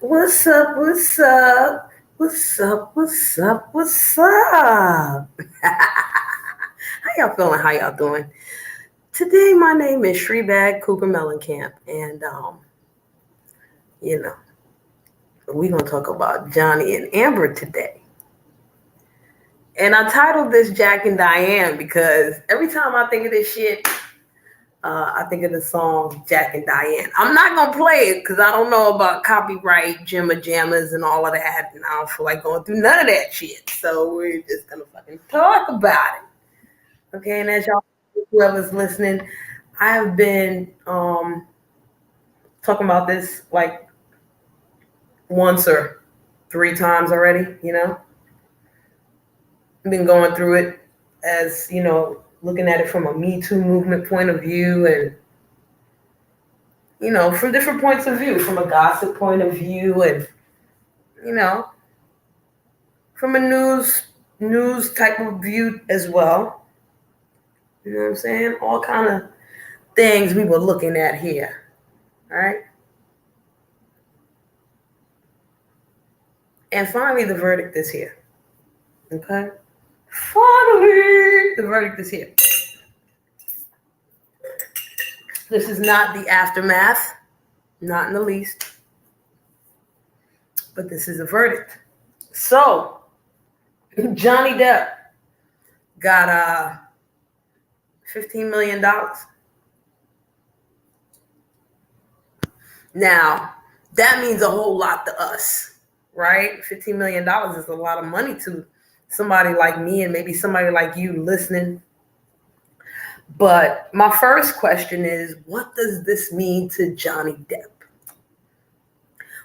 What's up? What's up? What's up? What's up? What's up? How y'all feeling? How y'all doing? Today, my name is Shreebag Cooper Mellencamp, and you know, we're gonna talk about Johnny and Amber today. And I titled this Jack and Diane because every time I think of this shit, I think of the song Jack and Diane. I'm not gonna play it because I don't know about copyright, Jimma Jammers, and all of that, and I don't feel like going through none of that shit. So we're just gonna fucking talk about it, okay? And as y'all, whoever's listening, I have been talking about this like once or three times already. I've been going through it as looking at it from a Me Too movement point of view, and from different points of view, from a gossip point of view, and you know, from a news type of view as well. You know what I'm saying? All kind of things we were looking at here. All right. And finally the verdict is here. Okay? Finally the verdict is here. This is not the aftermath, not in the least. But this is a verdict. So Johnny Depp got $15 million. Now, that means a whole lot to us, right? $15 million is a lot of money to somebody like me and maybe somebody like you listening. But my first question is, what does this mean to Johnny Depp?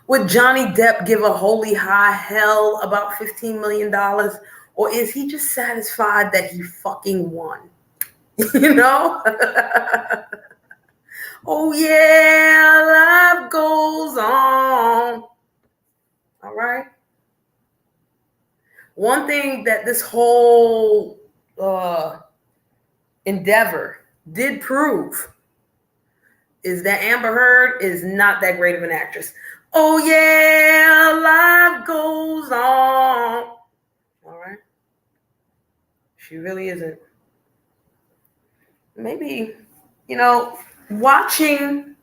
Would Johnny Depp give a holy high hell about $15 million? Or is he just satisfied that he fucking won? You know? Oh yeah, life goes on. All right. One thing that this whole endeavor did prove is that Amber Heard is not that great of an actress. Oh yeah, life goes on. All right. She really isn't. Maybe, watching,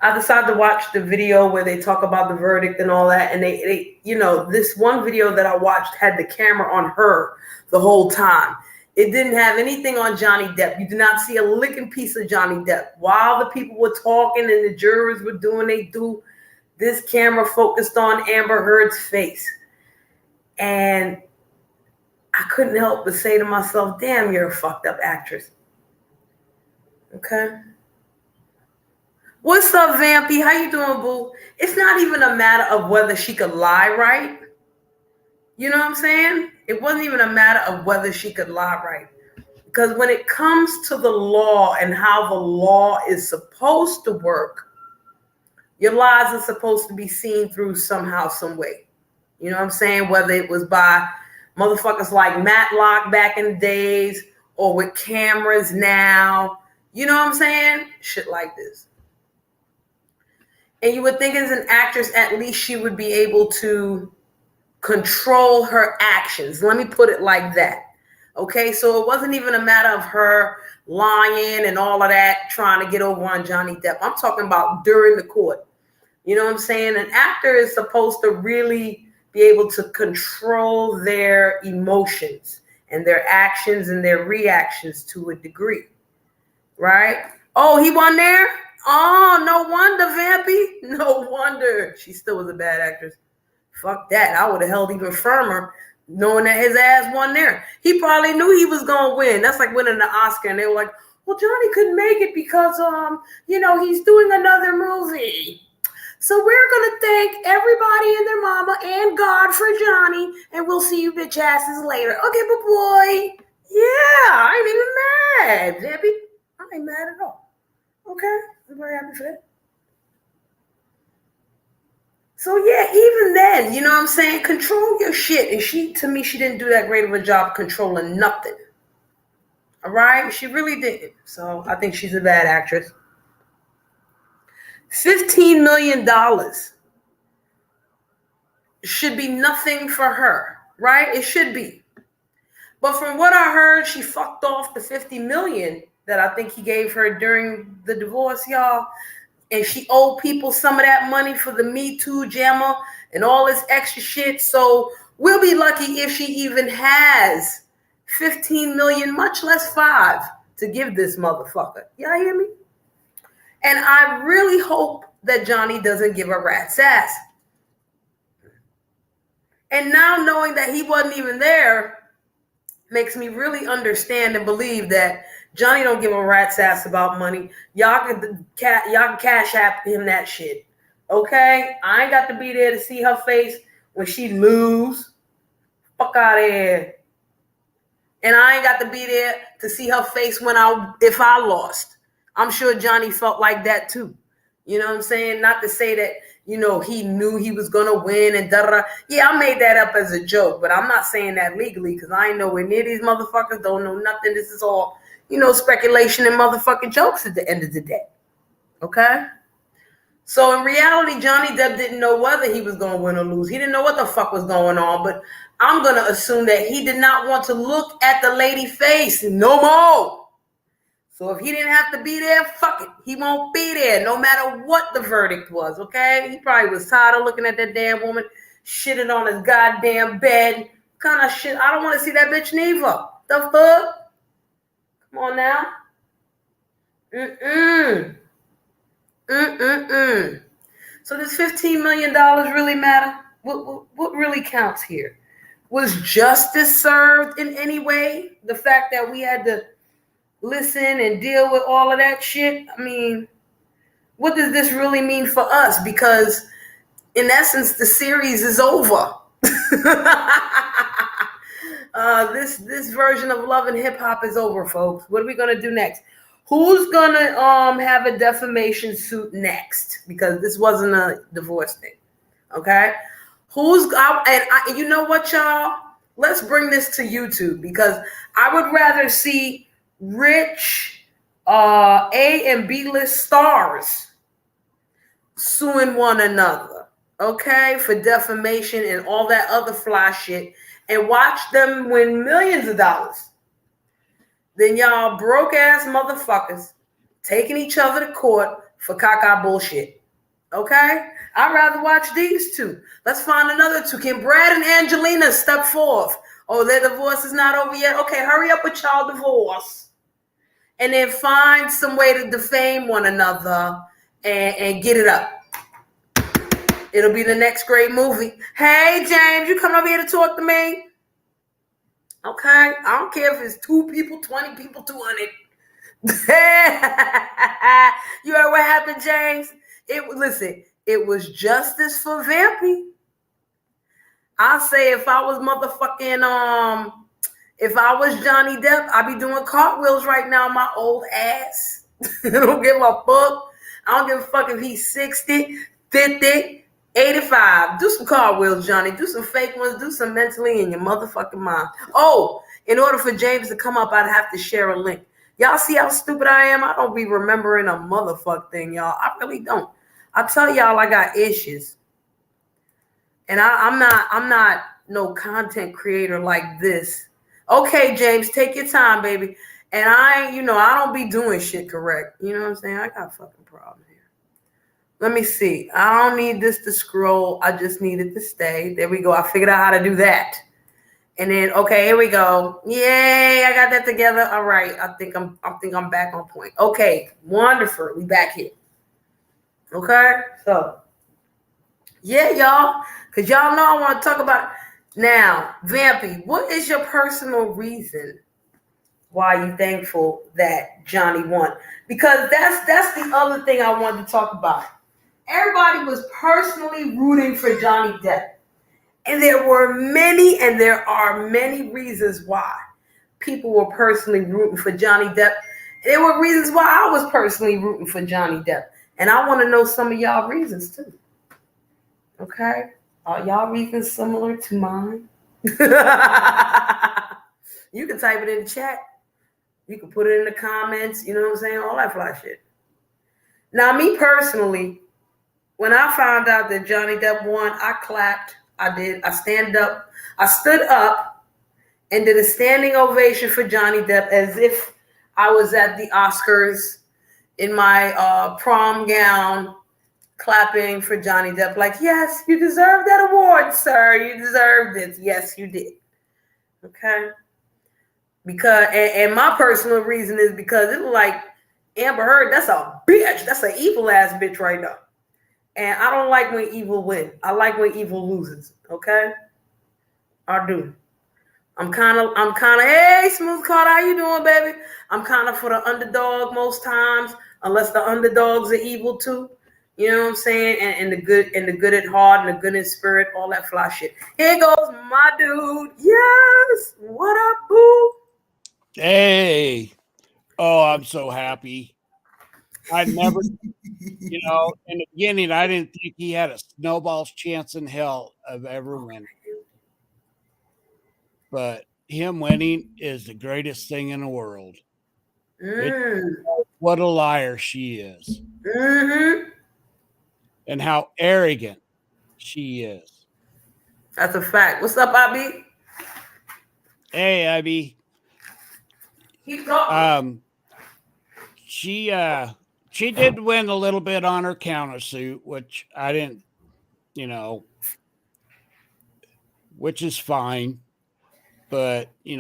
I decided to watch the video where they talk about the verdict and all that. And they this one video that I watched had the camera on her the whole time. It didn't have anything on Johnny Depp. You did not see a licking piece of Johnny Depp. While the people were talking and the jurors were doing this camera focused on Amber Heard's face. And I couldn't help but say to myself, damn, you're a fucked up actress. Okay? What's up, Vampy? How you doing, boo? It's not even a matter of whether she could lie right. You know what I'm saying? It wasn't even a matter of whether she could lie right. Because when it comes to the law and how the law is supposed to work, your lies are supposed to be seen through somehow, some way. You know what I'm saying? Whether it was by motherfuckers like Matlock back in the days or with cameras now. You know what I'm saying? Shit like this. And you would think as an actress, at least she would be able to control her actions. Let me put it like that. Okay, so it wasn't even a matter of her lying and all of that, trying to get over on Johnny Depp. I'm talking about during the court. You know what I'm saying? An actor is supposed to really be able to control their emotions and their actions and their reactions to a degree. Right? Oh, he won there? Oh, no wonder, Vampy. No wonder. She still was a bad actress. Fuck that. I would have held even firmer knowing that his ass won there. He probably knew he was going to win. That's like winning the Oscar. And they were like, well, Johnny couldn't make it because, he's doing another movie. So we're going to thank everybody and their mama and God for Johnny. And we'll see you bitch asses later. Okay, but boy. Yeah, I ain't even mad, Debbie. I ain't mad at all. Okay, I'm very happy for that. So yeah, even then, you know what I'm saying? Control your shit. And to me, she didn't do that great of a job controlling nothing. All right? She really didn't. So I think she's a bad actress. $15 million should be nothing for her, right? It should be. But from what I heard, she fucked off the $50 million that I think he gave her during the divorce, y'all. And she owed people some of that money for the Me Too jammer and all this extra shit. So we'll be lucky if she even has 15 million, much less 5, to give this motherfucker. Y'all hear me? And I really hope that Johnny doesn't give a rat's ass. And now knowing that he wasn't even there makes me really understand and believe that Johnny don't give a rat's ass about money. Y'all can cash app him that shit. Okay? I ain't got to be there to see her face when she lose. Fuck out of here. And I ain't got to be there to see her face if I lost. I'm sure Johnny felt like that too. You know what I'm saying? Not to say that, he knew he was going to win and da-da-da. Yeah, I made that up as a joke, but I'm not saying that legally because I ain't nowhere near these motherfuckers. Don't know nothing. This is all, speculation and motherfucking jokes at the end of the day. Okay? So in reality, Johnny Depp didn't know whether he was going to win or lose. He didn't know what the fuck was going on, but I'm going to assume that he did not want to look at the lady face no more. So if he didn't have to be there, fuck it. He won't be there no matter what the verdict was, okay? He probably was tired of looking at that damn woman shitting on his goddamn bed. Kind of shit. I don't want to see that bitch neither. The fuck? Come on now. So does $15 million really matter? What really counts here? Was justice served in any way? The fact that we had to listen and deal with all of that shit? I mean, what does this really mean for us? Because in essence, the series is over. This version of Love and Hip Hop is over, folks. What are we gonna do next? Who's gonna have a defamation suit next? Because this wasn't a divorce thing. Okay? You know what, y'all? Let's bring this to YouTube because I would rather see rich A and B list stars suing one another, okay, for defamation and all that other fly shit, and watch them win millions of dollars. Then y'all broke ass motherfuckers taking each other to court for caca bullshit. Okay? I'd rather watch these two. Let's find another two. Can Brad and Angelina step forth? Oh, their divorce is not over yet. Okay, hurry up with y'all divorce. And then find some way to defame one another and get it up. It'll be the next great movie. Hey, James, you come over here to talk to me? Okay? I don't care if it's 2 people, 20 people, 200. You heard what happened, James? Listen, it was justice for Vampy. I say if I was motherfucking if I was Johnny Depp, I'd be doing cartwheels right now, my old ass. I don't give a fuck. I don't give a fuck if he's 60, 50, 85. Do some cartwheels, Johnny. Do some fake ones. Do some mentally in your motherfucking mind. Oh, in order for James to come up, I'd have to share a link. Y'all see how stupid I am? I don't be remembering a motherfuck thing, y'all. I really don't. I tell y'all I got issues. And I'm not no content creator like this. Okay, James, take your time, baby. And I don't be doing shit correct. You know what I'm saying? I got fucking problems here. Let me see. I don't need this to scroll. I just need it to stay. There we go. I figured out how to do that. And then, okay, here we go. Yay, I got that together. All right. I think I'm back on point. Okay, wonderful. We back here. Okay, so yeah, y'all. Because y'all know I want to talk about now, Vampy, what is your personal reason why you thankful that Johnny won? Because that's the other thing I wanted to talk about. Everybody was personally rooting for Johnny Depp. And there are many reasons why people were personally rooting for Johnny Depp. There were reasons why I was personally rooting for Johnny Depp. And I want to know some of y'all reasons too. Okay? Are y'all reasons similar to mine? You can type it in the chat. You can put it in the comments. You know what I'm saying? All that fly shit. Now, me personally, when I found out that Johnny Depp won, I clapped. I did. I stand up. I stood up and did a standing ovation for Johnny Depp as if I was at the Oscars in my prom gown, clapping for Johnny Depp. Like, yes, you deserve that award, sir. You deserved it. Yes, you did. Okay. And my personal reason is because it was like Amber Heard. That's a bitch. That's an evil ass bitch right now. And I don't like when evil wins. I like when evil loses. Okay, I do. I'm kind of. Hey, Smooth Carter, how you doing, baby? I'm kind of for the underdog most times, unless the underdogs are evil too. You know what I'm saying? And the good at heart and the good in spirit, all that fly shit. Here goes my dude. Yes. What up, boo? Hey, oh, I'm so happy. I never, in the beginning, I didn't think he had a snowball's chance in hell of ever winning. But him winning is the greatest thing in the world. It, Mm. what a liar she is, Mm-hmm. and how arrogant she is. That's a fact. What's up, Bobby? Hey, Abby, Keep talking. um, she she did win a little bit on her countersuit, which I didn't, you know, which is fine. But he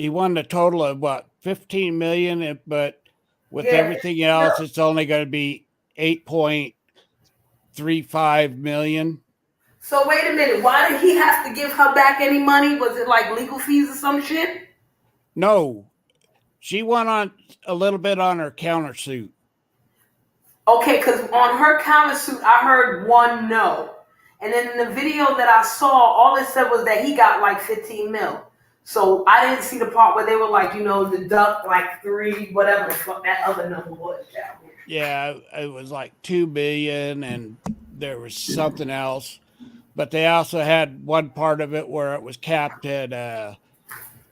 won the total of what 15 million, but with Yeah. everything else, it's only going to be 8.35 million. So wait a minute. Why did he have to give her back any money? Was it like legal fees or some shit? No, she won on a little bit on her countersuit. Okay, because on her countersuit, I heard one no. And then in the video that I saw, all it said was that he got like 15 mil. So I didn't see the part where they were like, deduct like three, whatever the fuck that other number was. Child. Yeah, it was like 2 billion, and there was something else. But they also had one part of it where it was capped at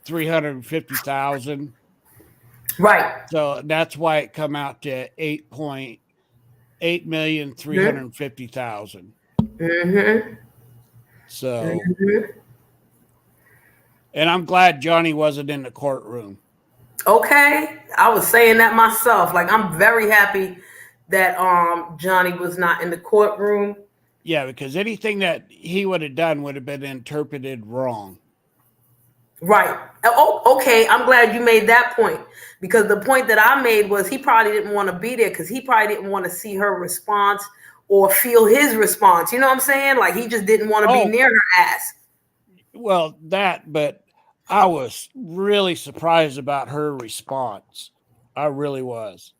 350,000. Right. So that's why it come out to 8,350,000. Mm-hmm. So, Mm-hmm. and I'm glad Johnny wasn't in the courtroom. Okay. I was saying that myself. Like I'm very happy that Johnny was not in the courtroom. Yeah, because anything that he would have done would have been interpreted wrong. Right. Oh, okay. I'm glad you made that point because the point that I made was he probably didn't want to be there because he probably didn't want to see her response or feel his response. You know what I'm saying? Like he just didn't want to be Oh, near her ass. well, but I was really surprised about her response. I really was.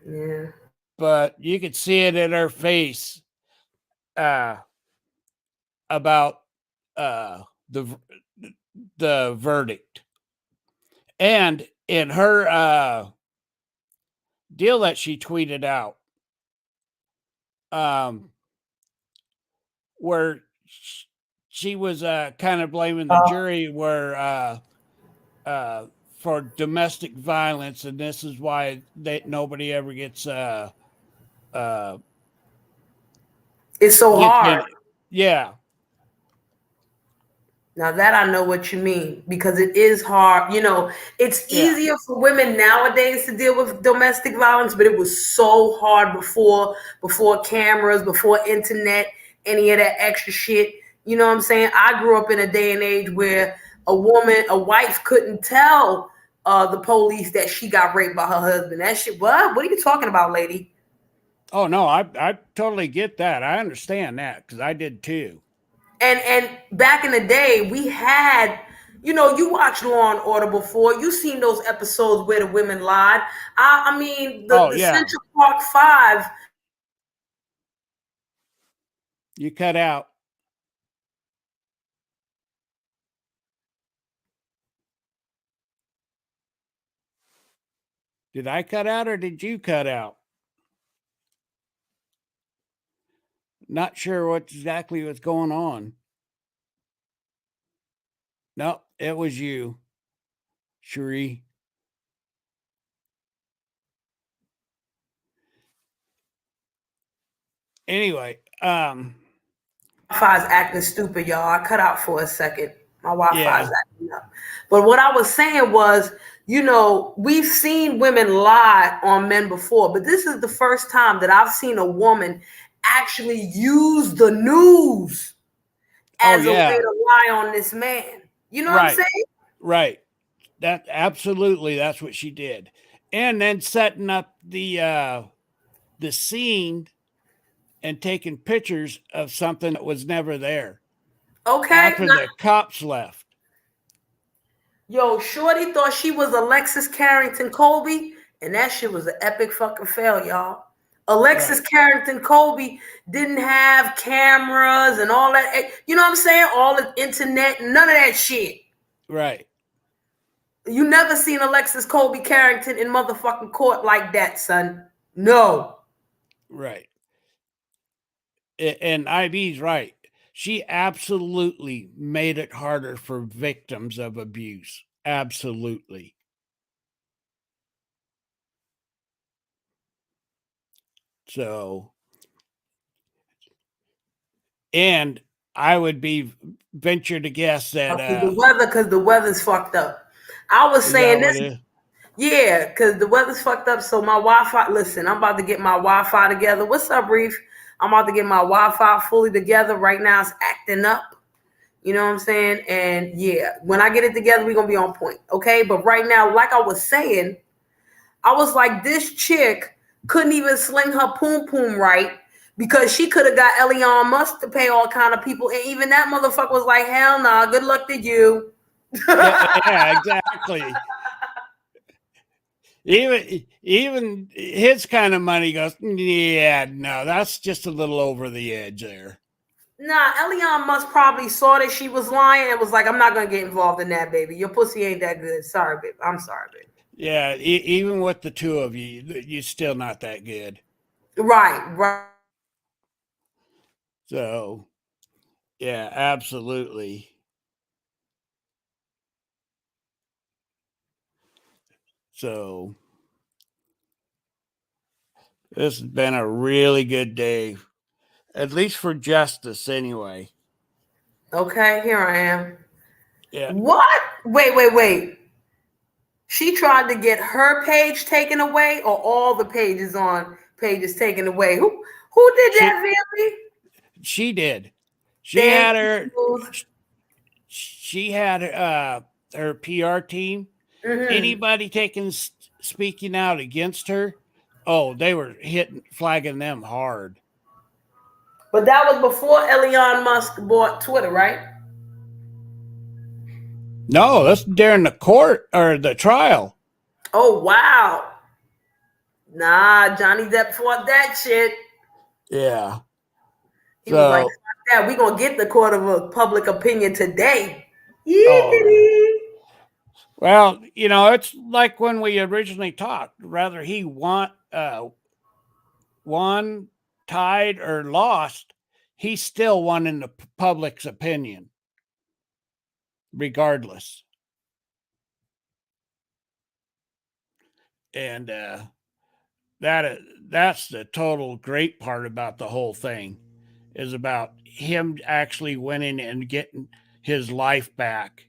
Yeah. But you could see it in her face uh, about uh, the the verdict, and in her deal that she tweeted out, um, where she was kind of blaming the jury where for domestic violence, and this is why nobody ever uh, It's so gets hard. in. Yeah, Now that I know what you mean because it is hard. It's yeah. easier for women nowadays to deal with domestic violence, but it was so hard before cameras, before internet, any of that extra shit. You know what I'm saying? I grew up in a day and age where a wife couldn't tell the police that she got raped by her husband. That shit, what? What are you talking about, lady? Oh no, I totally get that. I understand that because I did too. And back in the day, we had, you watched Law and Order before. You seen those episodes where the women lied. I mean, the Oh the yeah, Central Park Five. you cut out. Did I cut out or did you cut out? Not sure what exactly was going on. No, it was you, Cherie. Anyway, Wi-Fi's acting stupid, y'all. I cut out for a second. My Wi-Fi's yeah. acting up. But what I was saying was, we've seen women lie on men before, but this is the first time that I've seen a woman actually use the news Oh as a way yeah. to lie on this man. You know what I'm Right. saying? Right. That absolutely, that's what she did. And then setting up the scene and taking pictures of something that was never there Okay. after the cops left. Yo, Shorty thought she was Alexis Carrington Colby, and that shit was an epic fucking fail, y'all. Alexis Carrington Colby didn't have cameras and all that. You know what I'm saying? All the internet, none of that shit. Right. You never seen Alexis Colby Carrington in motherfucking court like that, son. No. Right. And IB's right. She absolutely made it harder for victims of abuse. Absolutely. So, and I would be venture to guess that Because the weather's fucked up. I was is that saying what this. it is? Yeah, because the weather's fucked up. So my Wi-Fi, listen, I'm about to get my Wi-Fi together. What's up, Reef? I'm about to get my Wi-Fi fully together. Right now it's acting up. You know what I'm saying? And yeah, when I get it together, we're gonna be on point. Okay. But right now, like I was saying, I was like, this chick couldn't even sling her poom poom right because she could have got Elon Musk to pay all kind of people. And even that motherfucker was like, hell nah, good luck to you. Yeah, exactly. Even his kind of money goes, yeah, no, that's just a little over the edge there. Nah, Elon Musk probably saw that she was lying and was like, I'm not gonna get involved in that, baby. Your pussy ain't that good. Sorry, babe. I'm sorry, babe. Yeah, even with the two of you, you're still not that good. Right. So, yeah, absolutely. So, this has been a really good day, at least for justice, anyway. Okay, here I am. Yeah. What? Wait. She tried to get her page taken away, or all the pages taken away. Who did that, Vanity? She did. She Thank had her. you. She had her PR team. Mm-hmm. Anybody speaking out against her, oh, they were flagging them hard. But that was before Elon Musk bought Twitter, right? No, that's during the court or the trial. Oh wow. Nah, Johnny Depp fought that shit. Yeah. He was like, So, fuck that. We gonna get the court of public opinion today. oh, Yippee. well, it's like when we originally talked. Rather he won, tied, or lost, he still won in the public's opinion, regardless. And that's the total great part about the whole thing, is about him actually winning and getting his life back.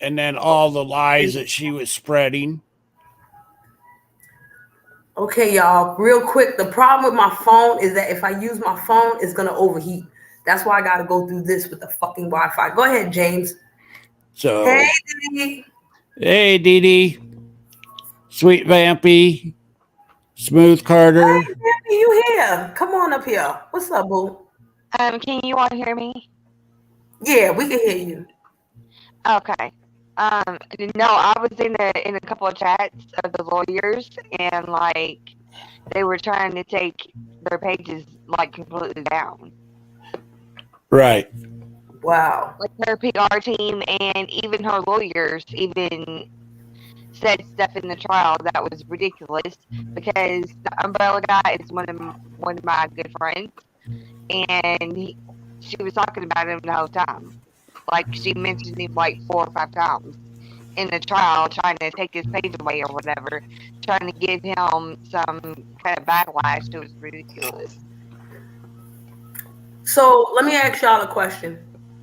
And then all the lies that she was spreading. Okay, y'all, real quick. The problem with my phone is that if I use my phone, it's gonna overheat. That's why I gotta go through this with the fucking Wi-Fi. Go ahead, James. Hey, So, Dee. hey, Dee Dee, Sweet Vampy, Smooth Carter. Hey, Vampy, you here? Come on up here. What's up, boo? Can you all hear me? Yeah, we can hear you. Okay. No, I was in a couple of chats of the lawyers, and like they were trying to take their pages like completely down. Right. Wow. Like her PR team and even her lawyers even said stuff in the trial that was ridiculous because the umbrella guy is one of my good friends, and she was talking about him the whole time. Like she mentioned him like 4 or 5 times. in the trial, trying to take his page away or whatever, trying to give him some kind of backlash. It was ridiculous. So let me ask y'all a question.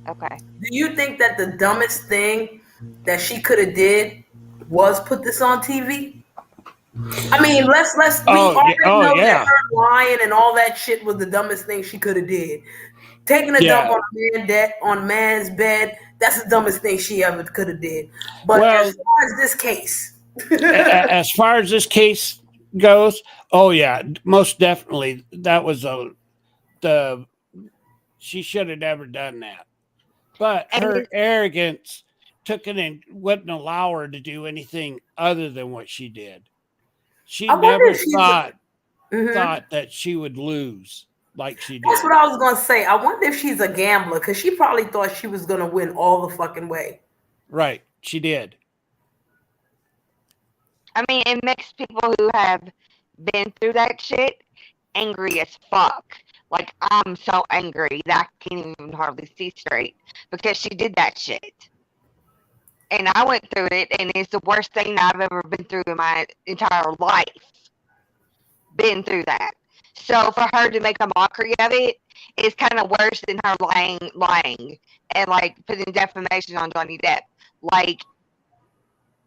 Okay. Do you think that the dumbest thing that she could have did was put this on TV? I mean, we already Oh know that yeah, her lying and all that shit was the dumbest thing she could have did. Taking a dump yeah. on man's bed, that's the dumbest thing she ever could have did. But as Well, far as this case, as far as this case goes, oh yeah, most definitely that was the she should have never done that. But And her arrogance took it and wouldn't allow her to do anything other than what she did. She I wonder never if she's. Mhm. thought that she would lose like she That's what did. I was gonna say. I wonder if she's a gambler because she probably thought she was gonna win all the fucking way. Right, she did. I mean, it makes people who have been through that shit angry as fuck. Like, I'm so angry that I can't even hardly see straight because she did that shit. And I went through it, and it's the worst thing I've ever been through in my entire life. Been through that. So for her to make a mockery of it is kind of worse than her lying, and like putting defamation on Johnny Depp. Like,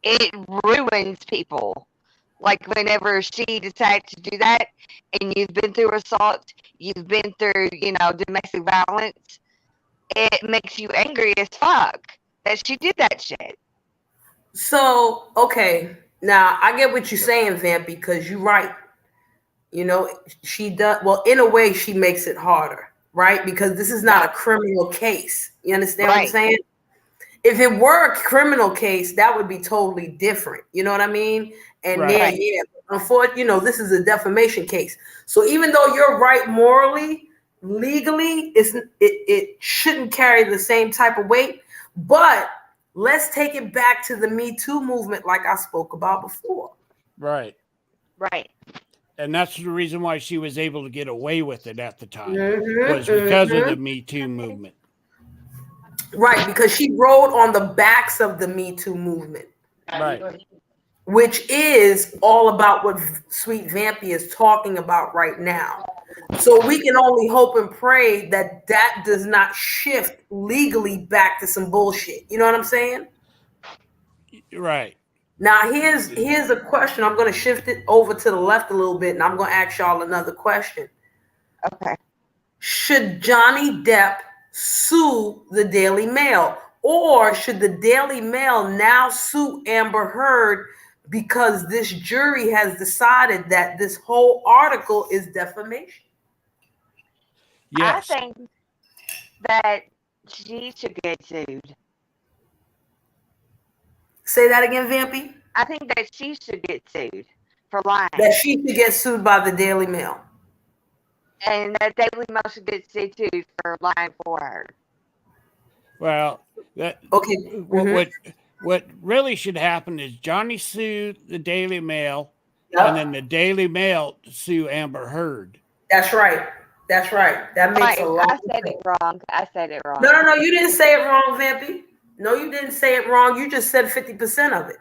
it ruins people. Like, whenever she decides to do that, and you've been through assault, you've been through, domestic violence, it makes you angry as fuck that she did that shit. So, okay, now I get what you're saying, Vamp, because you're right. You know, she does well in a way. She makes it harder, right? Because this is not Yeah, a criminal case. You understand what I'm right, saying? If it were a criminal case, that would be totally different. You know what I mean? And Right, then, right, yeah, unfortunately, this is a defamation case. So even though you're right morally, legally, it shouldn't carry the same type of weight. But let's take it back to the Me Too movement, like I spoke about before. right. right. And that's the reason why she was able to get away with it at the time, was because of the Mm-hmm. Me Too movement. Right, because she rode on the backs of the Me Too movement, Right, which is all about what Sweet Vampy is talking about right now. So we can only hope and pray that that does not shift legally back to some bullshit. You know what I'm saying? right. Now here's a question. I'm going to shift it over to the left a little bit, and I'm going to ask y'all another question. Okay. Should Johnny Depp sue the Daily Mail? Or should the Daily Mail now sue Amber Heard because this jury has decided that this whole article is defamation? I Yes. think that she should get sued. Say that again, Vampy? I think that she should get sued for lying. That she should get sued by the Daily Mail. And that Daily Mail should get sued too for lying for her. Well, that Okay. what Mm-hmm. what what really should happen is Johnny sue the Daily Mail, and then Yep. the Daily Mail sue Amber Heard. That's right. That's right. That makes a Right, lot I of said sense. it wrong. I said it No, no, wrong. no. You didn't say it wrong, Vampy. No, you didn't say it wrong. You just said 50% of it.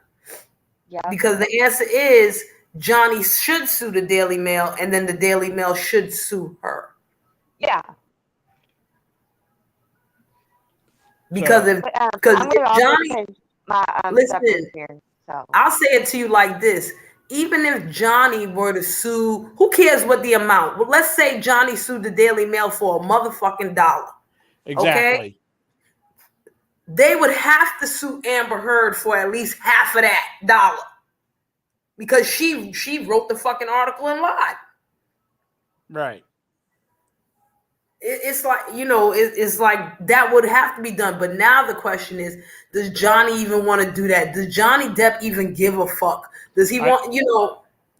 Yep. Because the answer is Johnny should sue the Daily Mail, and then the Daily Mail should sue her. Yeah. Because So if But because I'm if gonna also Johnny, change my listen, subject here. So I'll say it to you like this. Even if Johnny were to sue, who cares what the amount? Well, let's say Johnny sued the Daily Mail for a motherfucking dollar. Okay? exactly. They would have to sue Amber Heard for at least half of that dollar. Because she wrote the fucking article and lied. Right. It's like, it's like that would have to be done. But now the question is, does Johnny even want to do that? Does Johnny Depp even give a fuck? Does he I, want,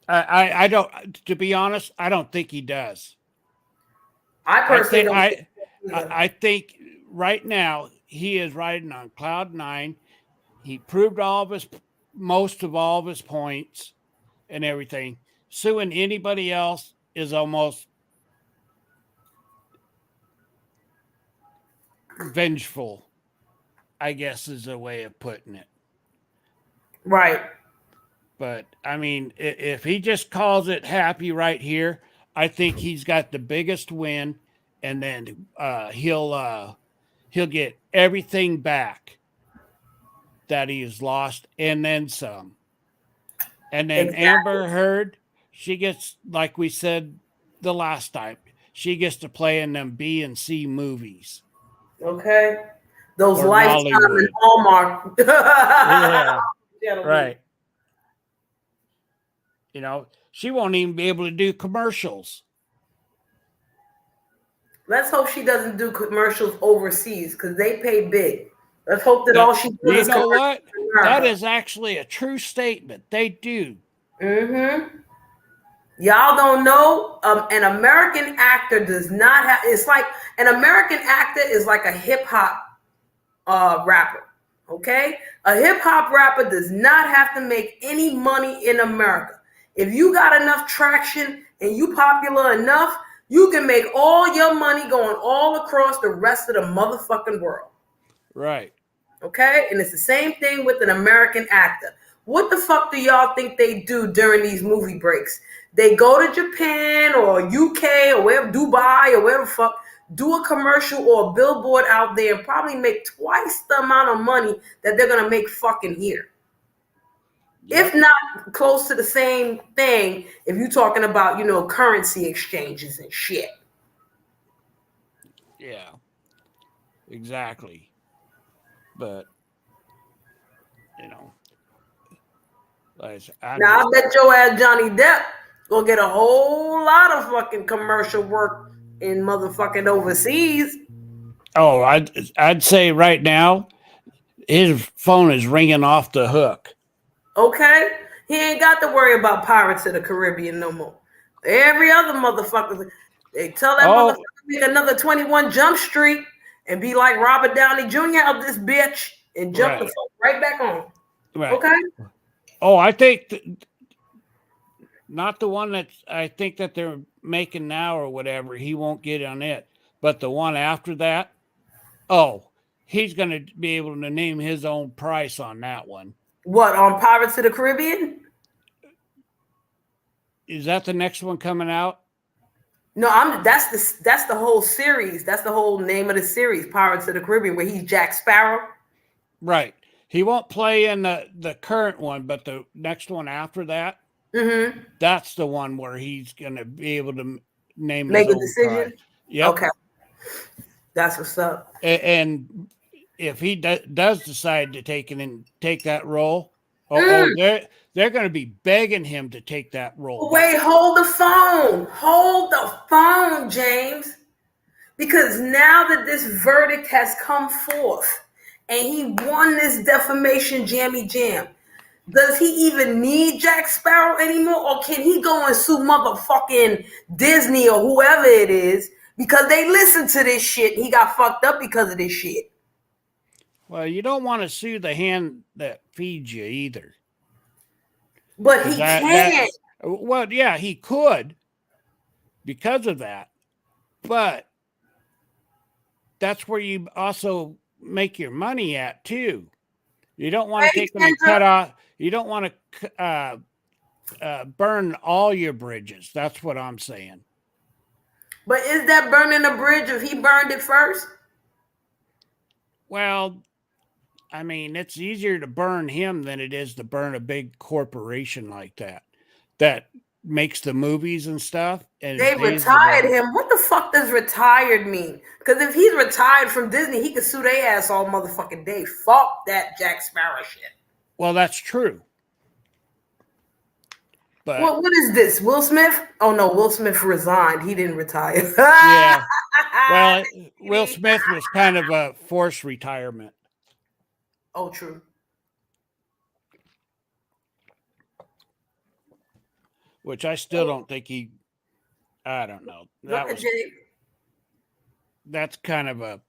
I don't. To be honest, I don't think he does. I I personally think don't think either. I think right now he is riding on cloud nine. He proved most of all of his points and everything. Suing anybody else is almost vengeful, I guess is a way of putting it. Right. But I mean, if he just calls it happy right here, I think he's got the biggest win, and then he'll get everything back that he has lost, and then some. And then Exactly. Amber Heard, she gets, like we said the last time, she gets to play in them B and C movies. Okay. Those Or Lifetime and Nollywood. Hallmark. Yeah, Gentlemen. right. You know, she won't even be able to do commercials. Let's hope she doesn't do commercials overseas because they pay big. Let's hope that all she does You is know commercials what? in America. That is actually a true statement. They do. Mm-hmm. Y'all don't know, an American actor does not have. It's like an American actor is like a hip hop rapper. Okay, a hip hop rapper does not have to make any money in America. If you got enough traction and you popular enough, you can make all your money going all across the rest of the motherfucking world. Right. Okay, and it's the same thing with an American actor. What the fuck do y'all think they do during these movie breaks? They go to Japan or UK or wherever, Dubai or wherever the fuck, do a commercial or a billboard out there and probably make twice the amount of money that they're gonna make fucking here. Yep. If not close to the same thing, if you're talking about, currency exchanges and shit. Yeah, exactly. But, I bet your ass Johnny Depp gonna get a whole lot of fucking commercial work in motherfucking overseas. Oh, I'd say right now his phone is ringing off the hook. Okay, he ain't got to worry about Pirates of the Caribbean no more. Every other motherfucker, they tell that motherfucker to make another 21 Jump Street and be like Robert Downey Jr. out this bitch and jump the fuck right back on. Right. Okay. Oh, I think not the one that I think that they're making now or whatever. He won't get on it, but the one after that. Oh, he's going to be able to name his own price on that one. What, on Pirates of the Caribbean? Is that the next one coming out? No, that's the whole series. That's the whole name of the series, Pirates of the Caribbean, where he's Jack Sparrow. Right. He won't play in the current one, but the next one after that, that's the one where he's going to be able to make a decision. Price. Yep. Okay. That's what's up. And if he does decide to take that role, they're going to be begging him to take that role. Wait, hold the phone, James, because now that this verdict has come forth and he won this defamation jammy jam, does he even need Jack Sparrow anymore, or can he go and sue motherfucking Disney or whoever it is? Because they listened to this shit. He got fucked up because of this shit. Well, you don't want to sue the hand that feeds you either. But he can't. Well, yeah, he could because of that. But that's where you also make your money at, too. You don't want to take them and cut off. You don't want to burn all your bridges. That's what I'm saying. But is that burning a bridge if he burned it first? Well, I mean, it's easier to burn him than it is to burn a big corporation like that makes the movies and stuff. And they retired him. What the fuck does retired mean? Because if he's retired from Disney, he could sue their ass all motherfucking day. Fuck that Jack Sparrow shit. Well, that's true. But what is this? Will Smith? Oh no, Will Smith resigned. He didn't retire. Yeah. Well, Will Smith was kind of a forced retirement. Oh, true. Which I still don't think I don't know. That's kind of a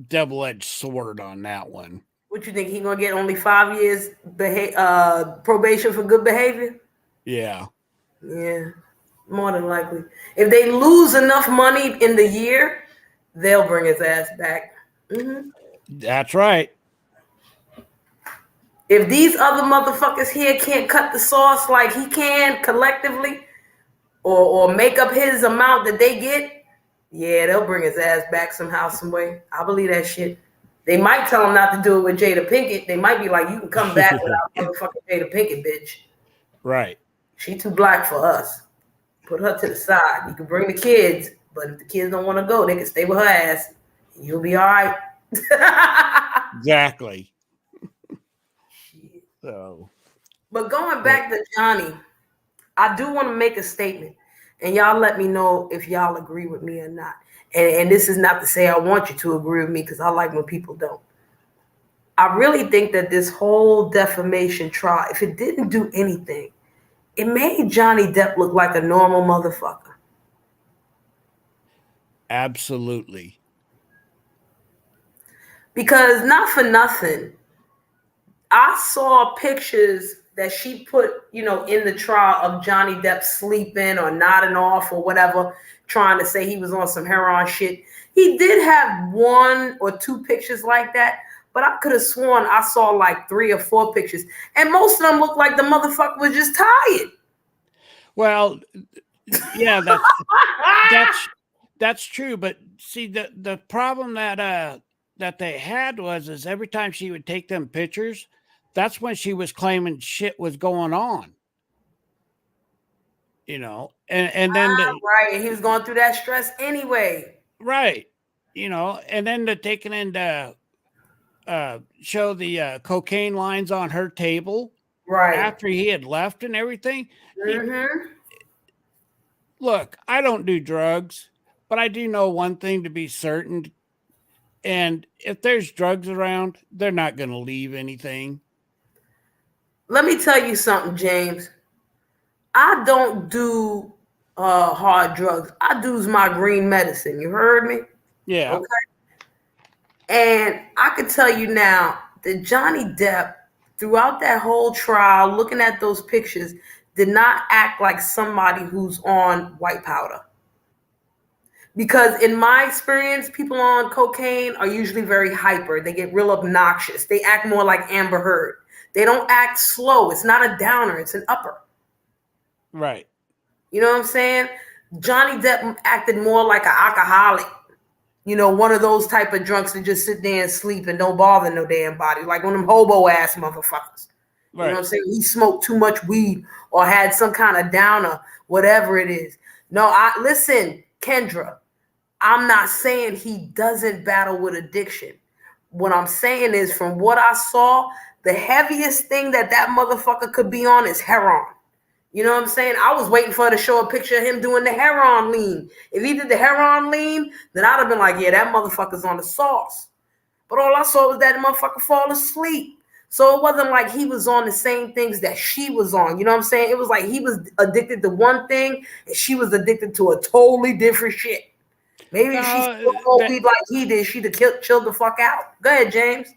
double-edged sword on that one. What you think? He gonna get only 5 years probation for good behavior? Yeah. Yeah, more than likely. If they lose enough money in the year, they'll bring his ass back. That's right. If these other motherfuckers here can't cut the sauce like he can collectively, or make up his amount that they get, yeah, they'll bring his ass back somehow, some way. I believe that shit. They might tell him not to do it with Jada Pinkett. They might be like, you can come back without motherfucking Jada Pinkett, bitch. Right. She too black for us. Put her to the side. You can bring the kids, but if the kids don't want to go, they can stay with her ass. You'll be all right. Exactly. So, but going back to Johnny, I do want to make a statement, and y'all let me know if y'all agree with me or not. And this is not to say I want you to agree with me, because I like when people don't. I really think that this whole defamation trial, if it didn't do anything, it made Johnny Depp look like a normal motherfucker. absolutely. Because not for nothing, I saw pictures that she put, in the trial of Johnny Depp sleeping or nodding off or whatever, trying to say he was on some heroin shit. He did have 1 or 2 pictures like that, but I could have sworn I saw like 3 or 4 pictures, and most of them looked like the motherfucker was just tired. Well, yeah, that's true. But see, the problem that they had is every time she would take them pictures, that's when she was claiming shit was going on. And then right, he was going through that stress anyway. Right, and then the taking into show the cocaine lines on her table, right, after he had left and everything. Mm-hmm. Look, I don't do drugs, but I do know one thing to be certain. And if there's drugs around, they're not going to leave anything. Let me tell you something, James. I don't do hard drugs. I do my green medicine. You heard me? Yeah. Okay. And I can tell you now that Johnny Depp, throughout that whole trial, looking at those pictures, did not act like somebody who's on white powder. Because in my experience, people on cocaine are usually very hyper. They get real obnoxious. They act more like Amber Heard. They don't act slow. It's not a downer. It's an upper. Right. You know what I'm saying? Johnny Depp acted more like an alcoholic. One of those type of drunks that just sit there and sleep and don't bother no damn body. Like one of them hobo ass motherfuckers. Right. You know what I'm saying? He smoked too much weed or had some kind of downer, whatever it is. No, listen, Kendra, I'm not saying he doesn't battle with addiction. What I'm saying is, from what I saw, the heaviest thing that motherfucker could be on is heroin. You know what I'm saying? I was waiting for her to show a picture of him doing the heroin lean. If he did the heroin lean, then I'd have been like, yeah, that motherfucker's on the sauce. But all I saw was that motherfucker fall asleep. So it wasn't like he was on the same things that she was on. You know what I'm saying? It was like he was addicted to one thing and she was addicted to a totally different shit. Maybe if she smoked weed like he did, she'd have chilled the fuck out. Go ahead, James.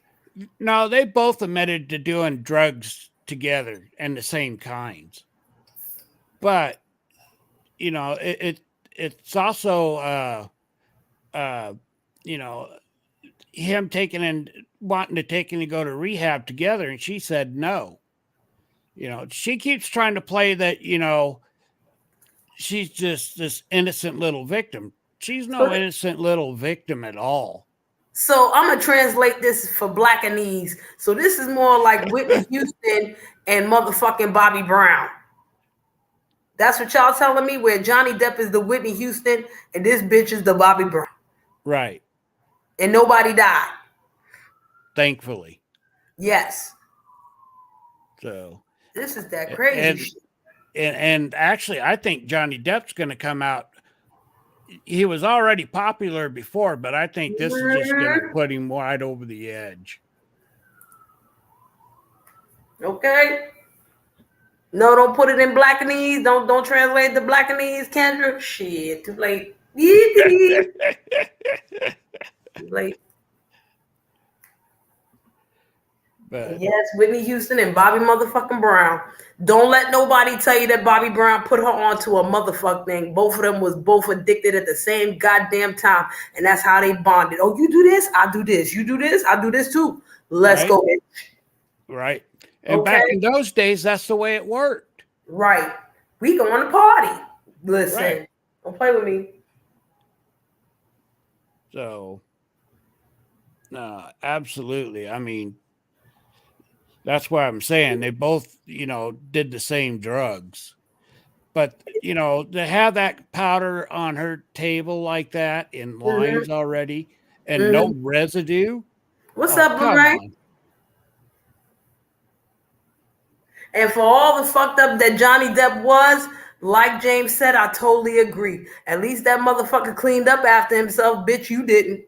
No, they both admitted to doing drugs together and the same kinds. But, it's also, him wanting to take him to go to rehab together. And she said no. She keeps trying to play that, she's just this innocent little victim. She's no innocent little victim at all. So I'm going to translate this for Blackanese. So this is more like Whitney Houston and motherfucking Bobby Brown. That's what y'all telling me, where Johnny Depp is the Whitney Houston and this bitch is the Bobby Brown. Right. And nobody died. Thankfully. Yes. So. This is that crazy shit. And actually, I think Johnny Depp's going to come out. He was already popular before, but I think this is just going to put him right over the edge. Okay. No, don't put it in Blackanese. Don't translate the Blackanese, Kendra. Shit, too late. Too late. But yes, Whitney Houston and Bobby motherfucking Brown. Don't let nobody tell you that Bobby Brown put her onto a motherfucking thing. Both of them was both addicted at the same goddamn time. And that's how they bonded. Oh, you do this, I do this. You do this, I do this too. Let's go, bitch. Right. And Okay? back in those days, that's the way it worked. Right. We going to party. Listen, Right. don't play with me. So, absolutely. I mean, that's why I'm saying they both, did the same drugs. But, to have that powder on her table like that in lines already and no residue. What's Oh, up, Blue come Ray? on. And for all the fucked up that Johnny Depp was, like James said, I totally agree. At least that motherfucker cleaned up after himself. Bitch, you didn't.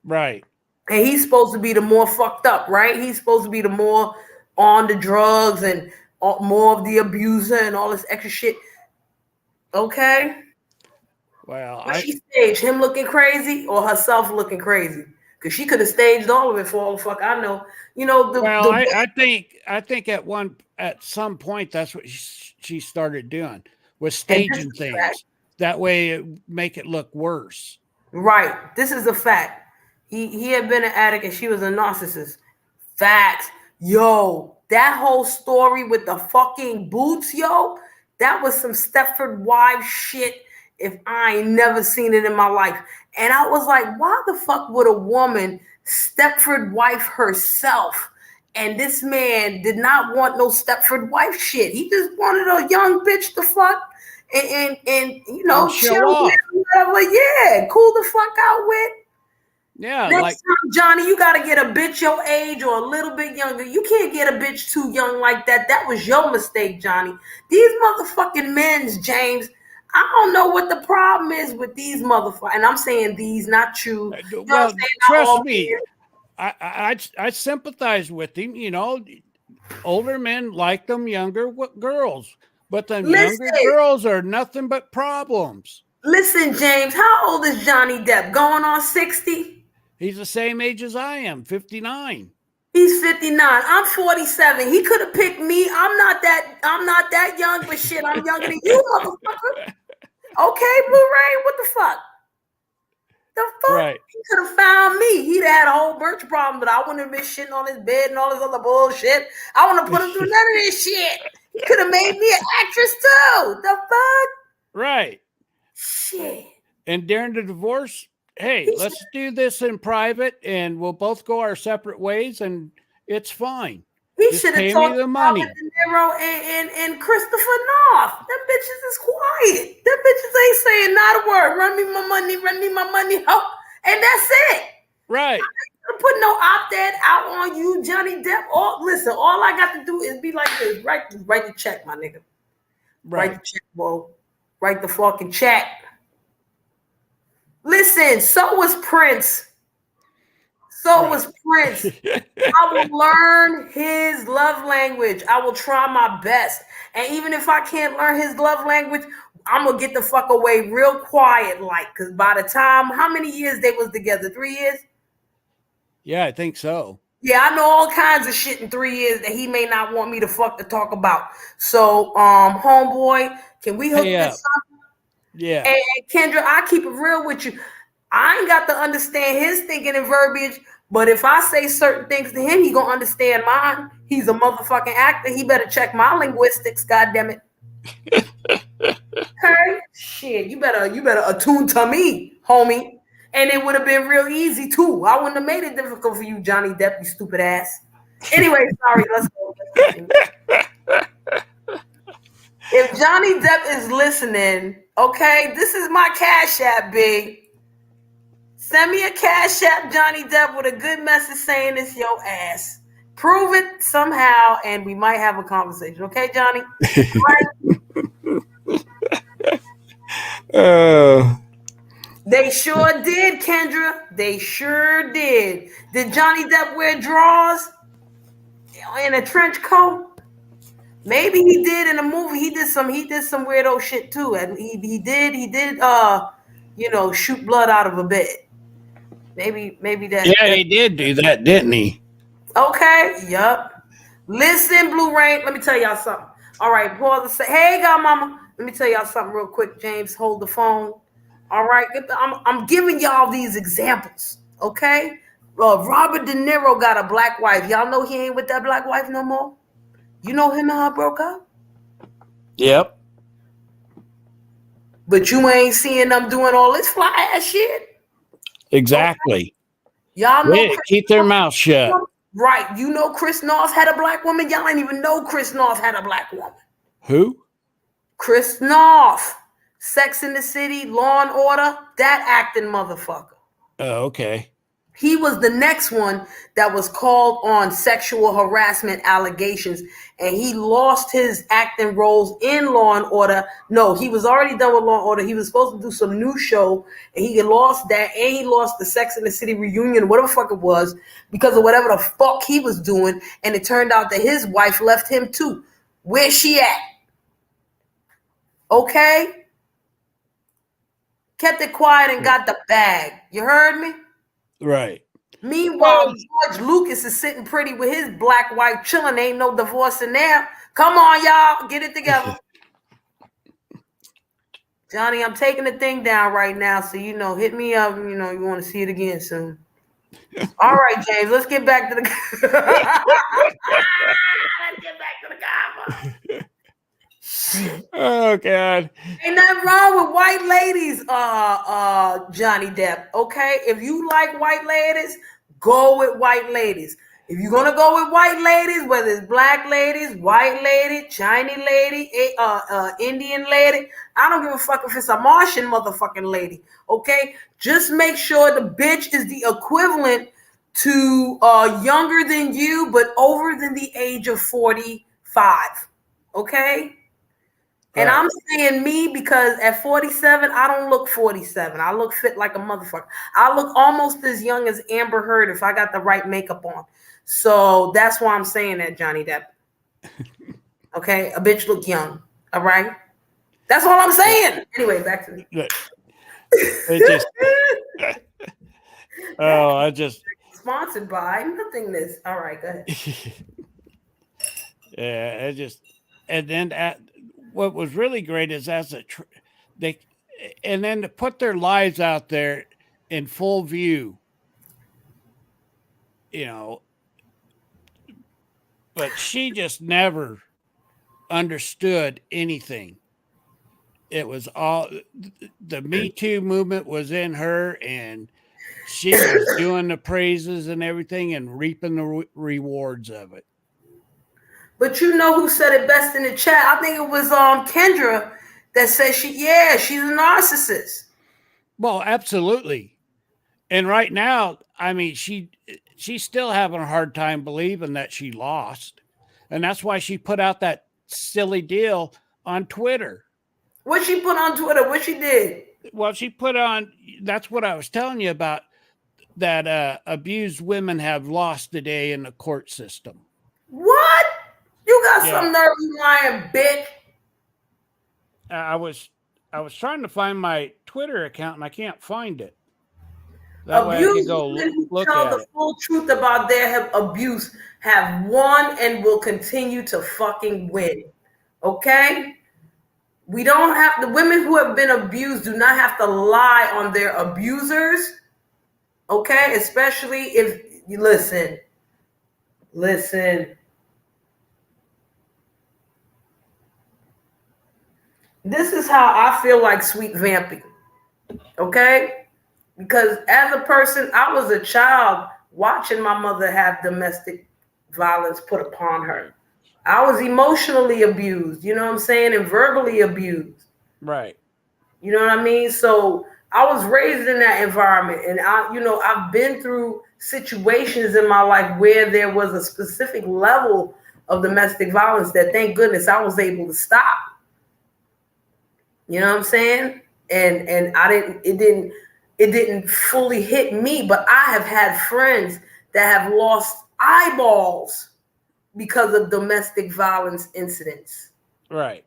Right. And he's supposed to be the more fucked up, right? He's supposed to be the more on the drugs and more of the abuser and all this extra shit. Okay? Well, What she staged? Him looking crazy or herself looking crazy? Because she could have staged all of it for all the fuck I know. I think at some point that's what she started doing, was staging things. That way it make it look worse. Right. This is a fact. He had been an addict and she was a narcissist. Facts. Yo, that whole story with the fucking boots, yo, that was some Stepford Wives shit if I ain't never seen it in my life. And I was like, why the fuck would a woman Stepford wife herself? And this man did not want no Stepford wife shit. He just wanted a young bitch to fuck and show chill off. with, whatever. Yeah, cool the fuck out with. Yeah, Next time, Johnny, you gotta get a bitch your age or a little bit younger. You can't get a bitch too young like that. That was your mistake, Johnny. These motherfucking men's, James. I don't know what the problem is with these motherfuckers. And I'm saying these, not you. Well, trust me, I sympathize with him. Older men like them younger girls, but them younger girls are nothing but problems. Listen, James, how old is Johnny Depp? Going on 60? He's the same age as I am, 59. He's 59. I'm 47. He could have picked me. I'm not that young, but shit, I'm younger than you, motherfucker. Okay, Blu-ray, what the fuck? The fuck? Right. He could have found me. He'd have had a whole bunch of problems, but I wouldn't have been shitting on his bed and all this other bullshit. I wouldn't have put him through none of this shit. He could have made me an actress too. The fuck? Right. Shit. And during the divorce, hey, let's do this in private and we'll both go our separate ways and it's fine. He should have talked the money. Robert De Niro and Christopher North. Them bitches is quiet. Them bitches ain't saying not a word. Run me my money, oh, and that's it. Right. I ain't put no opt-ed out on you, Johnny Depp. Listen, all I got to do is be like this. Write the check, my nigga. Right. Write the check, bro. Write the fucking check. Listen, so was Prince. So was Prince. I will learn his love language. I will try my best. And even if I can't learn his love language, I'm going to get the fuck away real quiet like. Because by the time, how many years they was together? 3 years? Yeah, I think so. Yeah, I know all kinds of shit in 3 years that he may not want me to fuck to talk about. So, homeboy, can we hook this up? Yeah. And Kendra, I keep it real with you. I ain't got to understand his thinking and verbiage, but if I say certain things to him, he gonna understand mine. He's a motherfucking actor. He better check my linguistics, goddammit. Okay? Shit, you better attune to me, homie. And it would have been real easy too. I wouldn't have made it difficult for you, Johnny Depp, you stupid ass. Anyway, sorry, let's go. If Johnny Depp is listening, okay, this is my Cash App, big. Send me a Cash App, Johnny Depp, with a good message saying it's your ass. Prove it somehow, and we might have a conversation. Okay, Johnny? They sure did, Kendra. They sure did. Did Johnny Depp wear drawers and a trench coat? Maybe he did in a movie. He did some weirdo shit too. And he did shoot blood out of a bed. Maybe that. Yeah, he did do that, didn't he? Okay, yup. Listen, Blue Rain, let me tell y'all something. All right, pause and say, hey, godmama, let me tell y'all something real quick. James, hold the phone. All right, I'm giving y'all these examples, okay? Robert De Niro got a black wife. Y'all know he ain't with that black wife no more? You know him and her broke up? Yep. But you ain't seeing them doing all this fly ass shit. Exactly. Okay. Y'all know keep their mouth shut. Right. You know Chris North had a black woman? Y'all ain't even know Chris North had a black woman. Who? Chris North. Sex in the City, Law and Order, that acting motherfucker. Oh, okay. He was the next one that was called on sexual harassment allegations, and he lost his acting roles in Law and Order. No, he was already done with Law and Order. He was supposed to do some new show, and he lost that, and he lost the Sex in the City reunion, whatever the fuck it was, because of whatever the fuck he was doing, and it turned out that his wife left him too. Where's she at? Okay? Kept it quiet and got the bag. You heard me? Right. Meanwhile, George Lucas is sitting pretty with his black wife chilling. Ain't no divorce in there. Come on, y'all. Get it together. Johnny, I'm taking the thing down right now. So, hit me up. You want to see it again soon. All right, James, let's get back to the let's get back to the Godfather. Oh God. Ain't nothing wrong with white ladies, Johnny Depp. Okay, if you like white ladies, go with white ladies. If you're gonna go with white ladies, whether it's black ladies, white lady, Chinese lady, Indian lady, I don't give a fuck if it's a Martian motherfucking lady. Okay, just make sure the bitch is the equivalent to younger than you, but over than the age of 45. Okay. And Right. I'm saying me because at 47, I don't look 47. I look fit like a motherfucker. I look almost as young as Amber Heard if I got the right makeup on. So that's why I'm saying that, Johnny Depp. Okay? A bitch look young. All right? That's all I'm saying. Anyway, back to me. Sponsored by nothingness. All right, go ahead. Yeah, and then what was really great is and then to put their lives out there in full view, but she just never understood anything. It was all the Me Too movement was in her, and she was doing the praises and everything and reaping the rewards of it. But you know who said it best in the chat? I think it was Kendra that said she's a narcissist. Well, absolutely. And right now, I mean, she's still having a hard time believing that she lost. And that's why she put out that silly deal on Twitter. What she put on Twitter? What she did? Well, she put on, that's what I was telling you about, that abused women have lost today in the court system. What? You got some nerve, you lying bitch. I was trying to find my Twitter account and I can't find it. That way I can go look at the full truth about their abuse have won and will continue to fucking win. Okay? We don't have the women who have been abused do not have to lie on their abusers. Okay? Especially if you listen. This is how I feel like sweet vamping. Okay? Because as a person, I was a child watching my mother have domestic violence put upon her. I was emotionally abused, you know what I'm saying, and verbally abused. Right. You know what I mean? So I was raised in that environment, and I've been through situations in my life where there was a specific level of domestic violence that, thank goodness, I was able to stop. You know what I'm saying? And it didn't fully hit me, but I have had friends that have lost eyeballs because of domestic violence incidents. Right.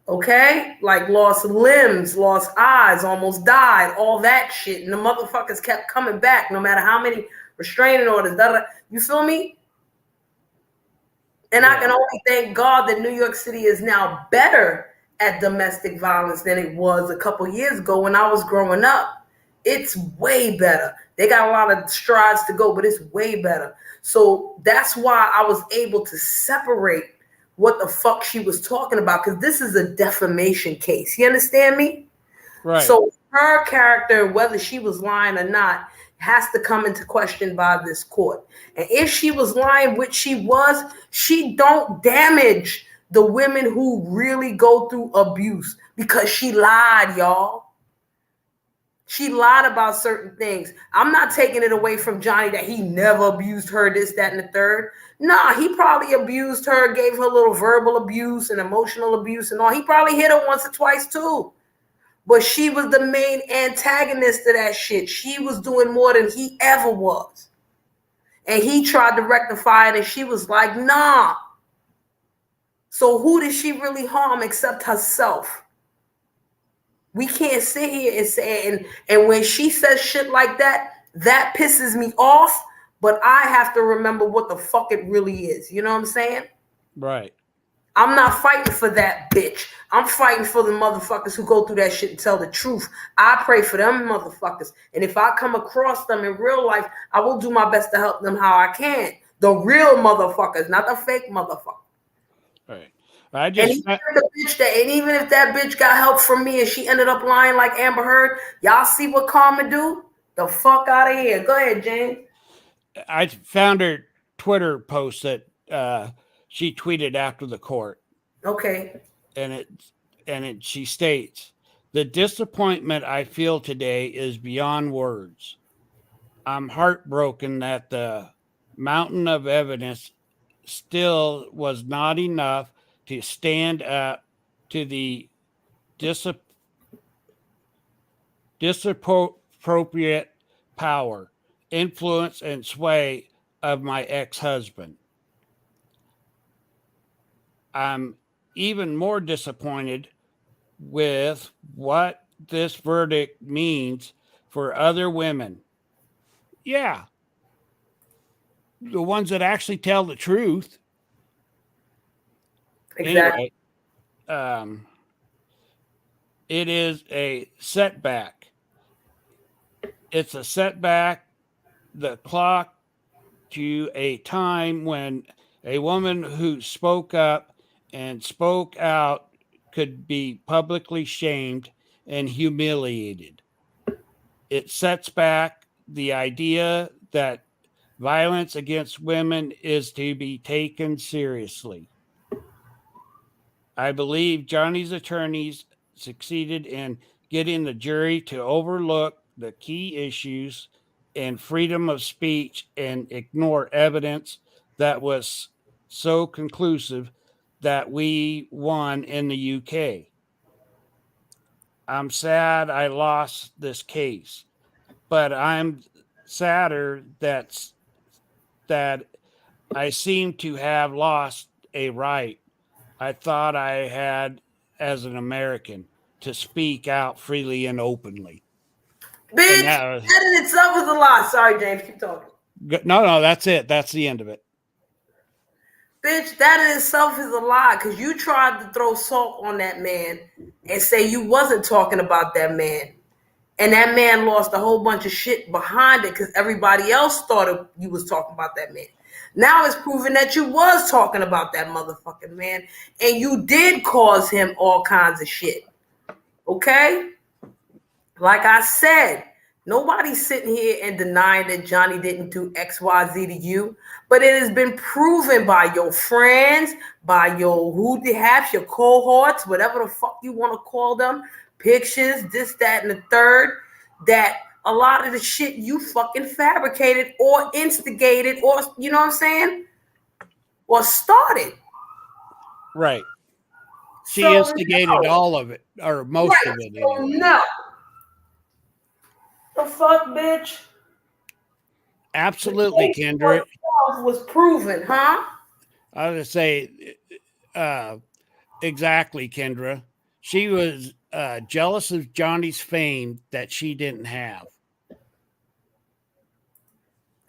Okay? Like lost limbs, lost eyes, almost died, all that shit. And the motherfuckers kept coming back no matter how many restraining orders. You feel me? And I can only thank God that New York City is now better at domestic violence than it was a couple years ago when I was growing up. It's way better. They got a lot of strides to go, but it's way better. So that's why I was able to separate what the fuck she was talking about, because this is a defamation case. You understand me? Right. So her character, whether she was lying or not, has to come into question by this court. And if she was lying, which she was, she don't damage the women who really go through abuse, because she lied, y'all. She lied about certain things. I'm not taking it away from Johnny that he never abused her, this, that, and the third. Nah, he probably abused her, gave her a little verbal abuse and emotional abuse and all. He probably hit her once or twice too. But she was the main antagonist to that shit. She was doing more than he ever was. And he tried to rectify it, and she was like, nah. So who did she really harm except herself? We can't sit here and say, and when she says shit like that, that pisses me off, but I have to remember what the fuck it really is. You know what I'm saying? Right. I'm not fighting for that bitch. I'm fighting for the motherfuckers who go through that shit and tell the truth. I pray for them motherfuckers. And if I come across them in real life, I will do my best to help them how I can. The real motherfuckers, not the fake motherfuckers. Right. And even if that bitch got help from me and she ended up lying like Amber Heard, y'all see what karma do? The fuck out of here. Go ahead, James. I found her Twitter post that she tweeted after the court. Okay. And she states, "The disappointment I feel today is beyond words. I'm heartbroken that the mountain of evidence still was not enough to stand up to the disappropriate power, influence, and sway of my ex-husband. I'm even more disappointed with what this verdict means for other women." Yeah. The ones that actually tell the truth. Exactly. Anyway, it is a setback. It's a setback, the clock to a time when a woman who spoke up and spoke out could be publicly shamed and humiliated. It sets back the idea that violence against women is to be taken seriously. I believe Johnny's attorneys succeeded in getting the jury to overlook the key issues in freedom of speech and ignore evidence that was so conclusive that we won in the UK. I'm sad I lost this case, but I'm sadder that I seem to have lost a right I thought I had as an American to speak out freely and openly. Bitch, that in itself is a lie. Sorry, James, keep talking. No, that's it. That's the end of it. Bitch, that in itself is a lie, because you tried to throw salt on that man and say you wasn't talking about that man. And that man lost a whole bunch of shit behind it because everybody else thought you was talking about that man. Now it's proven that you was talking about that motherfucking man, and you did cause him all kinds of shit. Okay? Like I said, nobody's sitting here and denying that Johnny didn't do XYZ to you, but it has been proven by your friends, by your your cohorts, whatever the fuck you want to call them, pictures, this, that, and the third, that a lot of the shit you fucking fabricated or instigated or, you know what I'm saying, or started. Right. She instigated all of it, or most of it. Anyway. No. The fuck, bitch? Absolutely, Kendra. Was proven, huh? I was going to say, exactly, Kendra. She was jealous of Johnny's fame that she didn't have.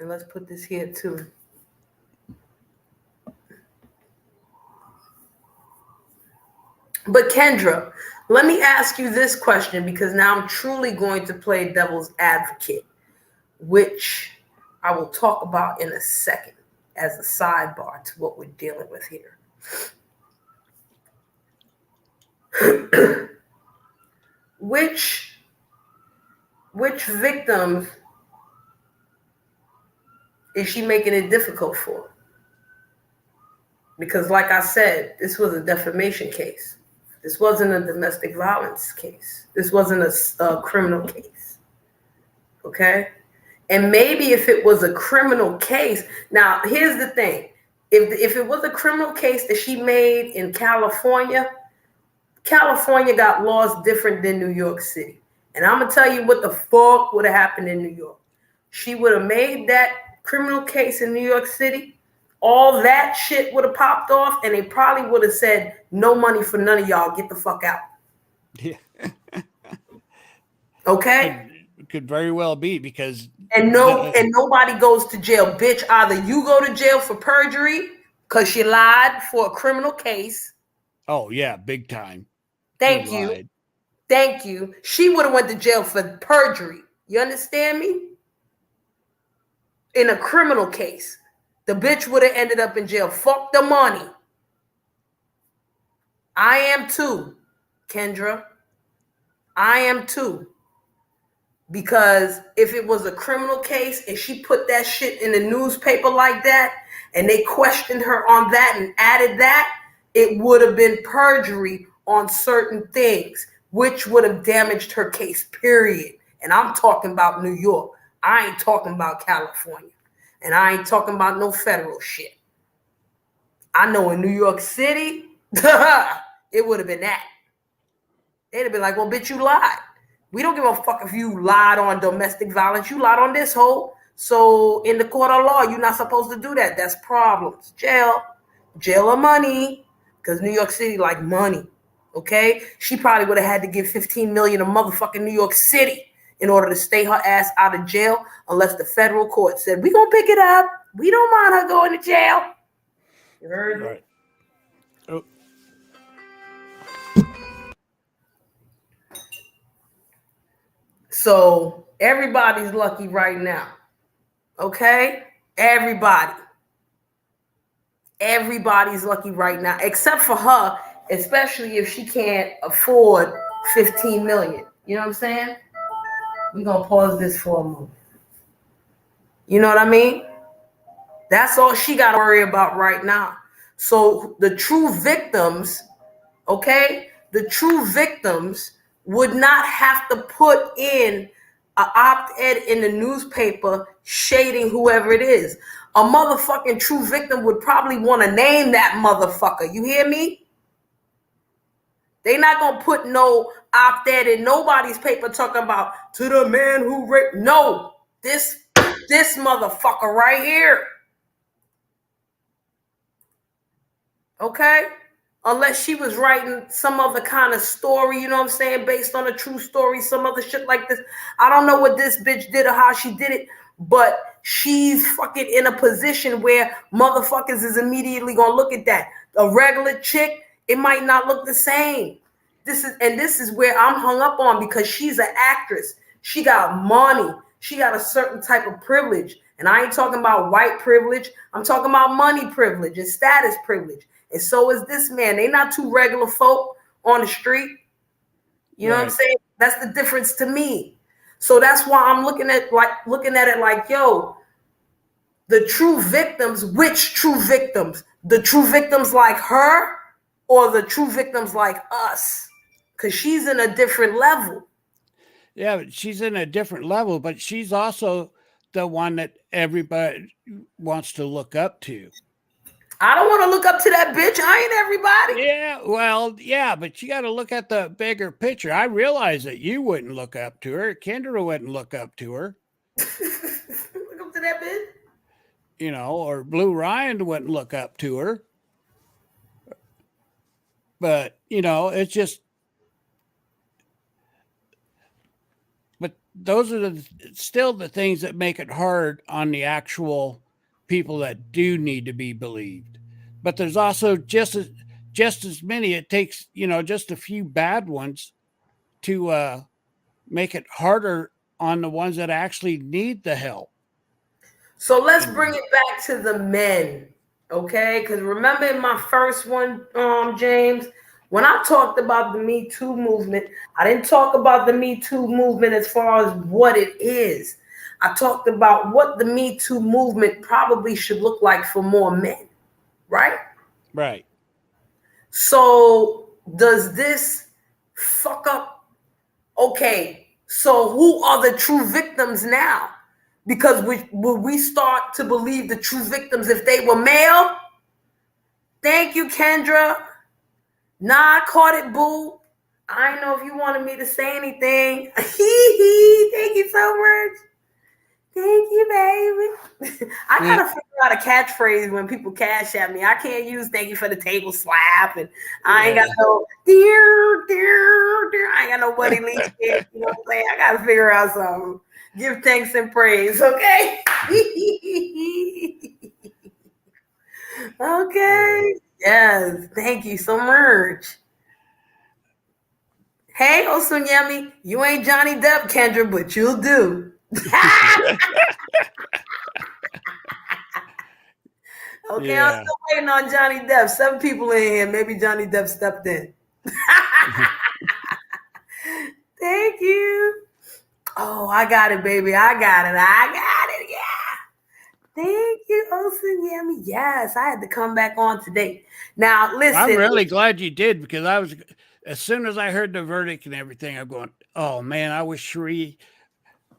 And let's put this here too. But Kendra, let me ask you this question, because now I'm truly going to play devil's advocate. which I will talk about in a second as a sidebar to what we're dealing with here. Which victims is she making it difficult for? Because like I said, this was a defamation case. This wasn't a domestic violence case. This wasn't a criminal case. Okay? And maybe if it was a criminal case, now here's the thing. If it was a criminal case that she made in California, California got laws different than New York City. And I'm going to tell you what the fuck would have happened in New York. She would have made that criminal case in New York City. All that shit would have popped off, and they probably would have said, no money for none of y'all. Get the fuck out. Yeah. Okay? Could very well be, because and nobody goes to jail. Bitch, either you go to jail for perjury because you lied for a criminal case. Oh, yeah, big time. Thank you. Thank you. She would have went to jail for perjury. You understand me? In a criminal case. The bitch would have ended up in jail. Fuck the money. I am too, Kendra. I am too. Because if it was a criminal case and she put that shit in the newspaper like that and they questioned her on that and added that, it would have been perjury on certain things, which would have damaged her case, period. And I'm talking about New York. I ain't talking about California. And I ain't talking about no federal shit. I know in New York City, it would have been that. They'd have been like, well, bitch, you lied. We don't give a fuck if you lied on domestic violence. You lied on this hoe. So in the court of law, you're not supposed to do that. That's problems. Jail or money. Because New York City like money. Okay? She probably would have had to give $15 million to motherfucking New York City in order to stay her ass out of jail, unless the federal court said, we gonna pick it up. We don't mind her going to jail. You heard me? Right. Oh. So everybody's lucky right now. Okay? Everybody's lucky right now, except for her, especially if she can't afford $15 million. You know what I'm saying? We're going to pause this for a moment. You know what I mean? That's all she got to worry about right now. So the true victims, okay, the true victims would not have to put in an op-ed in the newspaper shading whoever it is. A motherfucking true victim would probably want to name that motherfucker. You hear me? They not going to put no op-ed in nobody's paper talking about to the man who raped. No, this motherfucker right here. Okay? Unless she was writing some other kind of story, you know what I'm saying, based on a true story, some other shit like this. I don't know what this bitch did or how she did it, but she's fucking in a position where motherfuckers is immediately going to look at that. A regular chick, it might not look the same. This is where I'm hung up on, because she's an actress. She got money. She got a certain type of privilege. And I ain't talking about white privilege. I'm talking about money privilege and status privilege. And so is this man. They not two regular folk on the street. You know what I'm saying? That's the difference to me. So that's why I'm looking at it like, yo, the true victims, which true victims? The true victims like her or the true victims like us? Because she's in a different level. Yeah, but she's in a different level, but she's also the one that everybody wants to look up to. I don't want to look up to that bitch. I ain't everybody. Yeah, well, yeah, but you got to look at the bigger picture. I realize that you wouldn't look up to her. Kendra wouldn't look up to her. Look up to that bitch. You know, or Blue Ryan wouldn't look up to her. But, you know, it's just, but those are still the things that make it hard on the actual people that do need to be believed. But there's also just as many. It takes, you know, just a few bad ones to make it harder on the ones that actually need the help. So let's bring it back to the men, okay? Because remember in my first one, James, when I talked about the Me Too movement, I didn't talk about the Me Too movement as far as what it is. I talked about what the Me Too movement probably should look like for more men, right? Right. So does this fuck up? Okay, so who are the true victims now? Because would we start to believe the true victims if they were male? Thank you, Kendra. Nah, I caught it, boo. I didn't know if you wanted me to say anything. Thank you so much. Thank you, baby. I gotta figure out a catchphrase when people cash at me. I can't use "thank you for the table slap," and I ain't got no dear. I ain't got no buddy leak. You know what I'm saying? I gotta figure out something. Give thanks and praise, okay? Okay. Yes. Thank you so much. Hey, Osunyemi, you ain't Johnny Depp, Kendra, but you'll do. Okay, Yeah. I'm still waiting on Johnny Depp. 7 people in here. Maybe Johnny Depp stepped in. Thank you. Oh, I got it, baby. I got it. Yeah. Thank you, Osunyemi. Yes, I had to come back on today. Now, listen. I'm really glad you did, because as soon as I heard the verdict and everything, I'm going, oh man, I wish Sheree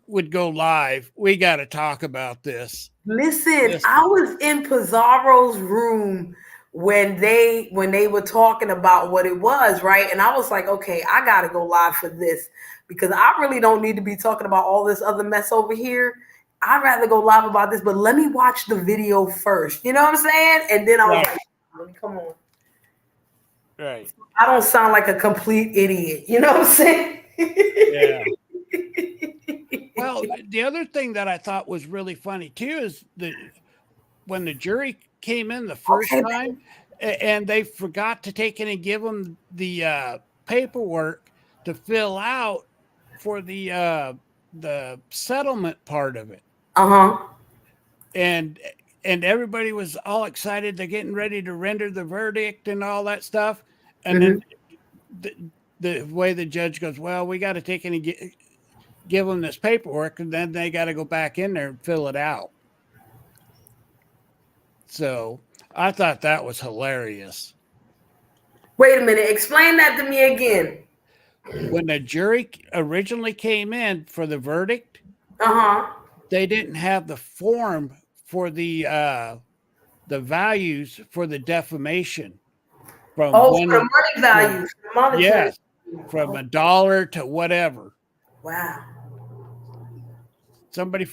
would go live. We got to talk about this. Listen, I was in Pizarro's room when they were talking about what it was, right? And I was like, okay, I got to go live for this because I really don't need to be talking about all this other mess over here. I'd rather go live about this, but let me watch the video first. You know what I'm saying? And then I was like, let me come on. Right. I don't sound like a complete idiot. You know what I'm saying? Yeah. Well, the other thing that I thought was really funny too is when the jury came in the first time and they forgot to take in and give them the paperwork to fill out for the settlement part of it. And everybody was all excited. They're getting ready to render the verdict and all that stuff. And then the way the judge goes, well, we got to take in and give them this paperwork, and then they got to go back in there and fill it out. So I thought that was hilarious. Wait a minute. Explain that to me again. When the jury originally came in for the verdict, they didn't have the form for the values for the defamation. From for the money values. Yes, from $1 to whatever. Wow. Somebody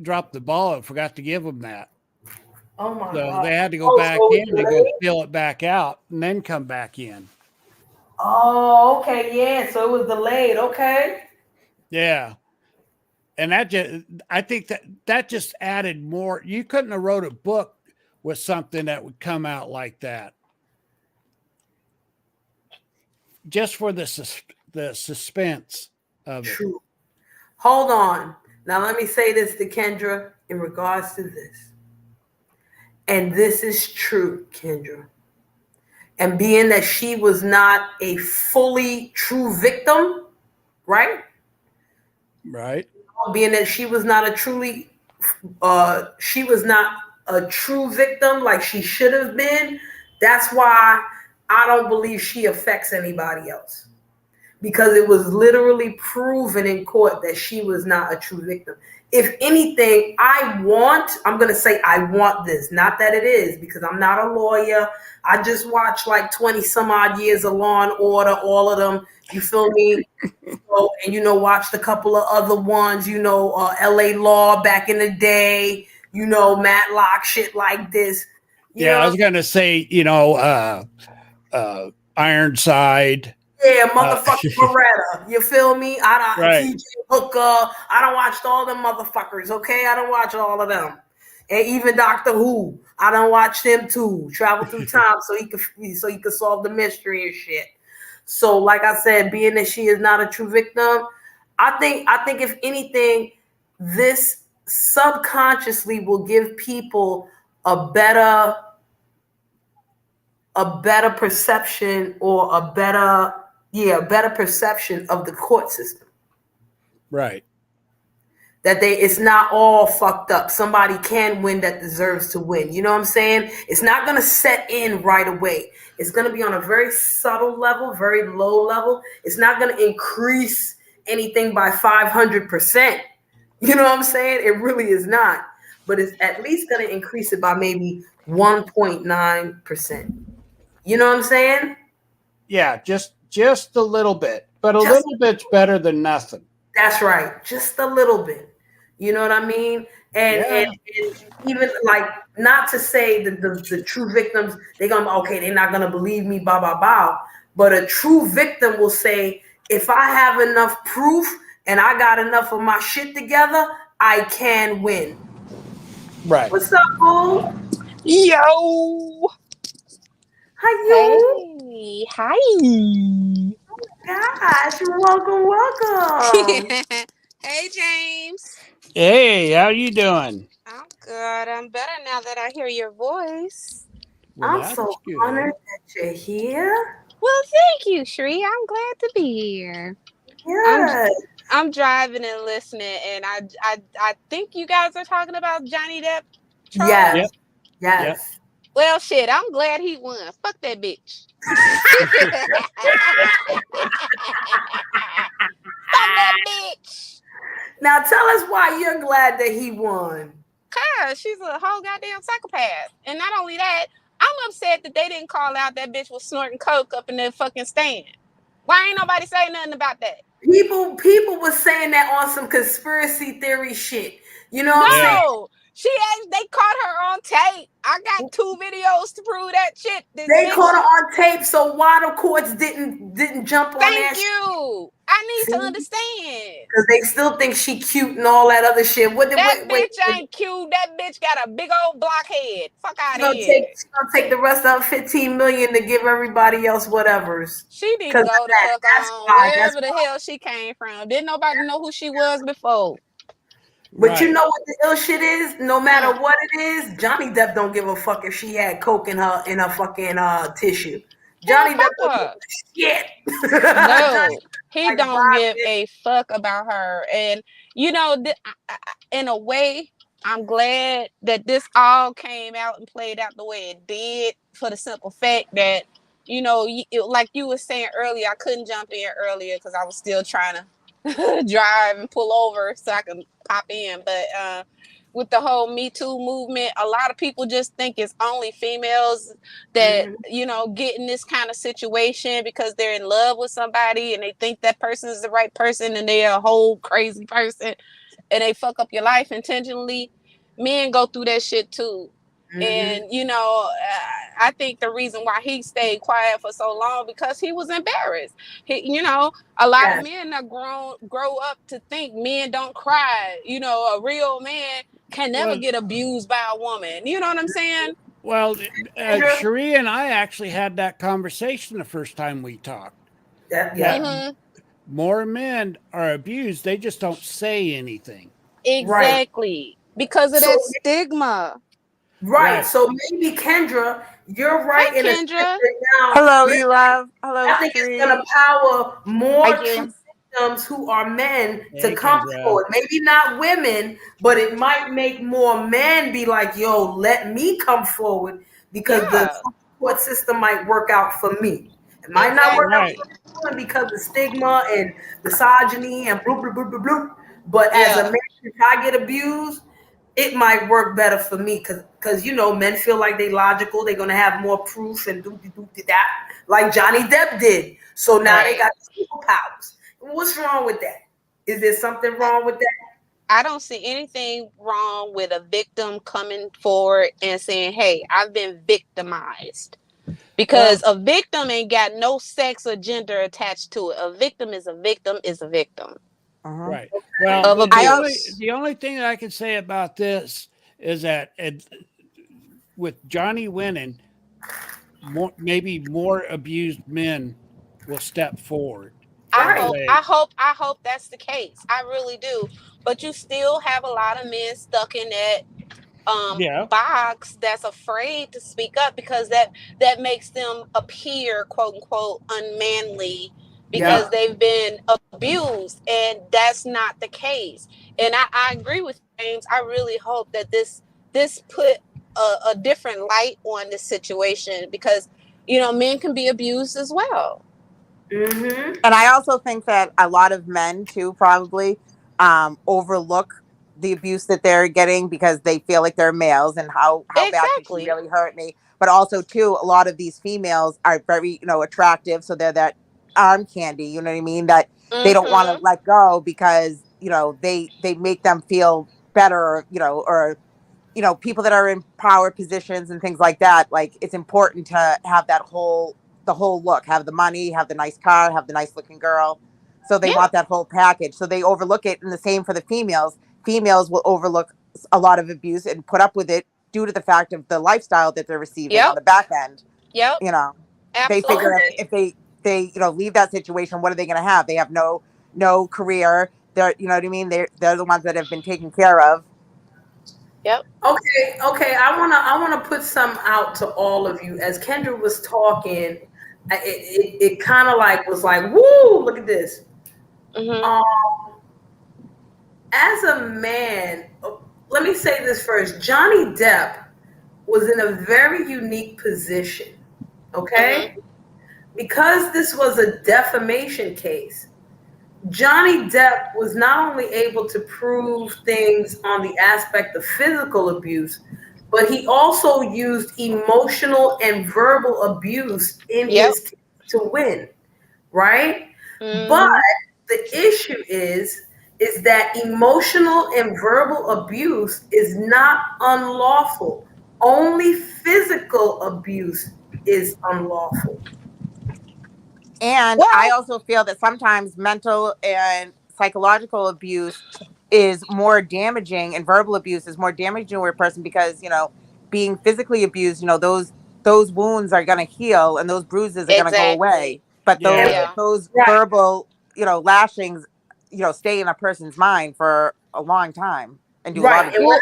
dropped the ball and forgot to give them that. Oh my God. So they had to go back in and go fill it back out and then come back in. Oh, okay. Yeah. So it was delayed. Okay. Yeah. And I think that just added more. You couldn't have wrote a book with something that would come out like that. Just for the suspense of it. True. Hold on. Now let me say this to Kendra in regards to this. And this is true, Kendra. And being that she was not a fully true victim, right? Right. Being that she was not a true victim like she should have been. That's why I don't believe she affects anybody else. Because it was literally proven in court that she was not a true victim. If anything, I'm going to say I want this. Not that it is, because I'm not a lawyer. I just watched like 20 some odd years of Law and Order, all of them. You feel me? And, watched a couple of other ones, LA Law back in the day, Matlock, shit like this. I was going to say, Ironside. Yeah, motherfucking Beretta. You feel me? TJ Hooker. I don't watch all them motherfuckers, okay? I don't watch all of them. And even Doctor Who. I don't watch them too. Travel through time so he could solve the mystery and shit. So, like I said, being that she is not a true victim, I think if anything, this subconsciously will give people a better perception, or a better perception of the court system. Right. That it's not all fucked up. Somebody can win that deserves to win. You know what I'm saying? It's not going to set in right away. It's going to be on a very subtle level, very low level. It's not going to increase anything by 500%. You know what I'm saying? It really is not. But it's at least going to increase it by maybe 1.9%. You know what I'm saying? Yeah, just a little bit. But a Just little bit's better than nothing. That's right. Just a little bit. You know what I mean? And even like, not to say that the true victims, they're not gonna believe me, blah blah blah. But a true victim will say, if I have enough proof and I got enough of my shit together, I can win. Right. What's up, boo? Yo. How you? Hey. Hi. Gosh, welcome. Hey, James. Hey, how you doing? I'm good. I'm better now that I hear your voice. Well, I'm that's so good. honored that you're here. Well, thank you, Shree. I'm glad to be here. Yes. I'm driving and listening, and I think you guys are talking about Johnny Depp trial. Yes. Yep. Yes. Well, shit, I'm glad he won. Fuck that bitch. Fuck that bitch. Now tell us why you're glad that he won. Cause she's a whole goddamn psychopath. And not only that, I'm upset that they didn't call out that bitch was snorting coke up in the fucking stand. Why ain't nobody say nothing about that? People were saying that on some conspiracy theory shit. You know what I'm saying? No, they caught her on tape. I got 2 videos to prove that shit. They caught her on tape, so why the courts didn't jump on that? Thank you. I need to understand. Because they still think she cute and all that other shit. That bitch ain't cute. That bitch got a big old blockhead. Fuck out of here. She's gonna take the rest of 15 million to give everybody else whatever's. She need to go the fuck on wherever the hell she came from. Didn't nobody know who she was before. But you know what the ill shit is? No matter what it is, Johnny Depp don't give a fuck if she had coke in her fucking tissue. Johnny Depp don't give a shit. No, he don't give a fuck about her. And you know, in a way, I'm glad that this all came out and played out the way it did, for the simple fact that, you know, like you were saying earlier, I couldn't jump in earlier because I was still trying to drive and pull over so I can pop in. But with the whole Me Too movement, a lot of people just think it's only females that, you know, get in this kind of situation because they're in love with somebody and they think that person is the right person and they're a whole crazy person and they fuck up your life intentionally. Men go through that shit too. And, you know, I think the reason why he stayed quiet for so long because he was embarrassed. You know, a lot of men that grow up to think men don't cry. You know, a real man can never get abused by a woman. You know what I'm saying? Well, Cherie and I actually had that conversation the first time we talked. More men are abused. They just don't say anything. Exactly. Because of that stigma. Right. So maybe Kendra, you're right. Hi, Kendra. Now, hello, you love. Hello, I think it's gonna power more victims who are men to come forward. Maybe not women, but it might make more men be like, "Yo, let me come forward," because the court system might work out for me. It might not work out for everyone because of stigma and misogyny and bloop bloop bloop bloop bloop. But as a man, if I get abused, it might work better for me because you know, men feel like they logical, they're gonna have more proof and do that, like Johnny Depp did. So now they got superpowers. What's wrong with that? Is there something wrong with that? I don't see anything wrong with a victim coming forward and saying, "Hey, I've been victimized." Because a victim ain't got no sex or gender attached to it. A victim is a victim is a victim. Right. Well, the only thing that I can say about this is that with Johnny winning, maybe more abused men will step forward. I hope that's the case. I really do. But you still have a lot of men stuck in that box that's afraid to speak up because that makes them appear quote unquote unmanly because they've been abused, and that's not the case. And I agree with James. I really hope that this put a different light on this situation because men can be abused as well. And I also think that a lot of men too probably overlook the abuse that they're getting because they feel like they're males and how bad could you really hurt me. But also too, a lot of these females are very attractive, so they're that arm candy. You know what I mean? That they don't want to let go because they make them feel better. Or people that are in power positions and things like that. Like it's important to have the whole look, have the money, have the nice car, have the nice looking girl. So they want that whole package. So they overlook it. And the same for the females. Females will overlook a lot of abuse and put up with it due to the fact of the lifestyle that they're receiving on the back end. They figure if they leave that situation, what are they going to have? They have no career. They're, you know what I mean? They're the ones that have been taken care of. Okay. I wanna put some out to all of you. As Kendra was talking, it kind of was like, woo! Look at this. As a man, let me say this first. Johnny Depp was in a very unique position. Okay, because this was a defamation case. Johnny Depp was not only able to prove things on the aspect of physical abuse, but he also used emotional and verbal abuse in his case to win, right? But the issue is that emotional and verbal abuse is not unlawful. Only physical abuse is unlawful. And I also feel that sometimes mental and psychological abuse is more damaging, and verbal abuse is more damaging to a person because, being physically abused, those wounds are going to heal and those bruises are going to go away. But those verbal, lashings, stay in a person's mind for a long time and do a lot of damage.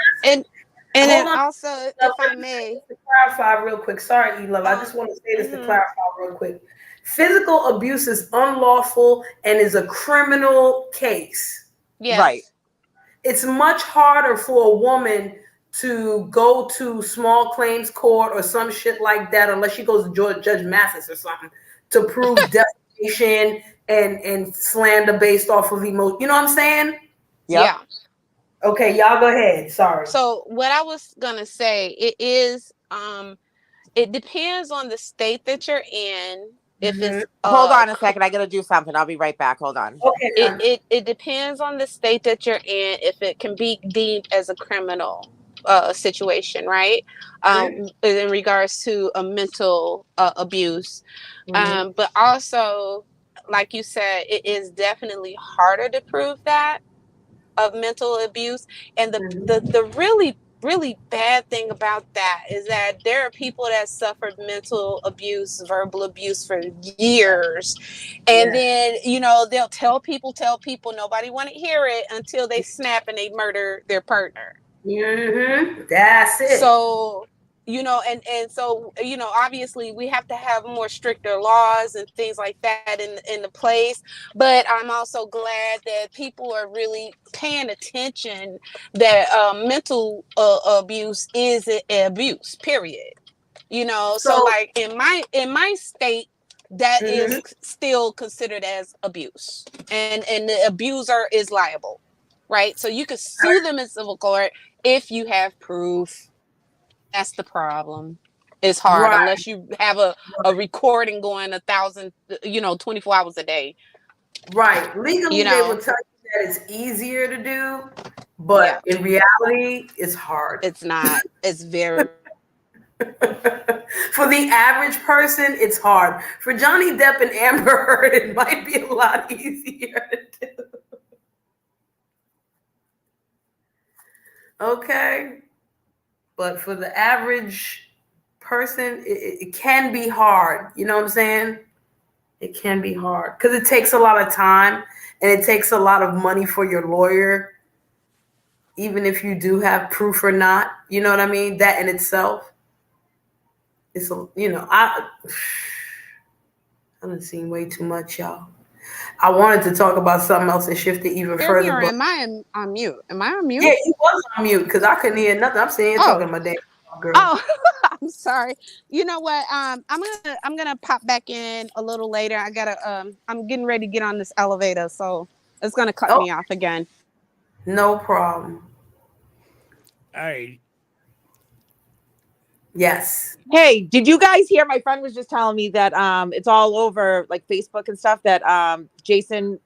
And then also, if I may to clarify real quick. Sorry, E-Love. I just want to say this to clarify real quick. Physical abuse is unlawful and is a criminal case. Yes. Right. It's much harder for a woman to go to small claims court or some shit like that, unless she goes to Judge Mathis or something, to prove defamation and slander based off of emotion. You know what I'm saying? Yep. Yeah. Okay, y'all go ahead. Sorry. So what I was gonna say, it is it depends on the state that you're in. If it's hold on a second, I gotta do something. I'll be right back. Hold on. Okay. It depends on the state that you're in if it can be deemed as a criminal situation, right? In regards to a mental abuse, but also, like you said, it is definitely harder to prove that of mental abuse. And the really bad thing about that is that there are people that suffered mental abuse, verbal abuse for years, and then they'll tell people, nobody want to hear it until they snap and they murder their partner. That's it. So and so obviously we have to have more stricter laws and things like that in the place, but I'm also glad that people are really paying attention that mental abuse is abuse, period. So like in my state, that is still considered as abuse, and the abuser is liable, right? So you can sue them in civil court if you have proof. That's the problem. It's hard unless you have a recording going 24 hours a day. Right. Legally, they will tell you that it's easier to do, but in reality, it's hard. It's not. It's very. For the average person, it's hard. For Johnny Depp and Amber Heard, it might be a lot easier to do. Okay. But for the average person, it can be hard. You know what I'm saying? It can be hard because it takes a lot of time and it takes a lot of money for your lawyer, even if you do have proof or not. You know what I mean? That in itself, it's I done seen way too much, y'all. I wanted to talk about something else and shift it even further. Here, am I on mute? Am I on mute? Yeah, you was on mute because I couldn't hear nothing. I'm saying you're talking about damn girl. Oh, I'm sorry. You know what? I'm gonna pop back in a little later. I gotta I'm getting ready to get on this elevator, so it's gonna cut me off again. No problem. All right. Yes. Hey, did you guys hear? My friend was just telling me that it's all over like Facebook and stuff that Jason,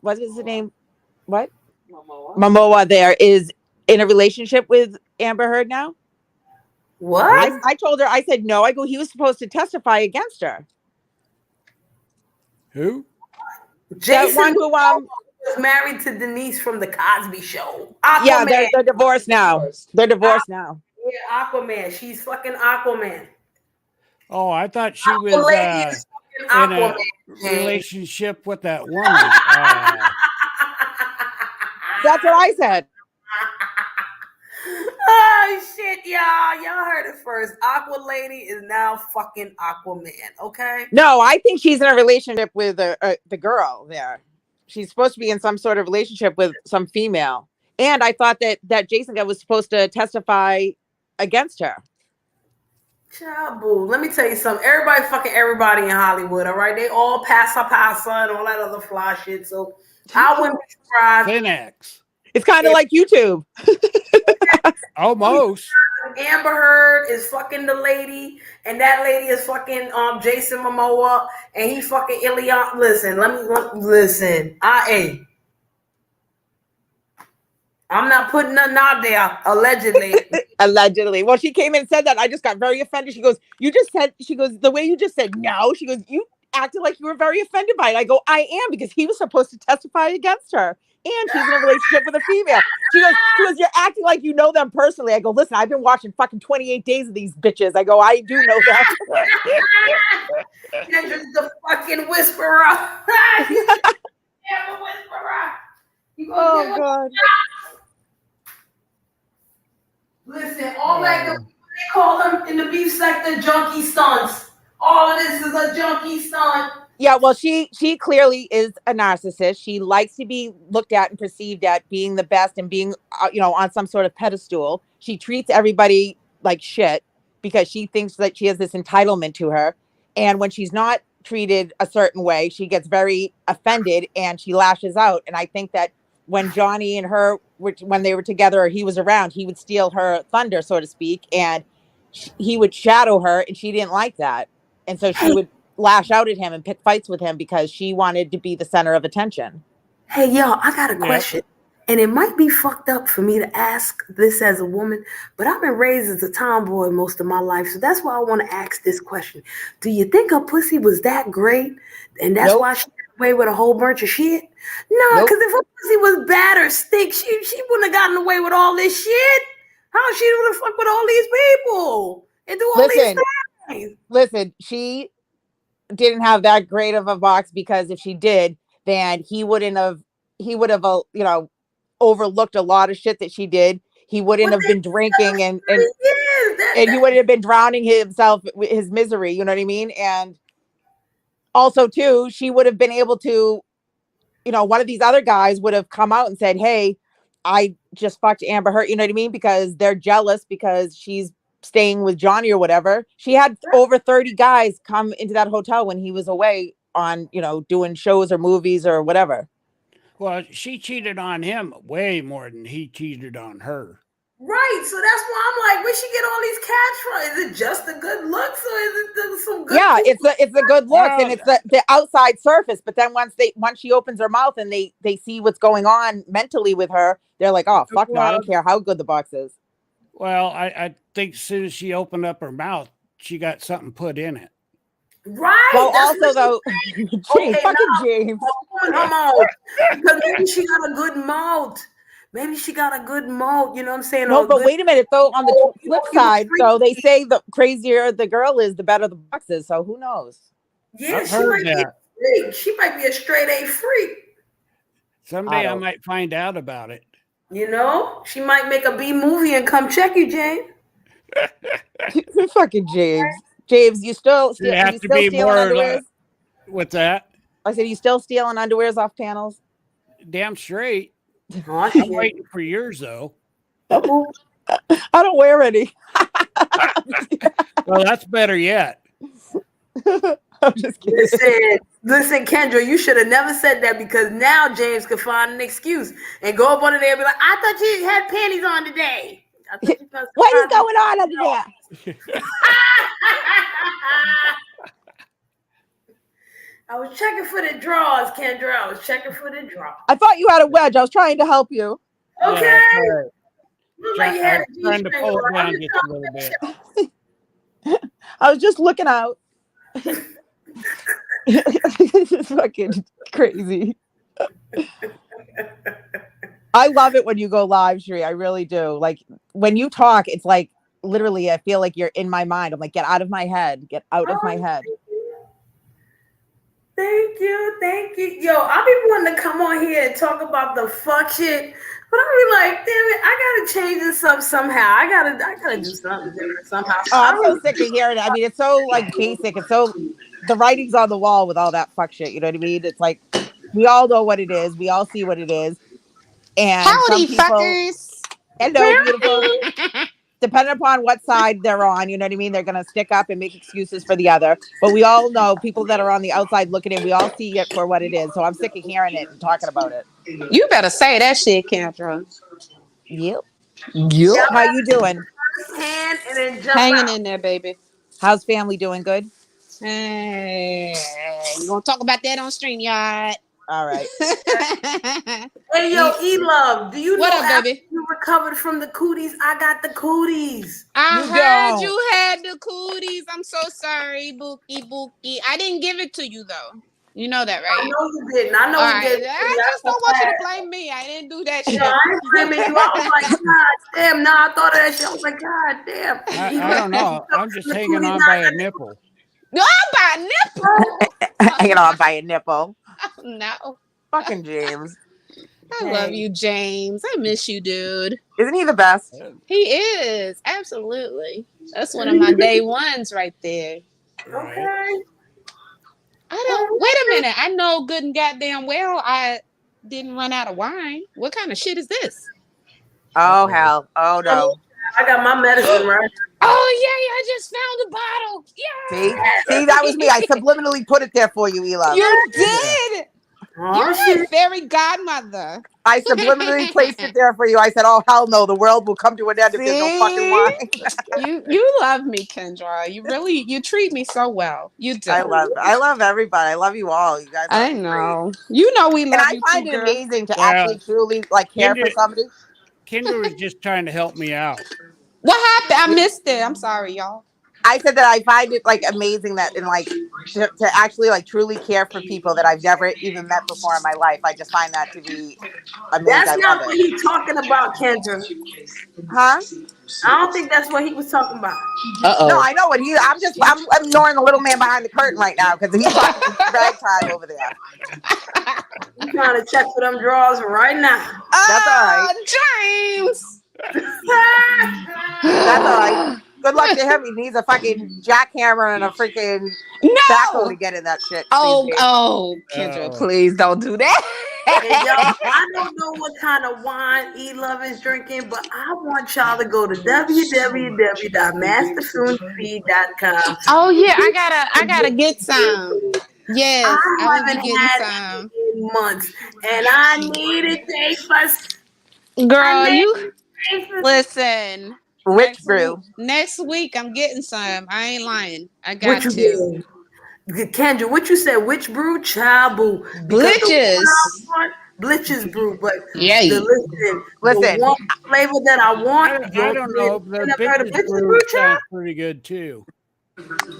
what is his name? What? Momoa there is in a relationship with Amber Heard now. What? I told her, I said no. I go, he was supposed to testify against her. Who? Jason, that one who was married to Denise from the Cosby Show. Aquaman. Yeah, they're divorced now. They're divorced now. Yeah, Aquaman. She's fucking Aquaman. Oh, I thought she was in a relationship with that woman. That's what I said. Oh shit, y'all heard it first. Aqua Lady is now fucking Aquaman. Okay. No, I think she's in a relationship with the girl there. She's supposed to be in some sort of relationship with some female. And I thought that Jason guy was supposed to testify against her. Chabu, let me tell you something. Everybody fucking everybody in Hollywood, all right? They all passa and all that other fly shit. So I wouldn't be surprised. Finex. It's kind of like YouTube. Almost. Amber Heard is fucking the lady, and that lady is fucking Jason Momoa, and he fucking Ilion. Listen. I'm not putting nothing out there. Allegedly. Allegedly. Well, she came in and said that. I just got very offended. She goes, the way you just said no. She goes, you acted like you were very offended by it. I go, I am, because he was supposed to testify against her. And she's in a relationship with a female. She goes, you're acting like you know them personally. I go, listen, I've been watching fucking 28 days of these bitches. I go, I do know that. Kendra's the fucking whisperer. Oh, God. Listen, all that they call them in the beef sector junkie stunts. All of this is a junkie stunt. Yeah, well, she clearly is a narcissist. She likes to be looked at and perceived at being the best and being, on some sort of pedestal. She treats everybody like shit because she thinks that she has this entitlement to her. And when she's not treated a certain way, she gets very offended and she lashes out. And I think that when Johnny and her, when they were together or he was around, he would steal her thunder, so to speak. And he would shadow her and she didn't like that. And so she would lash out at him and pick fights with him because she wanted to be the center of attention. Hey, y'all, I got a question. And it might be fucked up for me to ask this as a woman, but I've been raised as a tomboy most of my life. So that's why I want to ask this question. Do you think her pussy was that great? And that's why she got away with a whole bunch of shit? No, because if her pussy was bad or stink, she wouldn't have gotten away with all this shit. How she would have fucked with all these people and do all these things? Listen, she didn't have that great of a box, because if she did, then he would have overlooked a lot of shit that she did. He wouldn't have been drinking and he wouldn't have been drowning himself with his misery, you know what I mean? And also too, she would have been able to, one of these other guys would have come out and said, hey, I just fucked Amber Heard, you know what I mean? Because they're jealous because she's staying with Johnny or whatever. She had over 30 guys come into that hotel when he was away on, doing shows or movies or whatever. Well, she cheated on him way more than he cheated on her. Right. So that's why I'm like, where she get all these cash from? Is it just the good looks or is it some good? Yeah, it's the good looks and it's the outside surface. But then once she opens her mouth and they see what's going on mentally with her, they're like, oh, fuck no, I don't care how good the box is. Well, I think as soon as she opened up her mouth, she got something put in it. Right. Well, also though, James. Come on. Because maybe she got a good mouth. You know what I'm saying? No, but wait a minute though. On the flip side, though, they say the crazier the girl is, the better the box is. So who knows? Yeah, she might be freak. She might be a straight A freak. Someday I might find out about it. You know, she might make a B movie and come check you, James. Fucking James. James, you still stealing underwears? What's that? I said, you still stealing underwears off panels? Damn straight. Oh, I'm waiting for yours though. I don't wear any. Well, that's better yet. I'm just kidding. Listen, Kendra, you should have never said that, because now James could find an excuse and go up under there and be like, I thought you had panties on today. What is going on under there? I was checking for the drawers, Kendra. I was checking for the drawers. I thought you had a wedge. I was trying to help you. Okay. Yeah, Look like you had a trying to pull it down just a little bit. I was just looking out. It's fucking crazy. I love it when you go live, Sheree. I really do. Like when you talk, it's like literally I feel like you're in my mind. I'm like, get out of my head. Get out of my head. Thank you. Yo, I be wanting to come on here and talk about the fuck shit, but I be like, damn it, I gotta change this up somehow. I gotta do something different somehow. Oh, I'm so sick of hearing it. I mean, it's so like basic. It's so the writing's on the wall with all that fuck shit. You know what I mean? It's like we all know what it is. We all see what it is. And howdy, some people, fuckers. Hello, beautiful. Depending upon what side they're on, you know what I mean? They're going to stick up and make excuses for the other. But we all know people that are on the outside looking in, we all see it for what it is. So I'm sick of hearing it and talking about it. You better say that shit, Kendra. Yep. How you doing? Hand and then jump Hanging out. in there, baby. How's family doing? Good? Hey, you gonna talk about that on StreamYard? All right. Hey, yo, E-Love, do you What know up, after baby? you recovered from the cooties, I got the cooties. I You heard don't. you had the cooties. I'm so sorry, Bookie. I didn't give it to you though. You know that, right? I know you didn't. I know All you right. didn't. I just don't want you to blame me. I didn't do that shit. No, I ain't blaming you. I was like, God damn. No, I thought of that shit. I was like, God damn. I don't know. I'm just hanging on by a nipple. No, I'm by nipple. Hanging on by a nipple. No. Fucking James. I love you, James. I miss you, dude. Isn't he the best? He is. Absolutely. That's one of my day ones right there. Okay. Wait a minute. I know good and goddamn well I didn't run out of wine. What kind of shit is this? Oh, hell. Oh, no. I got my medicine right. Oh, yeah, I just found a bottle. Yeah. See, that was me. I subliminally put it there for you, Eli. You did. You're my fairy godmother. I subliminally placed it there for you. I said, oh, hell no. The world will come to an end if there's no fucking wine. You love me, Kendra. You treat me so well. You do. I love everybody. I love you all. You guys. I know. You know we love you. And I find it amazing to actually truly like care for somebody. Kendra was just trying to help me out. What happened? I missed it. I'm sorry, y'all. I said that I find it like amazing that and like to actually like truly care for people that I've never even met before in my life. I just find that to be amazing. That's not what he's talking about, Kendra. Huh? I don't think that's what he was talking about. No, I know what I'm ignoring the little man behind the curtain right now because he's talking ragtime over there. I'm trying to check for them drawers right now. That's all right. James. That's all right. Good luck to him. He needs a fucking jackhammer and a freaking backhoe to get in that shit. Kendra, please don't do that. Hey, y'all, I don't know what kind of wine E-Love is drinking, but I want y'all to go to www.masterfoodfeed.com. Oh yeah, I gotta get some. Yes, I haven't had it in months, and I need it, Davis. Girl, you listen. Which brew? Next week, I'm getting some. I ain't lying. I got to. Kendra, what you said? Which brew? Child brew. Blitches. Blitches brew, but yeah. The one flavor that I want. I don't know. The Blitches brew sounds pretty good too.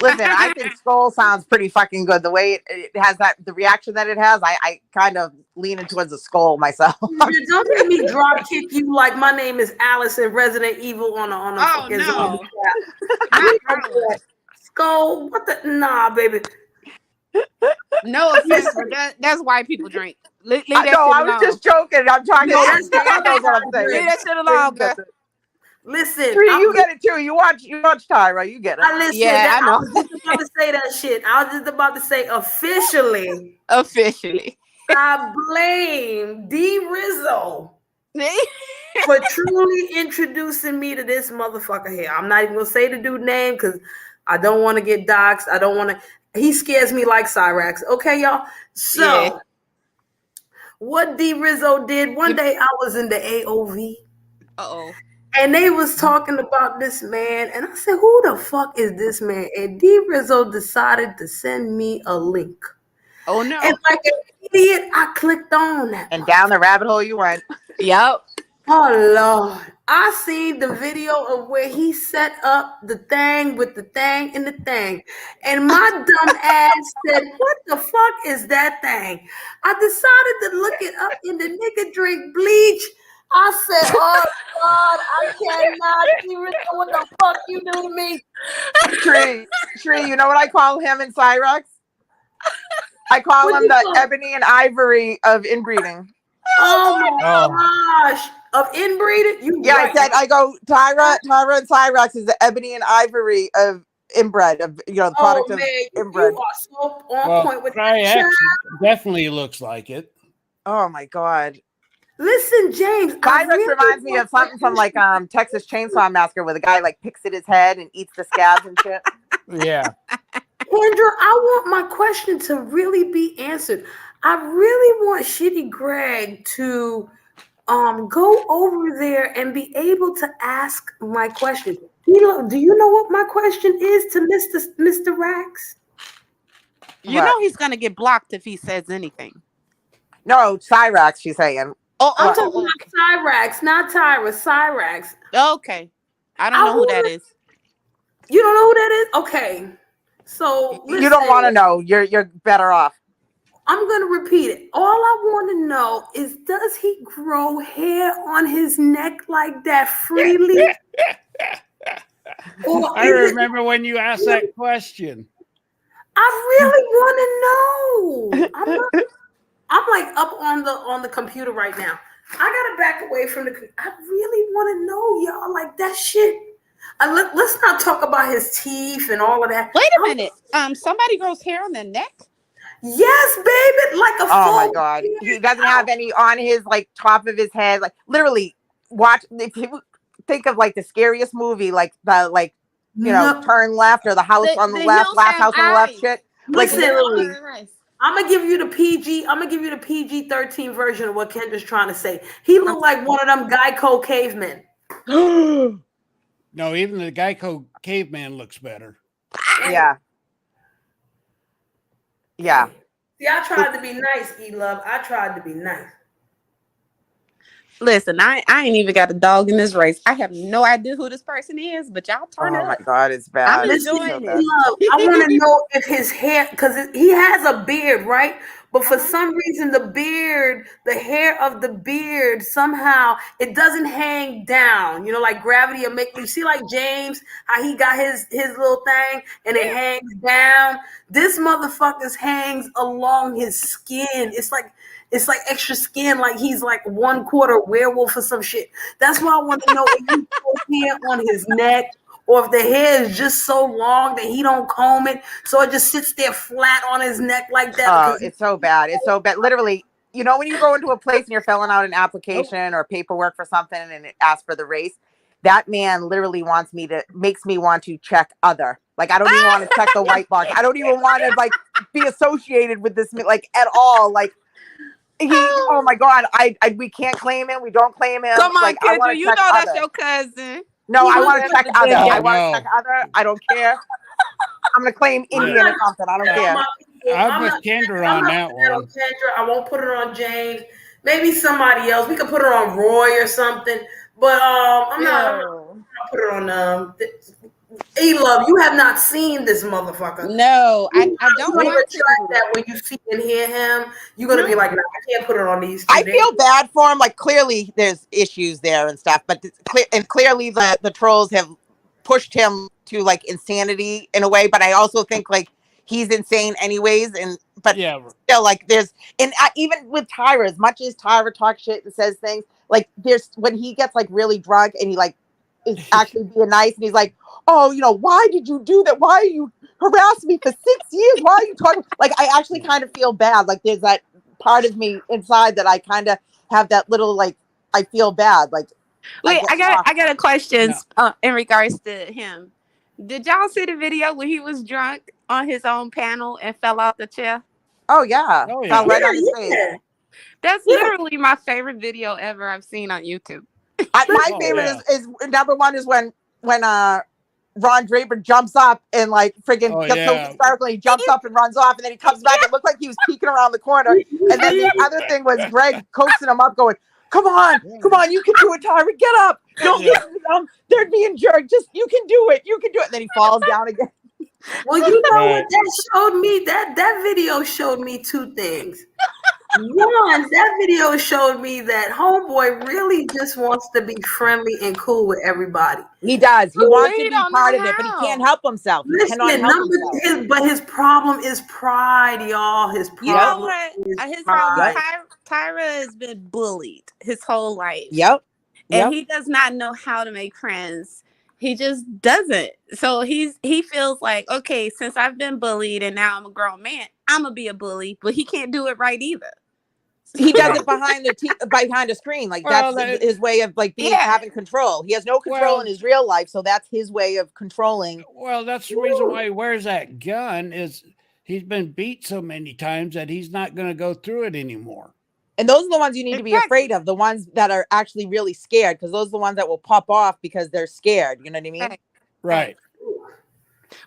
Listen, I think Skull sounds pretty fucking good. The way it has the reaction that it has, I kind of leaning towards the Skull myself. Don't let me drop kick you like my name is Alice in Resident Evil on a fucking zombie. Skull, what the? Nah, baby. No offense, but that's white people drink. Leave that shit I alone. was just joking. I'm talking about That's James knows what I'm saying. Leave that shit alone, girl. Listen, Tree, you get it too. You watch Tyra, you get it. I listen. Yeah, I know. I was just about to say that shit. I was just about to say officially. I blame D Rizzo for truly introducing me to this motherfucker here. I'm not even gonna say the dude's name because I don't want to get doxxed. I don't want to. He scares me like Cyrax. Okay, y'all. So, what D Rizzo did one day, I was in the AOV. And they was talking about this man, and I said, "Who the fuck is this man?" And D Rizzo decided to send me a link. Oh no! And like an idiot, I clicked on that. And down the rabbit hole you went. Yep. Oh Lord. I seen the video of where he set up the thing with the thing and the thing. And my dumb ass said, "What the fuck is that thing?" I decided to look it up in the nigga drink bleach. I said, "Oh God, I cannot even know what the fuck you do to me." Tree, you know what I call him in Cyrax? I call him the ebony and ivory of inbreeding. Oh my gosh. Of inbreeding? I said, I go, Tyra and Cyrax is the ebony and ivory of inbred, of the product of inbred. You are so on point with that. Definitely looks like it. Oh my God. Listen, James. Cyrax reminds me of something from like Texas Chainsaw Massacre where the guy like picks at his head and eats the scabs and shit. Yeah. Kendra, I want my question to really be answered. I really want Shitty Greg to go over there and be able to ask my question. Do you know what my question is to Mr. Rax? You know he's gonna get blocked if he says anything. No, Cyrax, she's saying. I'm talking about Cyrax, not Tyra. Cyrax. Okay. I don't know who that is. You don't know who that is? Okay. So listen, you don't want to know. You're better off. I'm going to repeat it. All I want to know is, does he grow hair on his neck like that freely? I remember when you asked that question. I really want to know. I'm like up on the computer right now. I gotta back away from the. I really want to know, y'all. Like that shit. Let's not talk about his teeth and all of that. Wait a minute. Somebody grows hair on their neck? Yes, baby. Like a. Oh my God. He doesn't have any on his like top of his head. Like literally, watch. If you think of like the scariest movie, like the Turn Left or the house on the left, last house on the left shit. Listen, like literally. I'm gonna give you the PG. I'm gonna give you the PG-13 version of what Kendra's trying to say. He looked like one of them Geico cavemen. No, even the Geico caveman looks better. Yeah. Yeah. See, I tried to be nice, E-Love. I tried to be nice. Listen, I ain't even got a dog in this race. I have no idea who this person is, but y'all turn up. Oh my God, it's bad. I'm enjoying it. I want to know if his hair, because he has a beard, right? But for some reason, the hair of the beard, somehow it doesn't hang down. You know, like gravity will make you see, like James, how he got his little thing and it hangs down. This motherfucker hangs along his skin. It's like extra skin, like he's like 1/4 werewolf or some shit. That's why I want to know if he put hair on his neck, or if the hair is just so long that he don't comb it, so it just sits there flat on his neck like that. Oh, it's so bad. It's so bad. Literally, when you go into a place and you're filling out an application or paperwork for something and it asks for the race, that man literally makes me want to check other. Like, I don't even want to check the white box. I don't even want to like be associated with this like at all. Like, oh my God, we can't claim him. We don't claim him. Come on, like, Kendra, you know that's your cousin. No, I want to check other. I want to check other. I don't care. I'm gonna claim Indian or something. I don't care. I'm with Kendra on that one. I won't put it on James. Maybe somebody else. We could put it on Roy or something. But I'm not gonna put it on E-Love. You have not seen this motherfucker. No, I don't want to. That when you see and hear him, you're gonna be like, no, I can't put it on these. I feel bad for him. Like, clearly there's issues there and stuff, but clearly the trolls have pushed him to like insanity in a way. But I also think like he's insane anyways. But Yeah. still, like there's, and even with Tyra, as much as Tyra talks shit and says things, like there's when he gets like really drunk and he like is actually being nice and he's like, oh, you know, why did you do that? Why are you harassing me for 6 years? Why are you talking? Like I actually kind of feel bad. Like there's that part of me inside that I kind of have that little like I feel bad. Like wait, I got a question in regards to him. Did y'all see the video when he was drunk on his own panel and fell off the chair? Oh yeah, fell right on his face. That's literally my favorite video ever I've seen on YouTube. My favorite is number one is when Ron Draper jumps up and like friggin' gets so hysterical, he jumps up and runs off, and then he comes back. It looked like he was peeking around the corner. And then the other thing was Greg coaxing him up, going, "Come on, you can do it, Tyra. Get up. Don't listen to them. They're being jerked. Just you can do it. You can do it." And then he falls down again. Well, you know what that showed me? That video showed me two things. One, that video showed me that homeboy really just wants to be friendly and cool with everybody. He does. He wants to be part of it, but he can't help himself. He cannot help himself. But his problem is pride, y'all. His problem is pride. Tyra has been bullied his whole life. Yep. And he does not know how to make friends. He just doesn't. So he feels like, okay, since I've been bullied and now I'm a grown man, I'm gonna be a bully, but he can't do it right either. He does it behind the screen, like that's his way of like being having control. He has no control in his real life, so that's his way of controlling. Well, that's the reason why he wears that gun. Is he's been beat so many times that he's not going to go through it anymore. And those are the ones you need to be afraid of, the ones that are actually really scared, because those are the ones that will pop off because they're scared. You know what I mean? Right.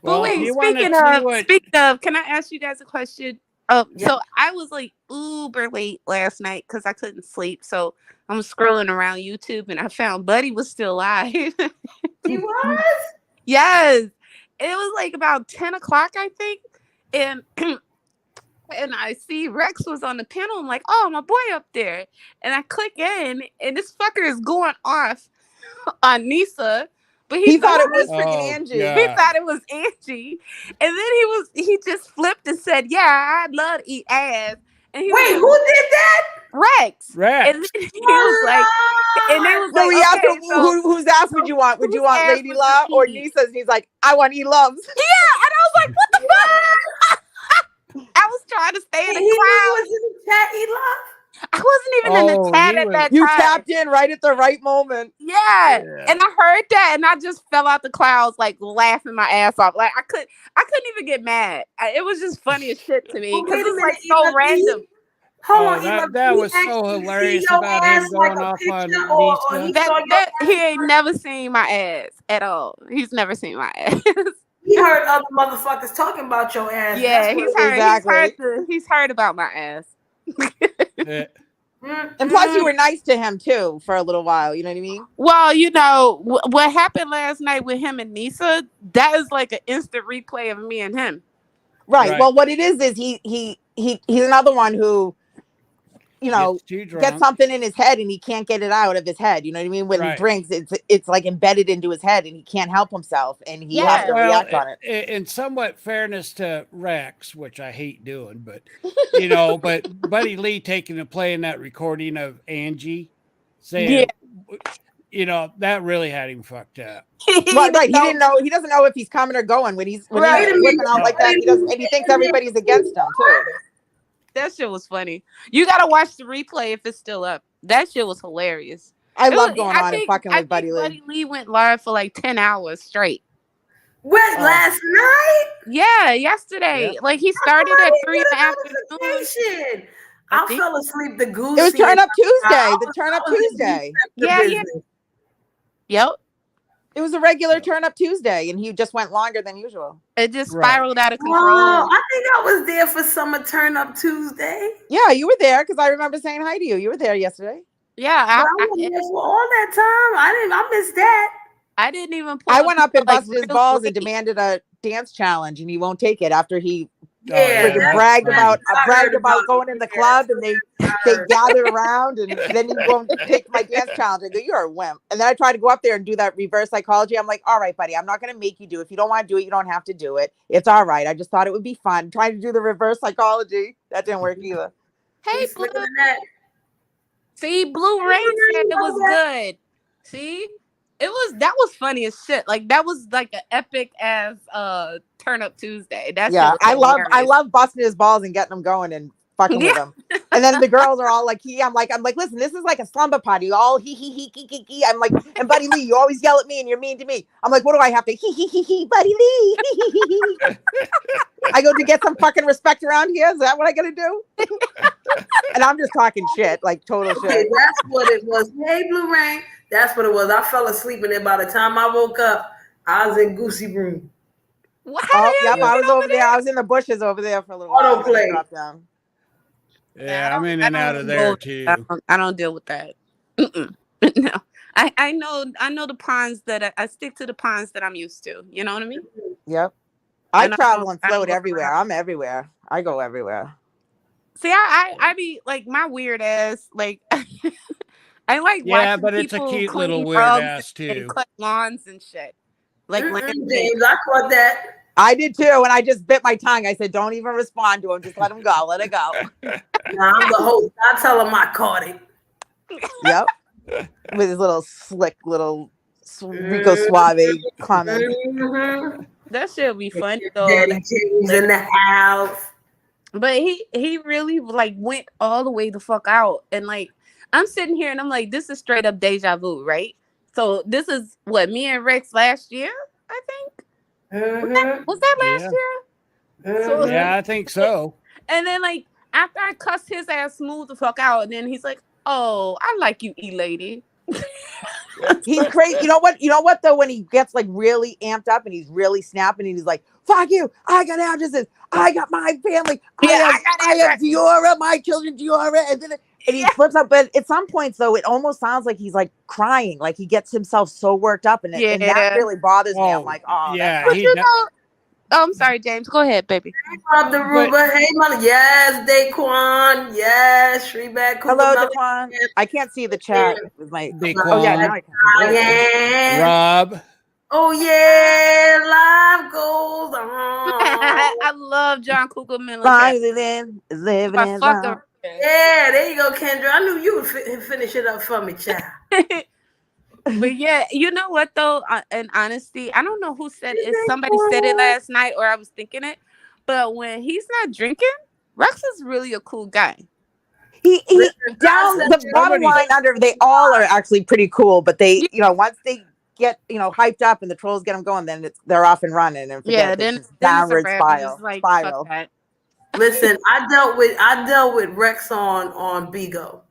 Well, wait, speaking of, can I ask you guys a question? So I was like uber late last night because I couldn't sleep. So I'm scrolling around YouTube and I found Buddy was still alive. He was? Yes. It was like about 10 o'clock, I think. And and I see Rex was on the panel. I'm like, oh, my boy up there. And I click in and this fucker is going off on Nisa. But he thought it was freaking Angie. Yeah. He thought it was Angie. And then he just flipped and said, yeah, I'd love to eat ass. And who did that? Rex. And then he was like, and they was so like, he asked him, whose ass would you want? Would you want Lady Love or Nisa's? And he's like, I want E-Love's. Yeah. And I was like, what the fuck? I was trying to stay in the crowd. He was in the chat, E-Love? I wasn't even in the chat at that time. You tapped in right at the right moment. Yeah. And I heard that and I just fell out the clouds like laughing my ass off. Like I couldn't even get mad. It was just funny as shit to me because it's like so random. Hold on, that was so hilarious about him going off on Lisa. He ain't never seen my ass at all. He's never seen my ass. He heard other motherfuckers talking about your ass. Yeah, he's heard about my ass. And plus you were nice to him too for a little while, you know what I mean? Well, you know what happened last night with him and Nisa, that is like an instant replay of me and him. Right. Well, what it is he's another one who, you know, gets something in his head and he can't get it out of his head. You know what I mean? When he drinks, it's like embedded into his head and he can't help himself and he has to react on it. In somewhat fairness to Rex, which I hate doing, but you know, but Buddy Lee taking and playing that recording of Angie saying, you know, that really had him fucked up. Right. He didn't know. He doesn't know if he's coming or going when he's whipping out like that. He doesn't, and he thinks everybody's against him too. That shit was funny. You gotta watch the replay if it's still up. That shit was hilarious. I love going on and fucking with Buddy Lee. Buddy Lee went live for like 10 hours straight. What, last night? Yeah, yesterday. Like he started at 3 in the afternoon. I fell asleep the goose. It was Turn Up Tuesday. The Turn Up Tuesday. Yeah. Yep. It was a regular Turn Up Tuesday, and he just went longer than usual. It just spiraled out of control. Oh, I think I was there for some Turn Up Tuesday. Yeah, you were there because I remember saying hi to you. You were there yesterday. Yeah, I was there for all that time. I missed that. I didn't even. I went up and busted his balls and demanded a dance challenge, and he won't take it after he Yeah, Freaking bragged about going in the club, and they gathered around, and then he won't take my dance challenge. I go, you're a wimp. And then I tried to go up there and do that reverse psychology. I'm like, all right, buddy, I'm not going to make you do it. If you don't want to do it, you don't have to do it. It's all right. I just thought it would be fun. Trying to do the reverse psychology. That didn't work either. Hey, Blue. See, Blue Rain said it was good. See? That was funny as shit. Like that was like an epic ass Turn Up Tuesday. That shit was I love busting his balls and getting him going and fucking with him. And then the girls are all like, I'm like, listen, this is like a slumber party. All he. I'm like, and Buddy Lee, you always yell at me and you're mean to me. I'm like, what do I have to he, Buddy Lee? I go to get some fucking respect around here. Is that what I gotta do? And I'm just talking shit, like total shit. That's what it was. Hey, Blue Rain. That's what it was. I fell asleep, and then by the time I woke up, I was in Goosey Room. What? Yep, I was over there. I was in the bushes over there for a little while. Autoplay. Down. Yeah, I'm in and out of there too. I don't deal with that. No, I know the ponds that I stick to the ponds that I'm used to. You know what I mean? Yep. I travel and float everywhere. I'm everywhere. I go everywhere. See, I be like my weird ass like. I like watching but it's a cute little weird ass too. And cut lawns and shit. Like James, I caught that. I did too, and I just bit my tongue. I said, "Don't even respond to him. Just let him go. Let it go." Nah, I'm the host. I tell him I caught it. Yep, with his little slick little Rico Suave comment. That should be funny though. Daddy James in the house. But he really like went all the way the fuck out, and like I'm sitting here and I'm like, this is straight up deja vu, right? So this is what me and Rex last year, I think. Was that last year? So, yeah, I think so. And then like after I cussed his ass smooth the fuck out, and then he's like, "Oh, I like you, lady." He's crazy. You know what though? When he gets like really amped up and he's really snapping, and he's like, "Fuck you! I got addresses. I got my family. I have Diora, my children, Diora," and he flips up. But at some points though, it almost sounds like he's like crying, like he gets himself so worked up, and that really bothers me. I'm like, oh yeah. I'm sorry, James. Go ahead, baby. Hey, Ruba. Hey, mother. Yes, Daquan. Yes, Shreeback. Hello, Daquan. I can't see the chat with my Daquan. Oh yeah, now I can. Diane. Rob. Oh yeah, life goes on. I love John Cougar Miller. Living in love. Yeah, there you go, Kendra. I knew you would finish it up for me, child. But yeah, you know what though? In honesty, I don't know who said it. Somebody said it last night, or I was thinking it. But when he's not drinking, Rex is really a cool guy. He down the bottom line under. They all are actually pretty cool, but they, once they get hyped up and the trolls get them going, then they're off and running and then it's downward spiral. Listen, I dealt with Rex on Bigo.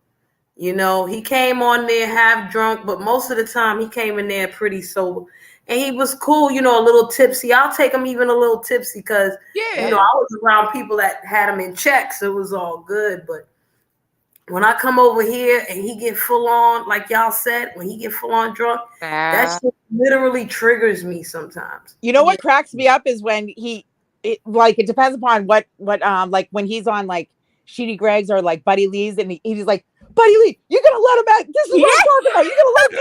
He came on there half drunk, but most of the time he came in there pretty sober. And he was cool, a little tipsy. I'll take him even a little tipsy because, I was around people that had him in check, so it was all good. But when I come over here and he get full on, like y'all said, when he get full on drunk, that shit literally triggers me sometimes. What cracks me up is when it depends upon what like when he's on like Sheedy Greg's or like Buddy Lee's, and he's like, "Buddy Lee, you're gonna let him back. This is what I'm talking about. You're gonna let him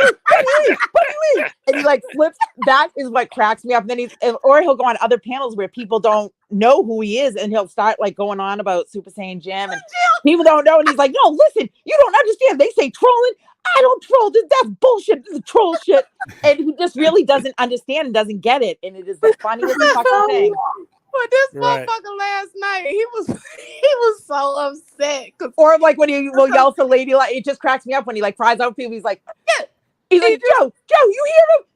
do Buddy Lee. And he like flips. That is what cracks me up. And then he'll go on other panels where people don't know who he is, and he'll start like going on about Super Saiyan Jim, and people don't know. And he's like, "No, listen, you don't understand. They say trolling. I don't troll. That's bullshit. This is troll shit." And he just really doesn't understand and doesn't get it. And it is the funniest fucking thing. But this motherfucker last night, he was so upset. Or like when he will yell for Lady, like it just cracks me up when he like cries out people. He's like, Joe, you hear him?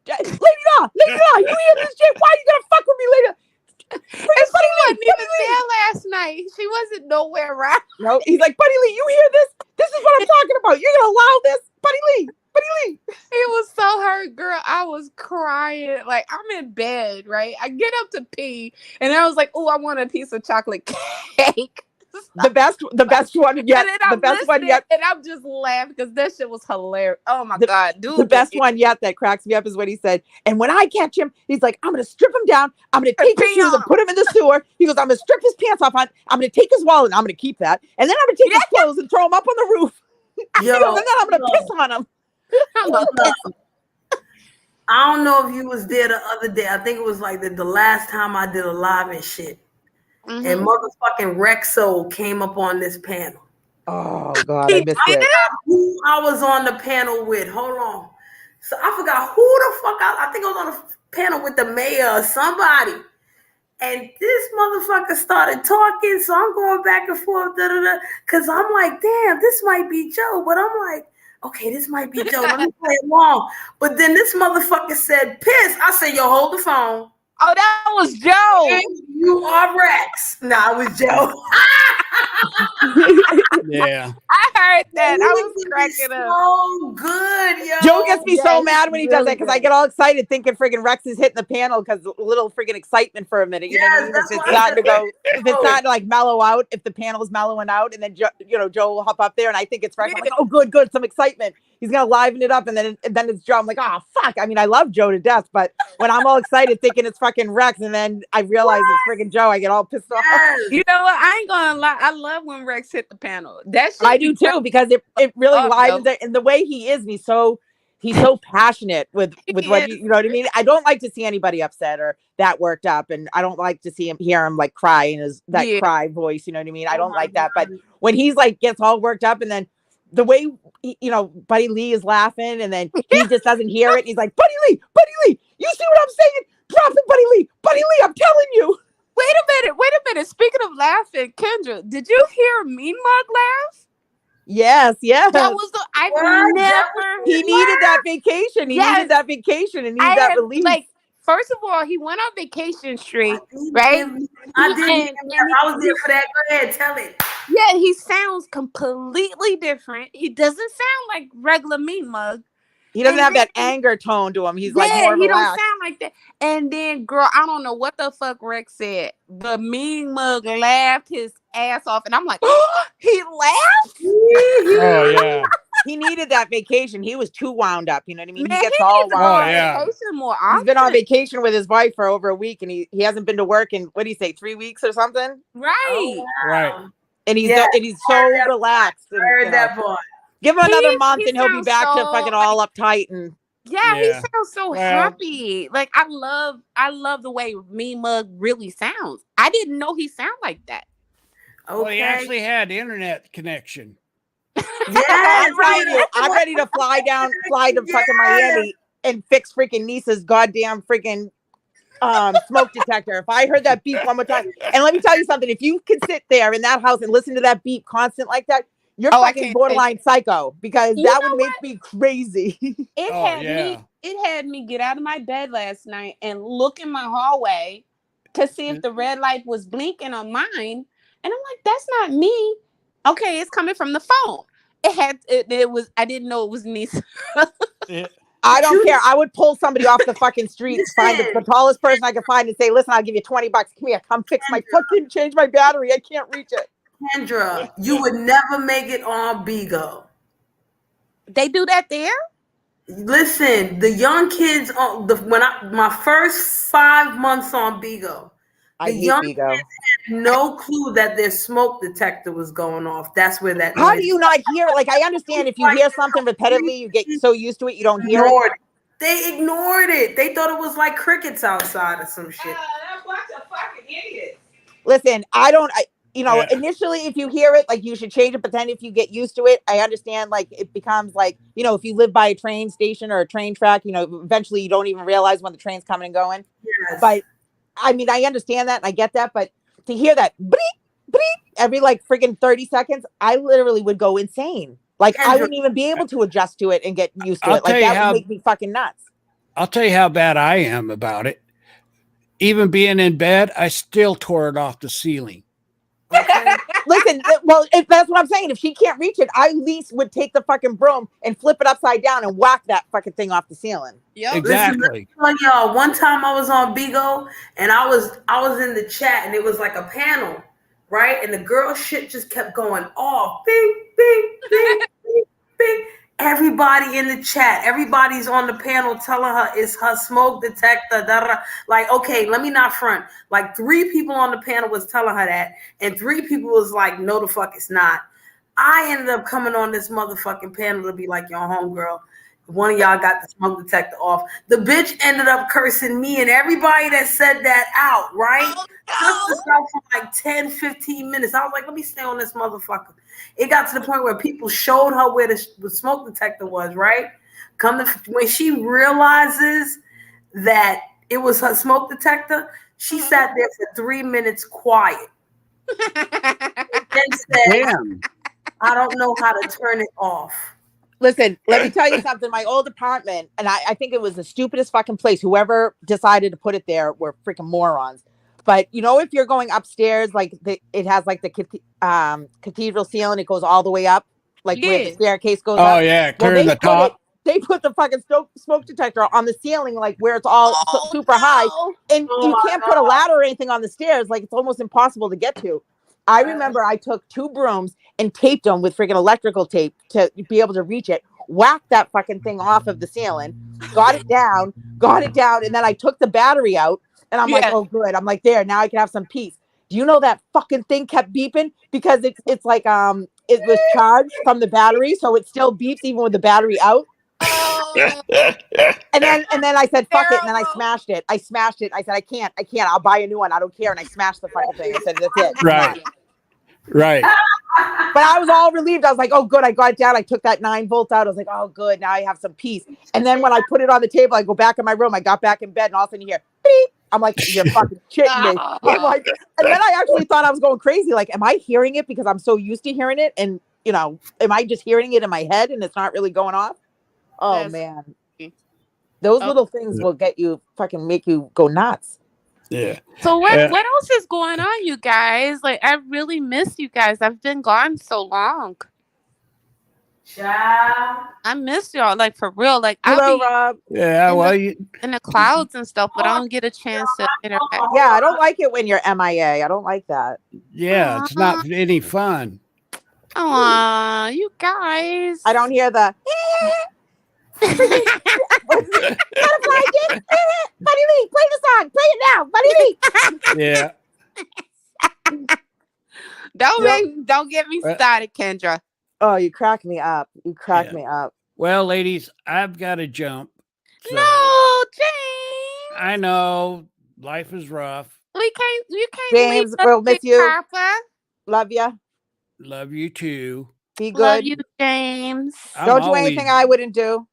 Lady Law, you hear this shit? Why are you gonna fuck with me later? And she wasn't even there last night. She wasn't nowhere around. No, he's like, Buddy Lee, you hear this? This is what I'm talking about. You're gonna allow this, Buddy Lee. He was so hurt, girl. I was crying. Like, I'm in bed, right? I get up to pee, and I was like, "Oh, I want a piece of chocolate cake." The best one yet. The best one yet. And I'm just laughing because that shit was hilarious. Oh my God, dude. The best one yet that cracks me up is when he said, and when I catch him, he's like, I'm going to strip him down. I'm going to take his shoes and put him in the sewer. He goes, I'm going to strip his pants off. I'm going to take his wallet and I'm going to keep that. And then I'm going to take his clothes and throw him up on the roof. He goes, and then I'm going to piss on him. I don't know if you was there the other day. I think it was like the last time I did a live and shit. Mm-hmm. And motherfucking Rexo came up on this panel. Oh God, I missed it. Who I was on the panel with? Hold on. So I forgot who the fuck I think I was on the panel with the mayor or somebody. And this motherfucker started talking. So I'm going back and forth, because I'm like, damn, this might be Joe. But I'm like, okay, this might be Joe. Let me play along. But then this motherfucker said, piss. I said, yo, hold the phone. Oh, that was Joe. And you are Rex. Nah, it was Joe. Yeah. I heard that. I was cracking up. So good, yo. Joe gets me so mad when he does that because I get all excited thinking friggin' Rex is hitting the panel because a little friggin' excitement for a minute. You know what I mean? If it's not to go, if it's not to like mellow out, if the panel's mellowing out, and then Joe will hop up there, and I think it's Rex. I'm like, oh, good, some excitement. He's gonna liven it up, and then it's Joe. I'm like, oh fuck. I mean, I love Joe to death, but when I'm all excited thinking it's fucking Rex, and then I realize it's friggin' Joe, I get all pissed off. You know what? I ain't gonna lie. I love when Rex hit the panel. I do too because it really livens it, and the way he is, and he's so passionate with what you know what I mean. I don't like to see anybody upset or that worked up, and I don't like to hear him like cry in his cry voice. You know what I mean? I don't like that, but when he's like gets all worked up, and then the way Buddy Lee is laughing, and then he just doesn't hear it. He's like, Buddy Lee, you see what I'm saying? Drop it, Buddy Lee, I'm telling you. Wait a minute. Speaking of laughing, Kendra, did you hear Mean Mug laugh? Yes. That was he needed that vacation. He needed that vacation and needed that release. Like, first of all, he went on vacation street, right? I was there for that. Go ahead, tell it. Yeah, he sounds completely different. He doesn't sound like regular Mean Mug. He doesn't have that anger tone to him. He's like more relaxed. He don't sound like that. And then, girl, I don't know what the fuck Rex said. The Mean Mug laughed his ass off, and I'm like, oh, he laughed? Oh, yeah. He needed that vacation. He was too wound up. You know what I mean? He gets all wound up. He's been on vacation with his wife for over a week, and he hasn't been to work in, what do you say, 3 weeks or something? Right. Oh, wow. Right. And he's so relaxed. I heard that boy. Give him another month and he'll be back to fucking all uptight and he sounds so happy. Like I love the way Mean Mug really sounds. I didn't know he sounded like that. Okay. Well, he actually had internet connection. Yeah, I'm ready to fly to fucking Miami and fix freaking Nisa's goddamn freaking smoke detector. If I heard that beep one more time, and let me tell you something, if you can sit there in that house and listen to that beep constant like that, you're fucking borderline psycho, because that would make me crazy. It had me get out of my bed last night and look in my hallway to see if the red light was blinking on mine. And I'm like, that's not me. Okay, it's coming from the phone. It was, I didn't know it was Nisa. I don't care. I would pull somebody off the fucking street, find the tallest person I could find and say, listen, I'll give you $20. Come here, come fix my fucking, change my battery. I can't reach it. Kendra, you would never make it on Bigo. They do that there? Listen, the young kids on my first 5 months on Bigo, the young kids had no clue that their smoke detector was going off. That's where that. How do you not hear it? Like, I understand if you hear something repetitively, you get so used to it, you don't hear it. They ignored it. They thought it was like crickets outside or some shit. That bunch of fucking idiots. Listen, initially, if you hear it, like, you should change it. But then if you get used to it, I understand, like, it becomes like, if you live by a train station or a train track, eventually you don't even realize when the train's coming and going. Yes. But I mean, I understand that and I get that. But to hear that bleep, bleep, every like friggin' 30 seconds, I literally would go insane. Like, I wouldn't even be able to adjust to it and get used to it. Like, that would make me fucking nuts. I'll tell you how bad I am about it. Even being in bed, I still tore it off the ceiling. Okay. Listen, well, if that's what I'm saying. If she can't reach it, I at least would take the fucking broom and flip it upside down and whack that fucking thing off the ceiling. Yep. Exactly. Listen, y'all, one time I was on Bigo and I was in the chat and it was like a panel, right? And the girl shit just kept going off. Bing, bing, bing, bing, bing. Everybody in the chat, everybody's on the panel telling her it's her smoke detector. Da, da, da. Like, okay, let me not front. Like 3 people on the panel was telling her that, and 3 people was like, no, the fuck it's not. I ended up coming on this motherfucking panel to be like, yo, homegirl, one of y'all got the smoke detector off. The bitch ended up cursing me and everybody that said that out, right? Cussed us out for like 10, 15 minutes. I was like, let me stay on this motherfucker. It got to the point where people showed her where the smoke detector was, right? When she realizes that it was her smoke detector, she sat there for 3 minutes quiet. Then said, Damn. I don't know how to turn it off. Listen, let me tell you something. My old apartment, and I think it was the stupidest fucking place. Whoever decided to put it there were freaking morons. But you know, if you're going upstairs, like it has like the cathedral ceiling, it goes all the way up, like where the staircase goes up. Oh yeah, clearing the top. They put the fucking smoke detector on the ceiling, like where it's all super high, and you can't put a ladder or anything on the stairs. Like it's almost impossible to get to. I remember I took 2 brooms and taped them with freaking electrical tape to be able to reach it, whacked that fucking thing off of the ceiling, got it down, and then I took the battery out, and I'm like, oh, good. I'm like, there, now I can have some peace. Do you know that fucking thing kept beeping? Because it's like, it was charged from the battery, so it still beeps even with the battery out. and then I said, fuck it, and then I smashed it. I said, I can't, I'll buy a new one. I don't care. And I smashed the fucking thing. I said, that's it. Right. Right. But I was all relieved. I was like, oh, good. I got it down. I took that 9 volts out. I was like, oh, good. Now I have some peace. And then when I put it on the table, I go back in my room. I got back in bed, and all of a sudden you hear, beep. I'm like, you're fucking shitting me. I'm like, and then I actually thought I was going crazy. Like, am I hearing it because I'm so used to hearing it? And, you know, am I just hearing it in my head and it's not really going off? Oh, man. Those little things will get you, fucking make you go nuts. Yeah. So what else is going on, you guys? Like, I really miss you guys. I've been gone so long. Child. I miss y'all, like, for real. Like, Hello, Rob. Yeah, well, in the clouds and stuff, but I don't get a chance to interact. Yeah, I don't like it when you're MIA. I don't like that. Yeah, it's not any fun. Aw, you guys. I don't hear the butterfly dick. Buddy Lee, play the song. Play it now, Buddy Lee. Yeah. Don't get me started, Kendra. Oh, you crack me up. You crack me up. Well, ladies, I've got to jump. So No, James. I know life is rough. You can't James, leave we'll miss you. Papa. Love you. Love you too. Be good. Love you, James. Don't do anything I wouldn't do.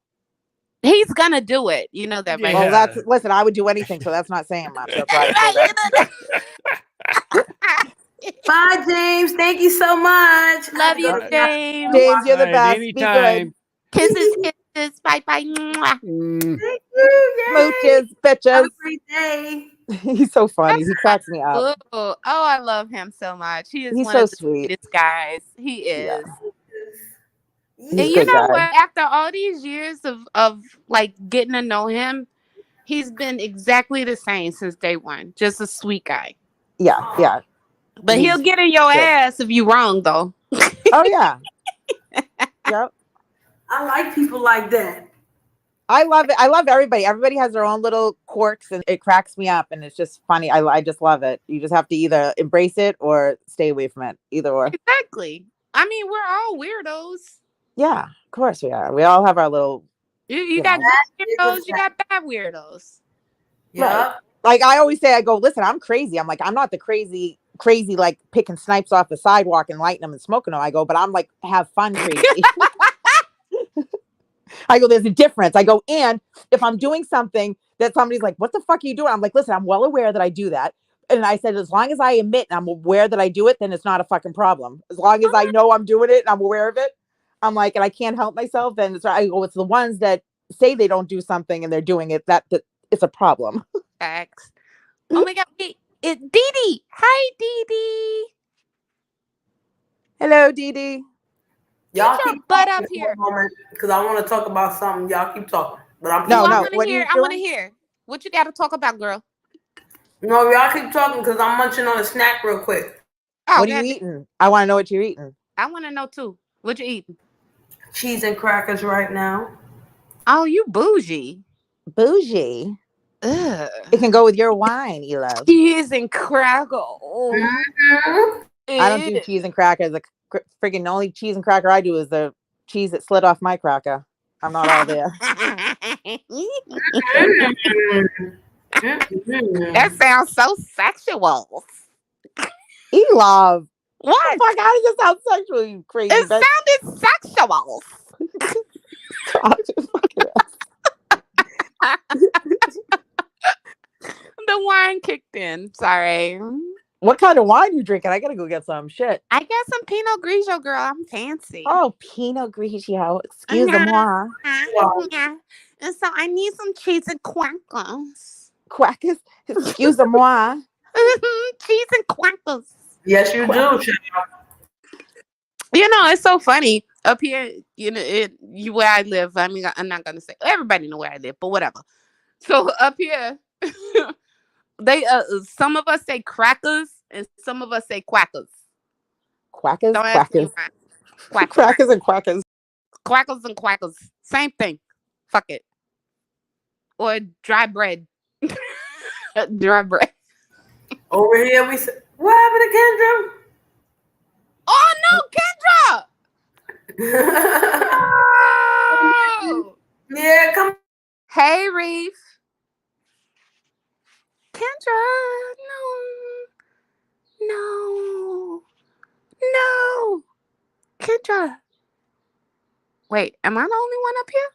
He's gonna do it. You know that, right? Well, listen, I would do anything, so that's not saying much. That's why I say that. Bye, James. Thank you so much. Love you, James. James, you're the best. Anytime. Be good. Kisses. Bye. Thank you. Yay. Smooches, bitches. Have a great day. He's so funny. He cracks me up. Oh, I love him so much. He's one so of the sweet. sweetest guys. He is. He's and a you good know guy. what? After all these years of like getting to know him, he's been exactly the same since day one. Just a sweet guy. Yeah. But he'll get in your ass if you wrong, though. Oh yeah. Yep. I like people like that. I love it. I love everybody. Everybody has their own little quirks, and it cracks me up, and it's just funny. I just love it. You just have to either embrace it or stay away from it. Either or. Exactly. I mean, we're all weirdos. Yeah, of course we are. We all have our little. You got good weirdos. You got bad weirdos. Yeah. Right. Like I always say, I go, listen, I'm crazy. I'm like, I'm not the crazy like picking snipes off the sidewalk and lighting them and smoking them. I go, but I'm like, have fun crazy. I go, there's a difference. I go, and if I'm doing something that somebody's like, what the fuck are you doing? I'm like, listen, I'm well aware that I do that. And I said, as long as I admit and I'm aware that I do it, then it's not a fucking problem. As long as I know I'm doing it and I'm aware of it, I'm like, and I can't help myself, then it's right. I go, it's the ones that say they don't do something and they're doing it that it's a problem. Facts. Oh my God. It's Dee Dee. Hi, Dee Dee. Hello, Dee Dee. Y'all Get your keep butt up here. Because I want to talk about something. Y'all keep talking. But I'm No. I What want to hear. What you got to talk about, girl? No, y'all keep talking because I'm munching on a snack real quick. Oh, what are you eating? I want to know what you're eating. I want to know too. What you eating? Cheese and crackers right now. Oh, you bougie. Bougie. Ugh. It can go with your wine, Elo. Cheese and crackers. Mm-hmm. I don't do cheese and crackers. The freaking only cheese and cracker I do is the cheese that slid off my cracker. I'm not all there. That sounds so sexual. Love. What? Fuck, how does it sound sexual, you crazy It bitch? sounded sexual. The wine kicked in. Sorry. What kind of wine you drinking? I gotta go get some shit. I got some Pinot Grigio, girl. I'm fancy. Oh, Pinot Grigio. Excuse-moi. Yeah. And so I need some cheese and crackers. Crackers? Excuse-moi. Cheese and crackers. Yes, you do. You know, it's so funny up here. You know, where I live. I mean, I'm not gonna say everybody know where I live, but whatever. So up here, they some of us say crackers and some of us say quackers. Quackers, Don't ask me quackers. why. Crackers and quackers. Quackers and quackers. Same thing. Fuck it. Or dry bread. Dry bread. Over here, we said, what happened to Kendra? Oh no, Kendra! Oh! Yeah, come. Hey, Reef. Kendra, no. Kendra. Wait, am I the only one up here?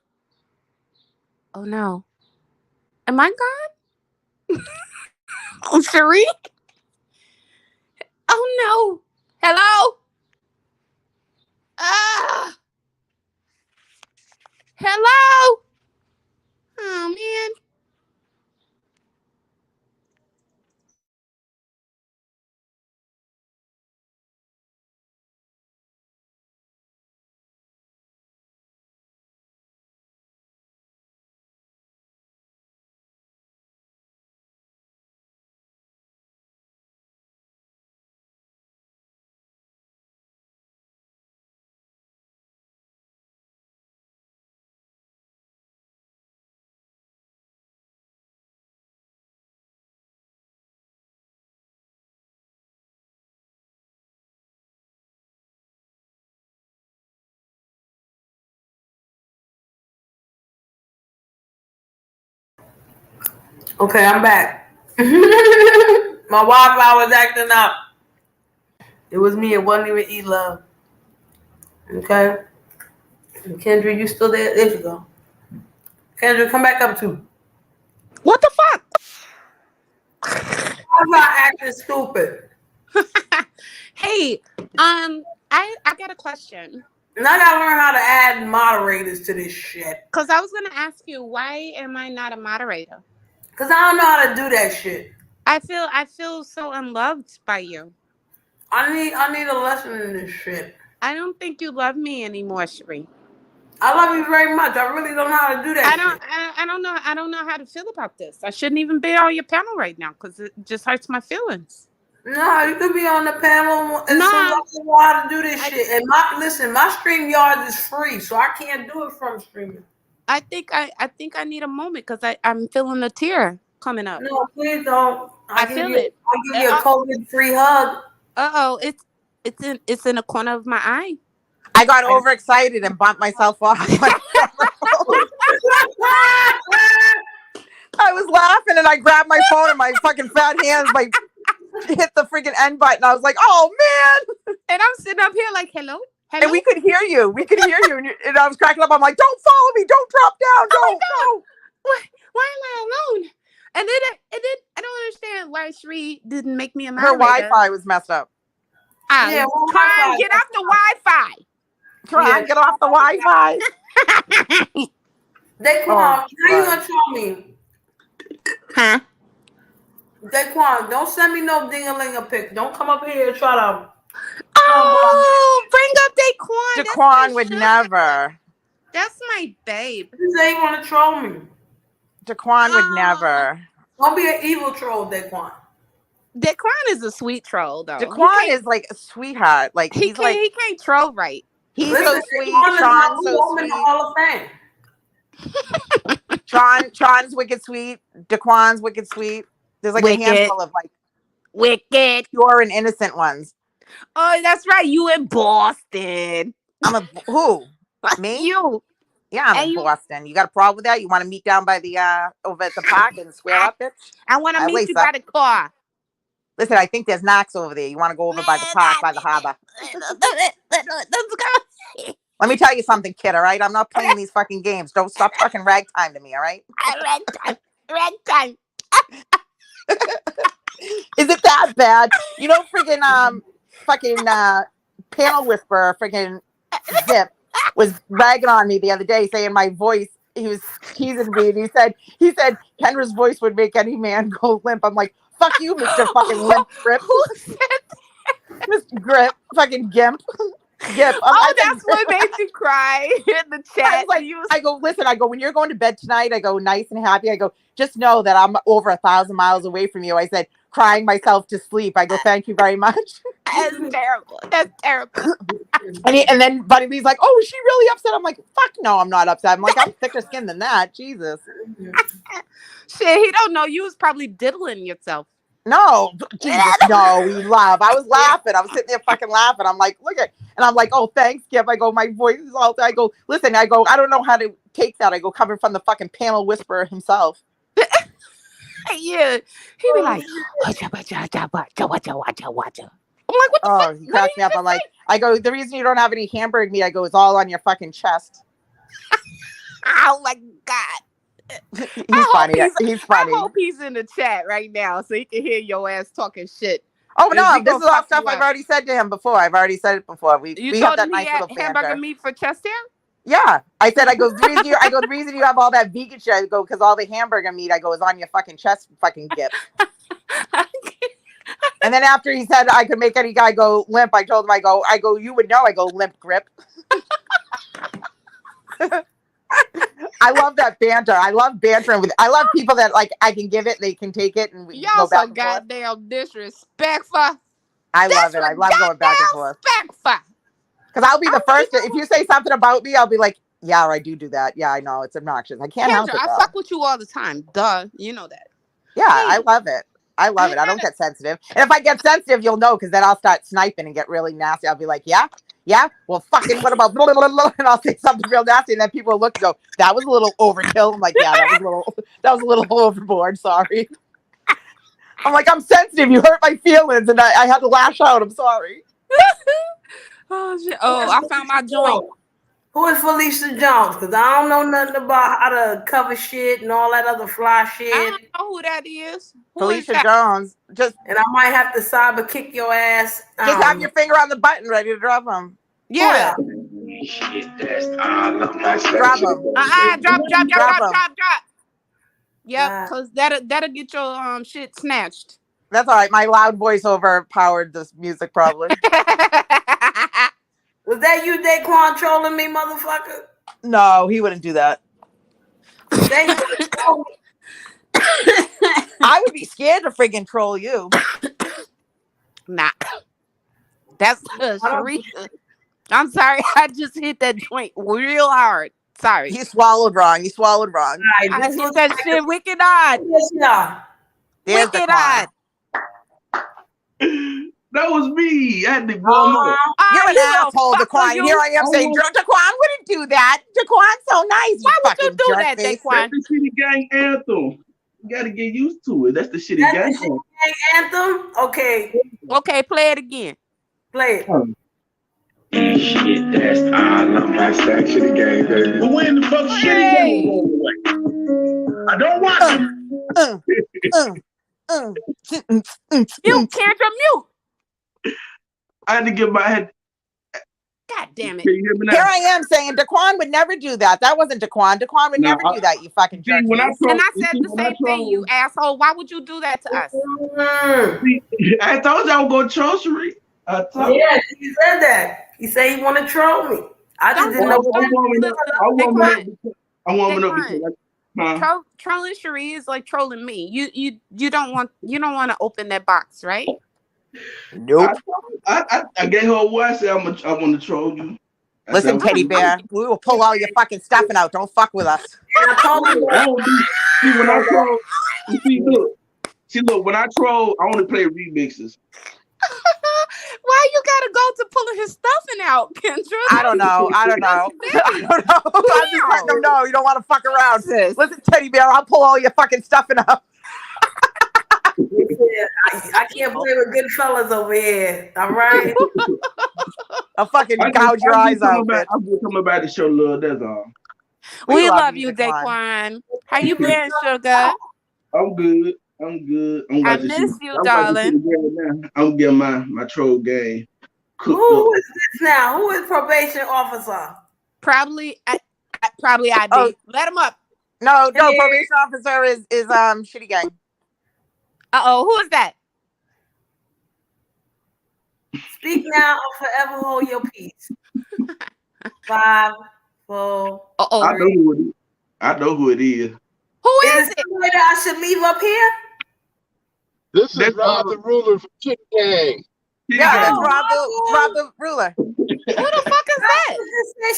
Oh no. Am I gone? Oh, Cherie? Oh no. Hello? Hello? Oh man. Okay, I'm back. My Wi-Fi was acting up. It was me. It wasn't even E-Love. Okay. And Kendra, you still there? There you go. Kendra, come back up too. What the fuck? I'm not acting stupid. Hey, I got a question. And I gotta learn how to add moderators to this shit. Cause I was gonna ask you, why am I not a moderator? Cause I don't know how to do that shit. I feel so unloved by you. I need a lesson in this shit. I don't think you love me anymore, Cherie. I love you very much. I really don't know how to do that. I don't know how to feel about this. I shouldn't even be on your panel right now because it just hurts my feelings. No, you could be on the panel and know how to do this shit. And my StreamYard is free, so I can't do it from StreamYard. I think I need a moment because I'm feeling a tear coming up. No, please don't. I feel it. I'll give you a COVID-free hug. It's in the corner of my eye. I got overexcited and bumped myself off. I was laughing and I grabbed my phone and my fucking fat hands hit the freaking end button. I was like, oh man. And I'm sitting up here like, hello? And we could hear you. And I was cracking up. I'm like, don't follow me. Don't drop down. Don't. Why am I alone? And then I don't understand why Cherie didn't make me a moderator. Her Wi-Fi was messed up. Yeah, try and get off the Wi-Fi. Try and get off the Wi-Fi. Daquan, how you gonna show me? Huh? Daquan, don't send me no ding-a-ling-a pic. Don't come up here and try to. Oh, bring up Daquan. Daquan would never. That's my babe. You say you want to troll me. Daquan would never. Don't be an evil troll, Daquan. Daquan is a sweet troll, though. Daquan is like a sweetheart. Like he can't troll right. He's so sweet. Sean's so sweet. Hall of Fame. Sean's wicked sweet. Daquan's wicked sweet. There's like a handful of like wicked, pure and innocent ones. Oh, that's right. You in Boston? Who? Me? You? Yeah, I'm in Boston. You got a problem with that? You want to meet down by the over at the park and square up, bitch? I want to meet you by the car. Listen, I think there's knocks over there. You want to go over by the park, by the harbor? Let's go. Let me tell you something, kid, all right? I'm not playing these fucking games. Don't stop talking ragtime to me, all right? Ragtime. Is it that bad? You know, freaking panel whisperer, freaking Zip, was ragging on me the other day, saying my voice, he was teasing me, and he said Kendra's voice would make any man go limp. I'm like, fuck you, Mr. fucking Limp Grip. Who said that? Mr. Grip, fucking Gimp. Gimp. That's what made you cry in the chat. I go, listen, when you're going to bed tonight, I go, nice and happy. I go, just know that I'm over 1,000 miles away from you. I said, crying myself to sleep. I go, thank you very much. That's terrible. That's terrible. And then Buddy Lee's like, oh, is she really upset? I'm like, fuck no, I'm not upset. I'm like, I'm thicker skinned than that. Jesus. Shit, he don't know. You was probably diddling yourself. No, Jesus, no, we love. I was laughing. I was sitting there fucking laughing. I'm like, look at, and I'm like, oh, thanks, Skip. I go, my voice is all, I go, listen, I go, I don't know how to take that. I go, coming from the fucking panel whisperer himself. Yeah. He'd be like, watcha. I'm like, what the fuck? He cracks me up. I'm like, I go, the reason you don't have any hamburger meat, I go, it's all on your fucking chest. Oh my God. He's funny. He's funny. I hope he's in the chat right now so he can hear your ass talking shit. Oh no, this is all stuff I've already said to him before. I've already said it before. We have that nice little hamburger meat for chest hair? Yeah. I said, the reason you have all that vegan shit, I go, because all the hamburger meat, I go, is on your fucking chest, fucking Gip. And then after he said I could make any guy go limp, I told him, I go, you would know, I go, Limp Grip. I love that banter. I love bantering with. I love people that like I can give it, they can take it, and we y'all go back so goddamn disrespectful. I love it. I love going back and forth. Because I'll be the first. If you say something about me, I'll be like, yeah, I do that. Yeah, I know it's obnoxious. I can't help it. I fuck with you all the time. Duh, you know that. Yeah, I love it. I love it. I don't get sensitive, and if I get sensitive, you'll know, because then I'll start sniping and get really nasty. I'll be like, yeah. Well, fucking, what about blah, blah, blah, and I'll say something real nasty, and then people will look and go, that was a little overkill. I'm like, yeah, that was a little overboard. Sorry. I'm like, I'm sensitive. You hurt my feelings, and I had to lash out. I'm sorry. Oh shit! Oh, I found my joint. Who is Felicia Jones? Because I don't know nothing about how to cover shit and all that other fly shit. I don't know who that is. Felicia Jones. And I might have to cyber kick your ass. Just have your finger on the button, ready to drop them. Yeah. Drop them. Drop. Yep, because that'll get your shit snatched. That's all right. My loud voice overpowered this music, probably. Was that you, Daquan, trolling me, motherfucker? No, he wouldn't do that. I would be scared to friggin' troll you. Nah. That's Sharita. I'm sorry. I just hit that joint real hard. Sorry. You swallowed wrong. I hit that shit wicked odd. Wicked odd. That was me. I had to blow him up. You're an asshole, Daquan. Here I am saying, Daquan wouldn't do that. Daquan's so nice. Why would you do that, Daquan? That's the Shitty Gang anthem. You got to get used to it. That's the Shitty Gang anthem. Okay, play it again. Play it. Shit, that's that's that Shitty Gang, baby. But when the fuck Shitty Gang? I don't want You can't mute. I had to get my head. God damn it. Can you hear me now? Here I am saying Daquan would never do that. That wasn't Daquan. Daquan would never do that, you fucking jerk. And I said the same thing, you asshole. Why would you do that to us? I told you I was going to troll Sheree. Yeah, he said that. He said he want to troll me. I just didn't know. I warm it up because Trolling Cherie is like trolling me. You don't want to open that box, right? Nope. I gave her a word. I said I want to troll you. Listen, Teddy Bear, we will pull all your fucking stuffing out. Don't fuck with us. I don't do. See, when I troll, look. When I troll, I only play remixes. Why you gotta go to pulling his stuffing out, Kendra? I don't know. I don't know. I'm just letting them know you don't want to fuck around, sis. Listen, Teddy Bear, I'll pull all your fucking stuffing out. I can't play with good fellas over here. All right. I'll fucking gouge your eyes out. I'm just coming back to show love. That's all. We love you, Daquan. How you been, sugar? I'm good. I miss you, darling. I'm getting my troll game. Who is this now? Who is probation officer? Probably IB. Oh. Let him up. No, probation officer is Shitty Gang. Who is that? Speak now or forever hold your peace. 5, 4. I know who it is. Who is it? Somebody that I should leave up here? This is Rob the Ruler from Chick Gang. Yeah, that's Rob the Ruler. Who the fuck is that?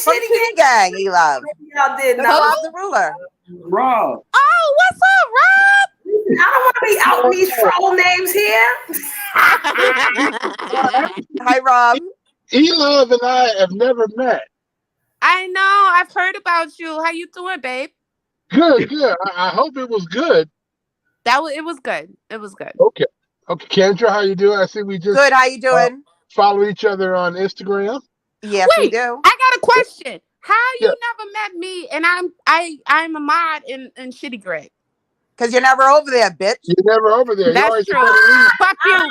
From Shitty Gang, he loves. Y'all did That's not. Rob the Ruler. Rob. Oh, what's up, Rob? I don't want to be out these troll names here. Hi, Rob. E-Love and I have never met. I know. I've heard about you. How you doing, babe? Good. I hope it was good. It was good. It was good. Okay, Kendra, how you doing? I see we just Good. How you doing? Follow each other on Instagram. Yes, we do. I got a question. How you never met me and I'm a mod in Shitty Greg? Because you're never over there, bitch. You're never over there. That's true. Fuck you,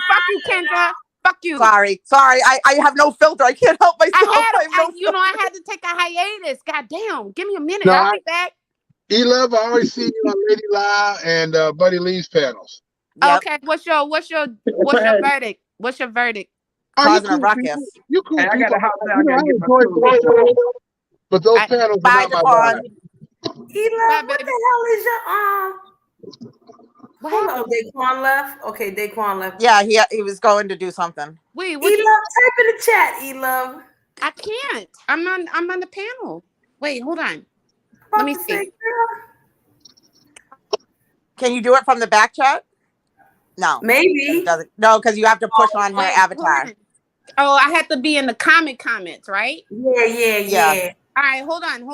Kendra. Fuck you. Sorry. I have no filter. I can't help myself. I had to take a hiatus. God damn. Give me a minute. I'll be back. E-Love, I always see you on Lady La and Buddy Lee's panels. Yep. Okay, what's your verdict? What's your verdict? Causing a ruckus. You cool. Hey, I got to hop down. But those panels are not my vibe. What the hell is your Hold on, Daquan left. Okay, Daquan left. Yeah, he was going to do something. Wait, E-Love, type in the chat, E-Love. I can't. I'm on the panel. Wait, hold on. Let me see. Can you do it from the back chat? No. Maybe. No, because you have to push on her avatar. Oh, I have to be in the comments, right? Yeah. All right, hold on.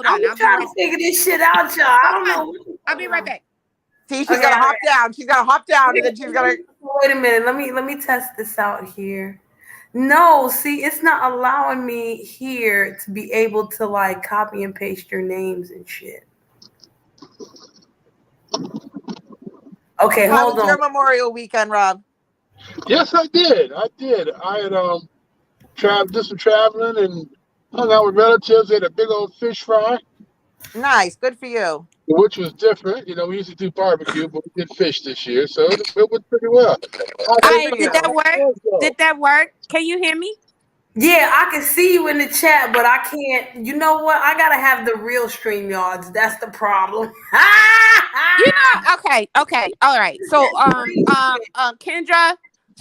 I'm trying to figure this shit out, y'all. I don't know. I'll be right back. See, she's gonna hop down. She's gonna hop down, and then she's gonna. Wait a minute. Let me test this out here. No, see, it's not allowing me here to be able to like copy and paste your names and shit. Okay, hold on. Your Memorial weekend, Rob. Yes, I did. I had did some traveling and hung out with relatives. Ate a big old fish fry. Nice, good for you. Which was different. You know, we usually do barbecue, but we did fish this year, so it went pretty well. Did that work? Did that work? Can you hear me? Yeah, I can see you in the chat, but I can't. You know what? I gotta have the real StreamYards. That's the problem. Okay, all right. So, Kendra,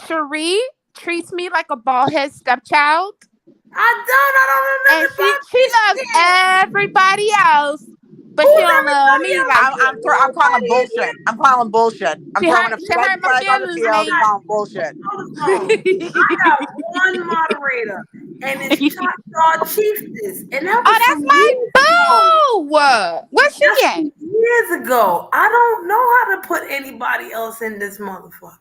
Cherie treats me like a bald head stepchild. I don't know. And she loves everybody else, but she don't love me. I'm calling bullshit. I'm throwing a flag on the field and calling bullshit. I got one moderator, and it's Top Dog Chiefess, and that's my boo. Where's she at? Years ago. I don't know how to put anybody else in this motherfucker.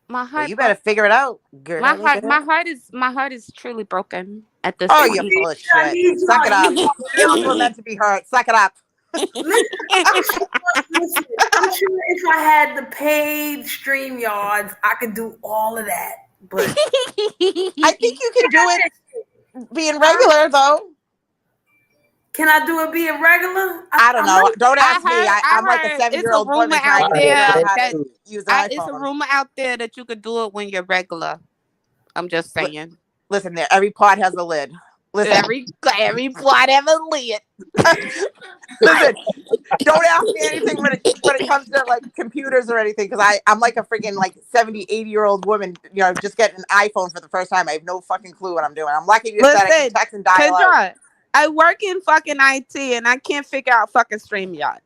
My heart. Well, you better figure it out, girl. My heart is truly broken at this point. You full of shit. Suck it up. You were meant to be hurt. Suck it up. I'm sure if I had the paid StreamYards, I could do all of that. But I think you can do it being regular, though. Can I do it being regular? I don't know. Don't ask me. I'm like a 7-year-old woman out there. It's a rumor out there that you could do it when you're regular. I'm just saying. Listen, every pot has a lid. Listen, every plot ever lit. Listen, don't ask me anything when it comes to like computers or anything, because I'm like a freaking like 70, 80-year-old woman, just getting an iPhone for the first time. I have no fucking clue what I'm doing. I'm lucky to that I can text and dial out. I work in fucking IT and I can't figure out fucking StreamYard.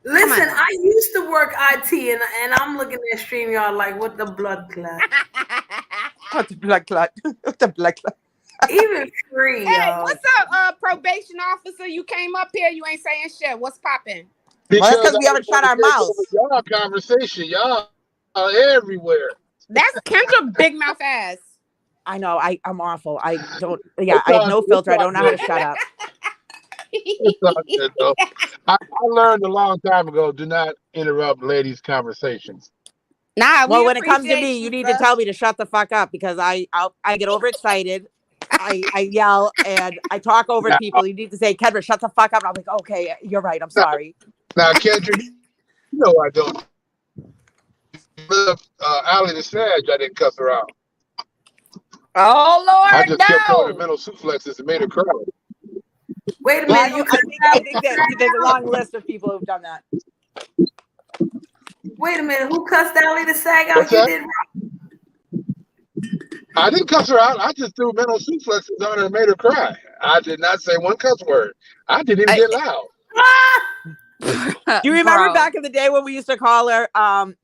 Listen, I used to work IT and I'm looking at StreamYard like, what the blood clot? What the blood clot? What the blood clot? Even free, Hey, what's up, probation officer? You came up here, you ain't saying shit. What's popping? Because we haven't shut our mouths. Y'all conversation, y'all are everywhere. That's Kendra big mouth ass. I know. I'm awful. I have no filter. I don't know how to shut up. It's not good, though. I learned a long time ago, do not interrupt ladies' conversations. Nah, well, when it comes to me, you need to tell me to shut the fuck up, because I get overexcited. I yell and I talk over people. You need to say, Kendra, shut the fuck up. And I'm like, okay, you're right. I'm sorry. Now, Kendra, you know I don't. Allie the Sag, I didn't cuss her out. Oh, Lord, I just kept throwing her mental suplexes and made her cry. Wait a minute. I think that there's a long list of people who've done that. Wait a minute. Who cussed Allie the Sag out? You did wrong. I didn't cuss her out. I just threw mental suplexes on her and made her cry. I did not say one cuss word. I didn't even get loud. Do you remember back in the day when we used to call her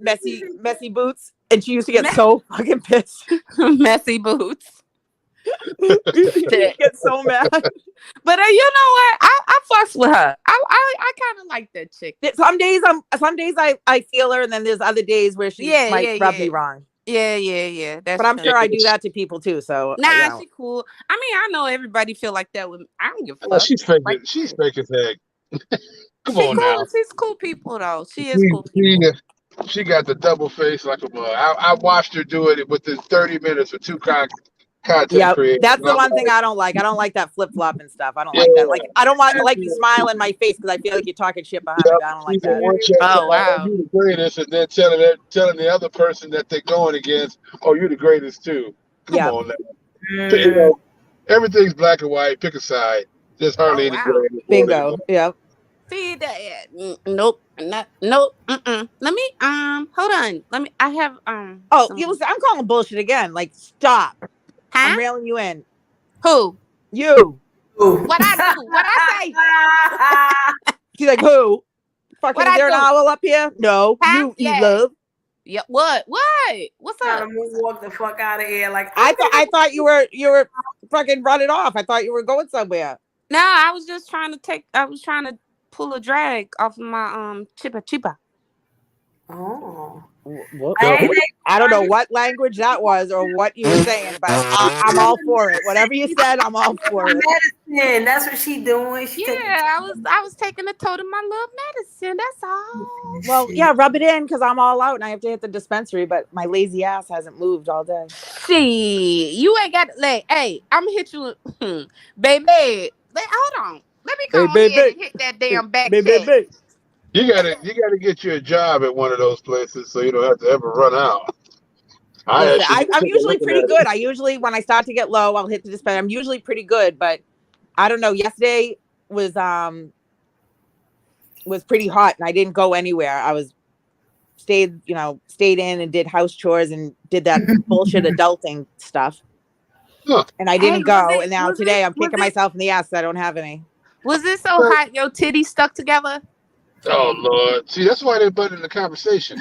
messy boots, and she used to get so fucking pissed? Messy boots. She'd get so mad. But you know what? I fuss with her. I kind of like that chick. Some days I feel her, and then there's other days where she might rub me wrong. Yeah. But I'm sure I do that to people too. So nah, she cool. I mean, I know everybody feel like that with me. I don't give a fuck. She's fake. She's fake as heck. Come on now. She's cool people though. She is cool people. She got the double face like a mug. I watched her do it within 30 minutes for two content creators. That's the one thing I don't like. I don't like that flip flop and stuff. I don't like that. Like, I don't want like you smile in my face because I feel like you're talking shit behind me. I don't like that. Oh wow, you're the greatest, and then telling the other person that they're going against, oh, you're the greatest too. Come on now. You know, everything's black and white. Pick a side. There's hardly any gray. Bingo. Yeah. See that? Nope. Nope. Let me hold on. I have Oh, I'm calling bullshit again. Like, stop. Huh? I'm railing you in. Who? You. What I do? What I say? She's like, who? Fucking, is there an owl up here? No. Huh? You love. Yeah. What? What's up? Gotta walk the fuck out of here. Like I thought you were fucking running off. I thought you were going somewhere. No, I was just trying to pull a drag off of my chipa. Oh. I don't know what language that was or what you were saying, but I'm all for it. Whatever you said, I'm all for it. Medicine. That's what she's doing. I was taking a tote of my love medicine. That's all. Well, yeah, rub it in because I'm all out and I have to hit the dispensary, but my lazy ass hasn't moved all day. See, you ain't got hey, I'm gonna hit you, baby. Hold on. Let me go ahead and hit that damn back check. You gotta get you a job at one of those places so you don't have to ever run out. I'm usually pretty good. I usually, when I start to get low, I'll hit the dispenser. I'm usually pretty good, but I don't know. Yesterday was pretty hot and I didn't go anywhere. I stayed in and did house chores and did that bullshit adulting stuff. Huh. And I didn't go. And now today I'm kicking myself in the ass that I don't have any. Was it so hot your titties stuck together? Oh Lord! See, that's why they're butting the conversation.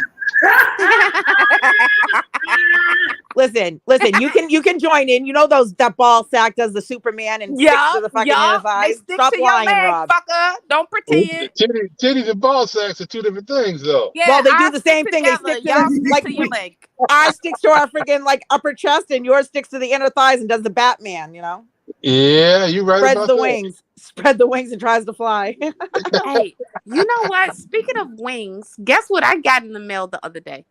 Listen. You can join in. You know that ball sack does the Superman and sticks to the fucking thighs. Stop lying, Rob. Fucker. Don't pretend. Titties and ball sacks are two different things, though. Yeah, well, they do the same thing. They stick to your leg. Ours sticks to our freaking like upper chest, and yours sticks to the inner thighs and does the Batman. You know. Yeah, you're right. Spread the wings and tries to fly. Hey, you know what? Speaking of wings, guess what I got in the mail the other day?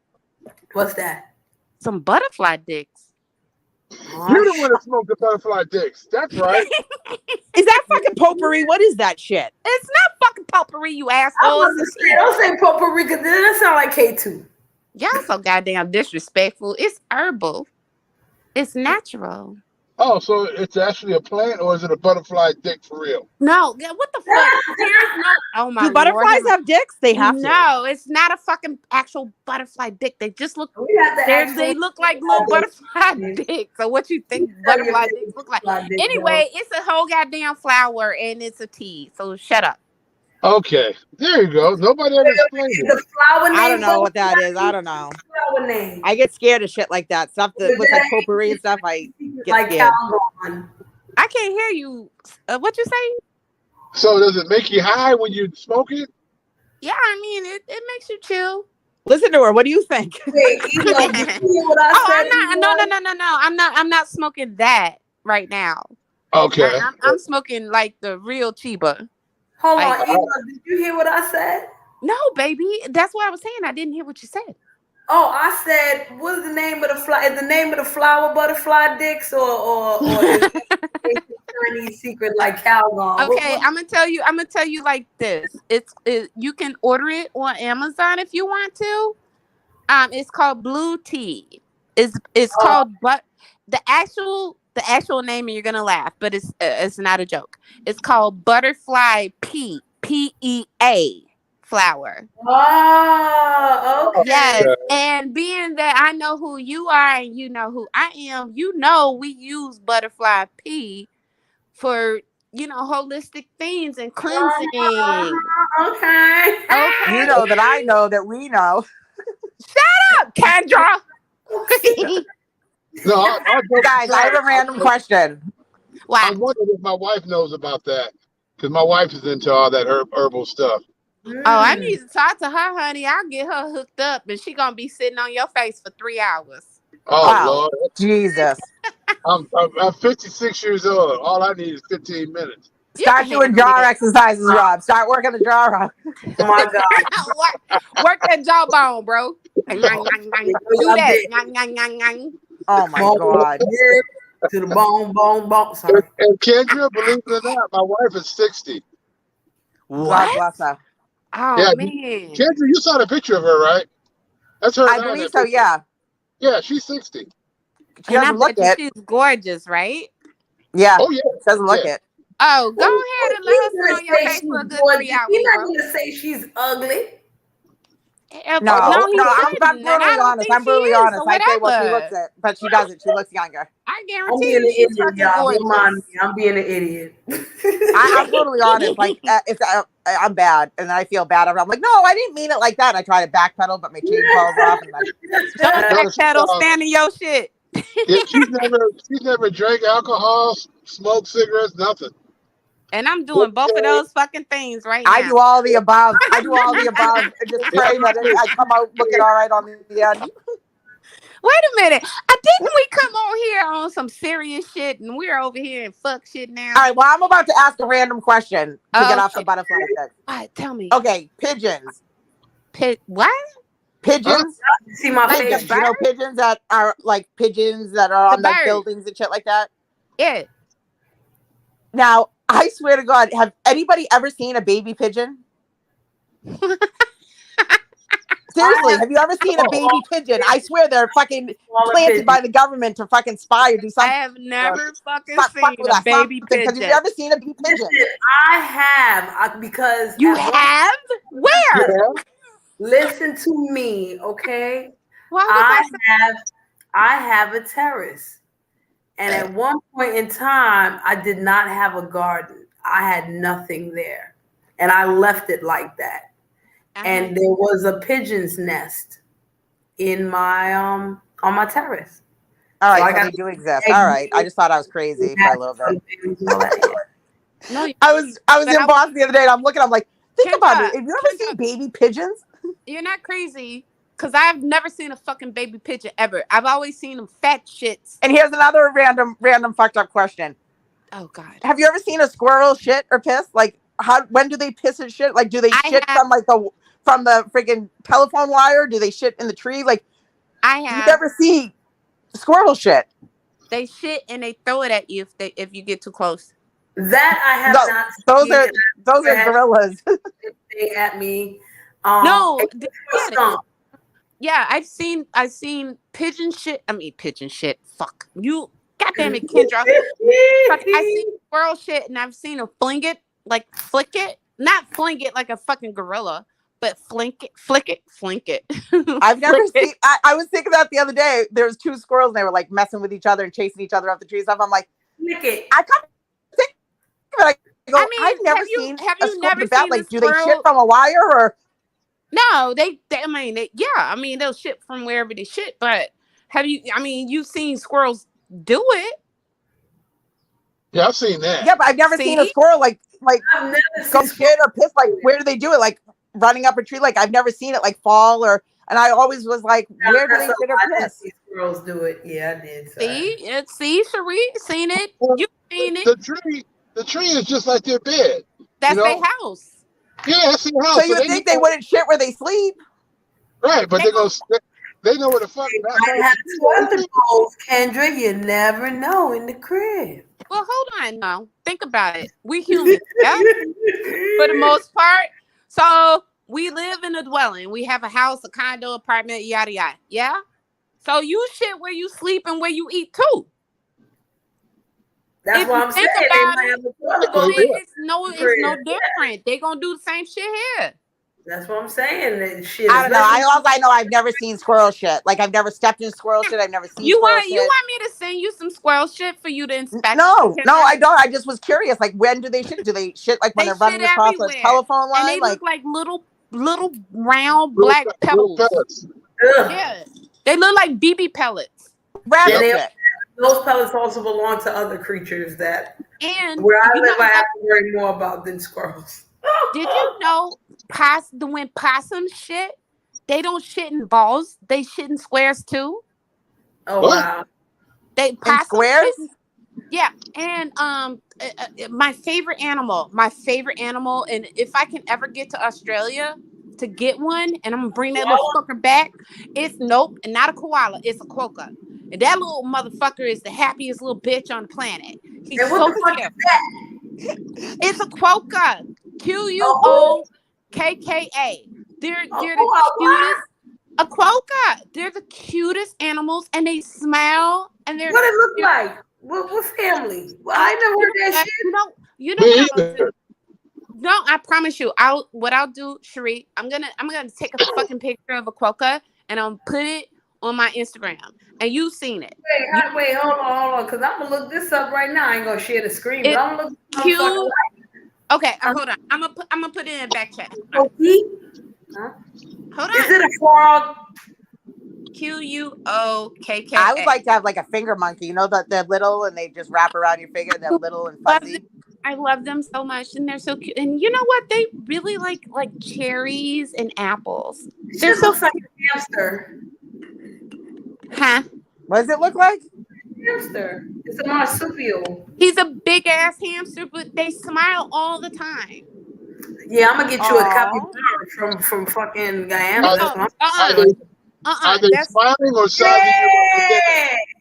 What's that? Some butterfly dicks. You're the one that smoked the butterfly dicks. That's right. Is that fucking potpourri? What is that shit? It's not fucking potpourri, you asshole. Don't say potpourri because then that sound like K2. Y'all so goddamn disrespectful. It's herbal. It's natural. Oh, so it's actually a plant, or is it a butterfly dick for real? No, what the fuck? There's no. Oh my Do butterflies Lord. have dicks? They have to. No, it's not a fucking actual butterfly dick. They just look. They look like little butterfly dicks. So what you think butterfly dicks look like? Anyway, it's a whole goddamn flower and it's a tea. So shut up. Okay, there you go. Nobody ever explained it. The flower name. I don't know what that is. I don't know. Flower name. I get scared of shit like that. Stuff that with like potpourri and stuff. I get like scared. Calgon. I can't hear you. What you say? So does it make you high when you smoke it? Yeah, I mean it makes you chill. Listen to her. What do you think? Wait, did you hear what I said? No. I'm not smoking that right now. Okay. I'm smoking like the real Chiba. Hold on, Eva, did you hear what I said? No, baby. That's what I was saying. I didn't hear what you said. Oh, I said, what's the name of the flower? Is the name of the flower butterfly dicks or is it Chinese secret like Calgon? Okay, I'm gonna tell you like this. You can order it on Amazon if you want to. It's called blue tea. It's called the actual name, and you're gonna laugh, but it's not a joke. It's called butterfly PEA flower. Oh, okay. Yes, and being that I know who you are and you know who I am, we use butterfly pea for holistic things and cleansing. Okay. You know that I know that we know. Shut up, Kendra. No, guys, I have a random question. Wow. I wonder if my wife knows about that because my wife is into all that herbal stuff. Oh, I need to talk to her, honey. I'll get her hooked up, and she gonna be sitting on your face for 3 hours. Oh wow. Lord, Jesus! I'm 56 years old. All I need is 15 minutes. Start doing jaw exercises, Rob. Start working the jaw, Rob. Oh my God. work that jawbone, bro. Do that. Oh my God. To the bone. Sorry. And Kendra, believe it or not, my wife is 60. God bless her. Oh Yeah, man. Kendra, you saw the picture of her, right? That's her. I believe so. Yeah. Yeah, she's 60. She doesn't look it. She's gorgeous, right? Yeah. Oh yeah. Doesn't look it. Oh, go ahead and let her sit on your face for a good 3 hours. You're not gonna say she's ugly. No, I'm brutally honest. I'm brutally honest. I say what she looks at, but she doesn't. She looks younger. I guarantee you, she's fucking gorgeous. I'm being an idiot. I'm brutally honest. Like, if I'm bad, and I feel bad, I'm like, no, I didn't mean it like that. I try to backpedal, but my chain falls off. And don't backpedal, stand in your shit. Yeah, she's never drank alcohol, smoked cigarettes, nothing. And I'm doing both of those fucking things right now. I do all the above. And just pray that I come out looking all right on the end. Wait a minute. Didn't we come on here on some serious shit and we're over here and fuck shit now? All right, well, I'm about to ask a random question to get off the butterfly thing. All right, tell me. Okay, pigeons. What? Pigeons? See my face. You know, pigeons that are on like buildings and shit like that? Yeah. Now, I swear to God, have anybody ever seen a baby pigeon? Seriously, have you ever seen a baby pigeon? I swear they're fucking planted by the government to fucking spy or do something. I have never fucking seen a baby pigeon. Have you ever seen a baby pigeon? I have, because you have? Where? Yeah. Listen to me, okay? I have a terrace. And at one point in time, I did not have a garden. I had nothing there. And I left it like that. And there was a pigeon's nest in my on my terrace. All right, so they do exist. All right. I just thought I was crazy for a little bit. No, I was in Boston the other day and I'm like, think about it. Have you ever seen baby pigeons? You're not crazy. Because I've never seen a fucking baby pigeon ever. I've always seen them fat shits. And here's another random fucked up question. Oh, God. Have you ever seen a squirrel shit or piss? Like, when do they piss and shit? Like, do they shit from the freaking telephone wire? Do they shit in the tree? Like, I have. You never see squirrel shit. They shit and they throw it at you if you get too close. That I have not. Those are gorillas. They at me. No. Yeah, I've seen pigeon shit. I mean pigeon shit. Fuck you. God damn it, Kendra. I see squirrel shit and I've seen them flick it, not fling it like a fucking gorilla, but flick it. I've never seen. I was thinking that the other day. There was two squirrels and they were like messing with each other and chasing each other up the trees. I'm like, flick it. I can't think of it. I go, I mean, I've never have you seen never a squirrel. seen Like, a do they shit squirrel? from a wire or? No, I mean, they'll shit from wherever they shit. But you've seen squirrels do it. Yeah, I've seen that. Yeah, but I've never seen a squirrel like I've never go seen shit or piss. Like, where do they do it? Like running up a tree. Like, I've never seen it like fall or. And I always was like, where do they shit or piss? Squirrels do it. Yeah, I did. See, Cherie, seen it. You've seen it. The tree is just like their bed. That's their house. Yeah, that's their house. So you would think they wouldn't shit where they sleep, right? But they know where the fuck. I have toilet bowls, Kendra. You never know in the crib. Well, hold on now. Think about it. We humans, yeah? For the most part. So we live in a dwelling. We have a house, a condo, apartment, yada yada. Yeah. So you shit where you sleep and where you eat too. That's what I'm saying. It's no different. They gonna do the same shit here. That's what I'm saying. That shit. I don't know. I know I've never seen squirrel shit. Like I've never stepped in squirrel shit. I've never seen. You want me to send you some squirrel shit for you to inspect? No, I don't. I just was curious. Like, when do they shit? Do they shit like when they're running across a telephone line? And they look like little round black pebbles. Yeah, they look like BB pellets. Those pellets also belong to other creatures that where I live, I have to worry more about than squirrels. Did you know when possums shit, they don't shit in balls, they shit in squares too? Oh wow. They possum squares? Yeah. And my favorite animal, and if I can ever get to Australia to get one, and I'm gonna bring that little fucker back, it's not a koala, it's a quokka. And that little motherfucker is the happiest little bitch on the planet. He's so cute. It's a quokka. Quokka. They're the cutest. A quokka. They're the cutest animals, and they smile. And they're what it look like? What family? Well, I never heard that shit. You know. No, I promise you. What I'll do, Cherie, I'm gonna take a fucking picture of a quokka and I'll put it on my Instagram, and you've seen it. Wait, hold on, because I'm gonna look this up right now. I ain't gonna share the screen, but I'm gonna look cute. Okay, hold on. I'm gonna put it in back chat. Hold on. Is it a frog? Quokka. I would like to have like a finger monkey. You know that they're little and they just wrap around your finger. They're little and fuzzy. I love them so much, and they're so cute. And you know what? They really like cherries and apples. They're so like a hamster. Huh? What does it look like? Hamster. It's a marsupial. He's a big ass hamster, but they smile all the time. Yeah, I'm gonna get you a capybara from fucking Guyana. Are they smiling or sobbing?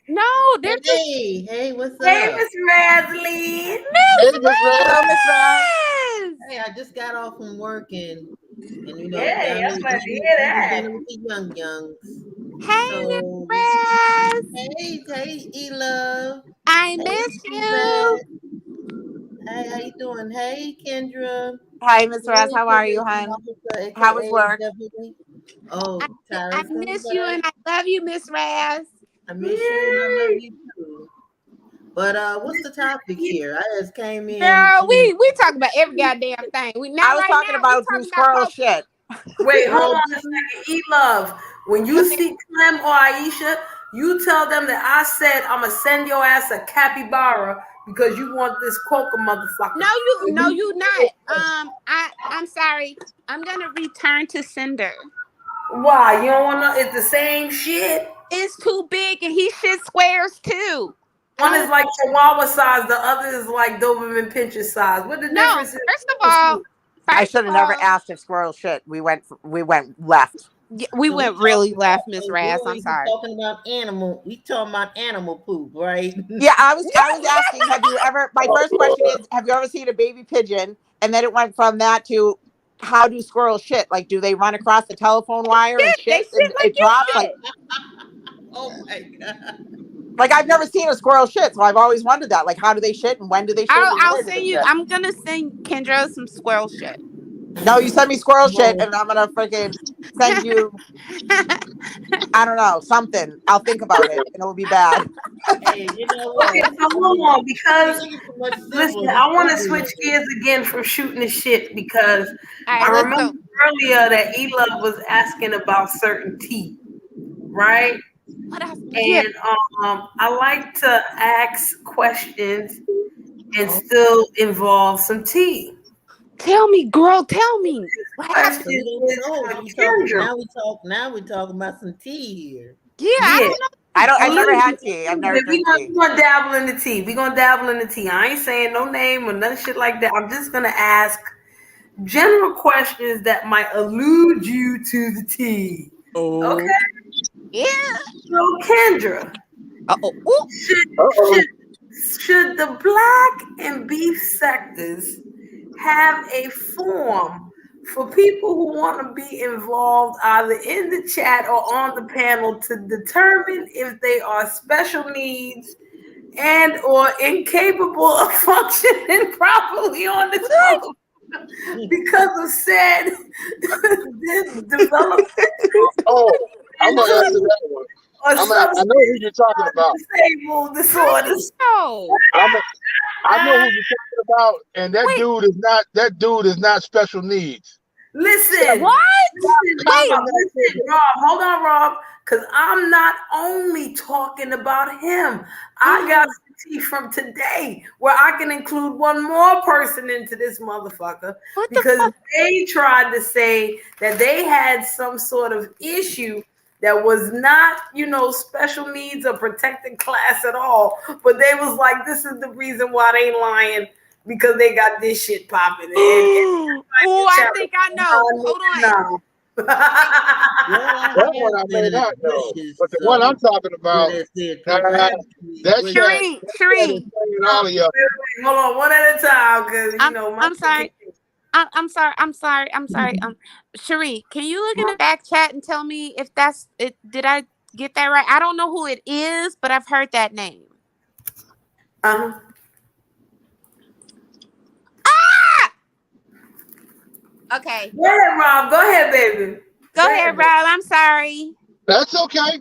No, they're hey, what's up? Hey, Miss Rasley. Miss Raz. Hey, I just got off from work and you know, I'm glad to hear that. With the youngs. Hey, Miss Raz. Hey, E-Love. I miss you. Hey, how you doing? Hey, Kendra. Hi, Miss Raz. How are you, hon? How was work? Oh, I miss you and I love you, Miss Raz. I miss you and I love you too. But what's the topic here? I just came in. Girl, we talk about every goddamn thing. I was talking about some squirrel shit. Wait, hold on a second. E-Love. When you see Clem or Aisha, you tell them that I said I'm gonna send your ass a capybara because you want this quokka motherfucker. No, you not. I'm sorry. I'm gonna return to sender. Why? You don't want to? It's the same shit. It's too big, and he shit squares too. One is like Chihuahua size, the other is like Doberman Pinscher size. What the difference is? First of all, I should have never asked if squirrel shit. We went left. Yeah, we went really left, Miss Raz. I'm sorry. Talking about animal. We talking about animal poop, right? Yeah, I was asking. Have you ever? My first question is: have you ever seen a baby pigeon? And then it went from that to how do squirrels shit? Like, do they run across the telephone wire and shit? They shit like it drops like. Oh my god. Like, I've never seen a squirrel shit, so I've always wondered that. Like, how do they shit and when do they shit? I'll send you. I'm gonna send Kendra some squirrel shit. No, you send me squirrel shit, and I'm gonna freaking send you. I don't know, something. I'll think about it, and it'll be bad. Hey, you know what? Okay, so hold on, because listen, I want to switch gears again from shooting the shit because I remember earlier that E-Love was asking about certain tea, right? And I like to ask questions and still involve some tea. Tell me, girl. Tell me. Now we talking about some tea here. Yeah, I don't know. I've never had tea. I've never drank tea. We're gonna dabble in the tea. We're gonna dabble in the tea. I ain't saying no name or none shit like that. I'm just gonna ask general questions that might allude you to the tea. Oh. Okay. Yeah. So Kendra. Should the black and beef sectors have a form for people who want to be involved either in the chat or on the panel to determine if they are special needs and or incapable of functioning properly on this level because of said development? I'm gonna answer that one. I know who you're talking about. Disabled disorders. I know who you're talking about, and that dude is not special needs. Listen, what? Listen, Rob. Hold on, Rob, because I'm not only talking about him. I got some tea from today where I can include one more person into this motherfucker because they tried to say that they had some sort of issue that was not, special needs or protected class at all. But they was like, this is the reason why they ain't lying because they got this shit popping. I think I know. Hold on. That one I may not know, but the one I'm talking about, Sheree. Hold on, one at a time, because I'm sorry. I'm sorry. Sheree, can you look in the back chat and tell me if that's it? Did I get that right? I don't know who it is, but I've heard that name. Okay. Go ahead, Rob. Go ahead, baby. Go ahead, Rob. I'm sorry. That's okay.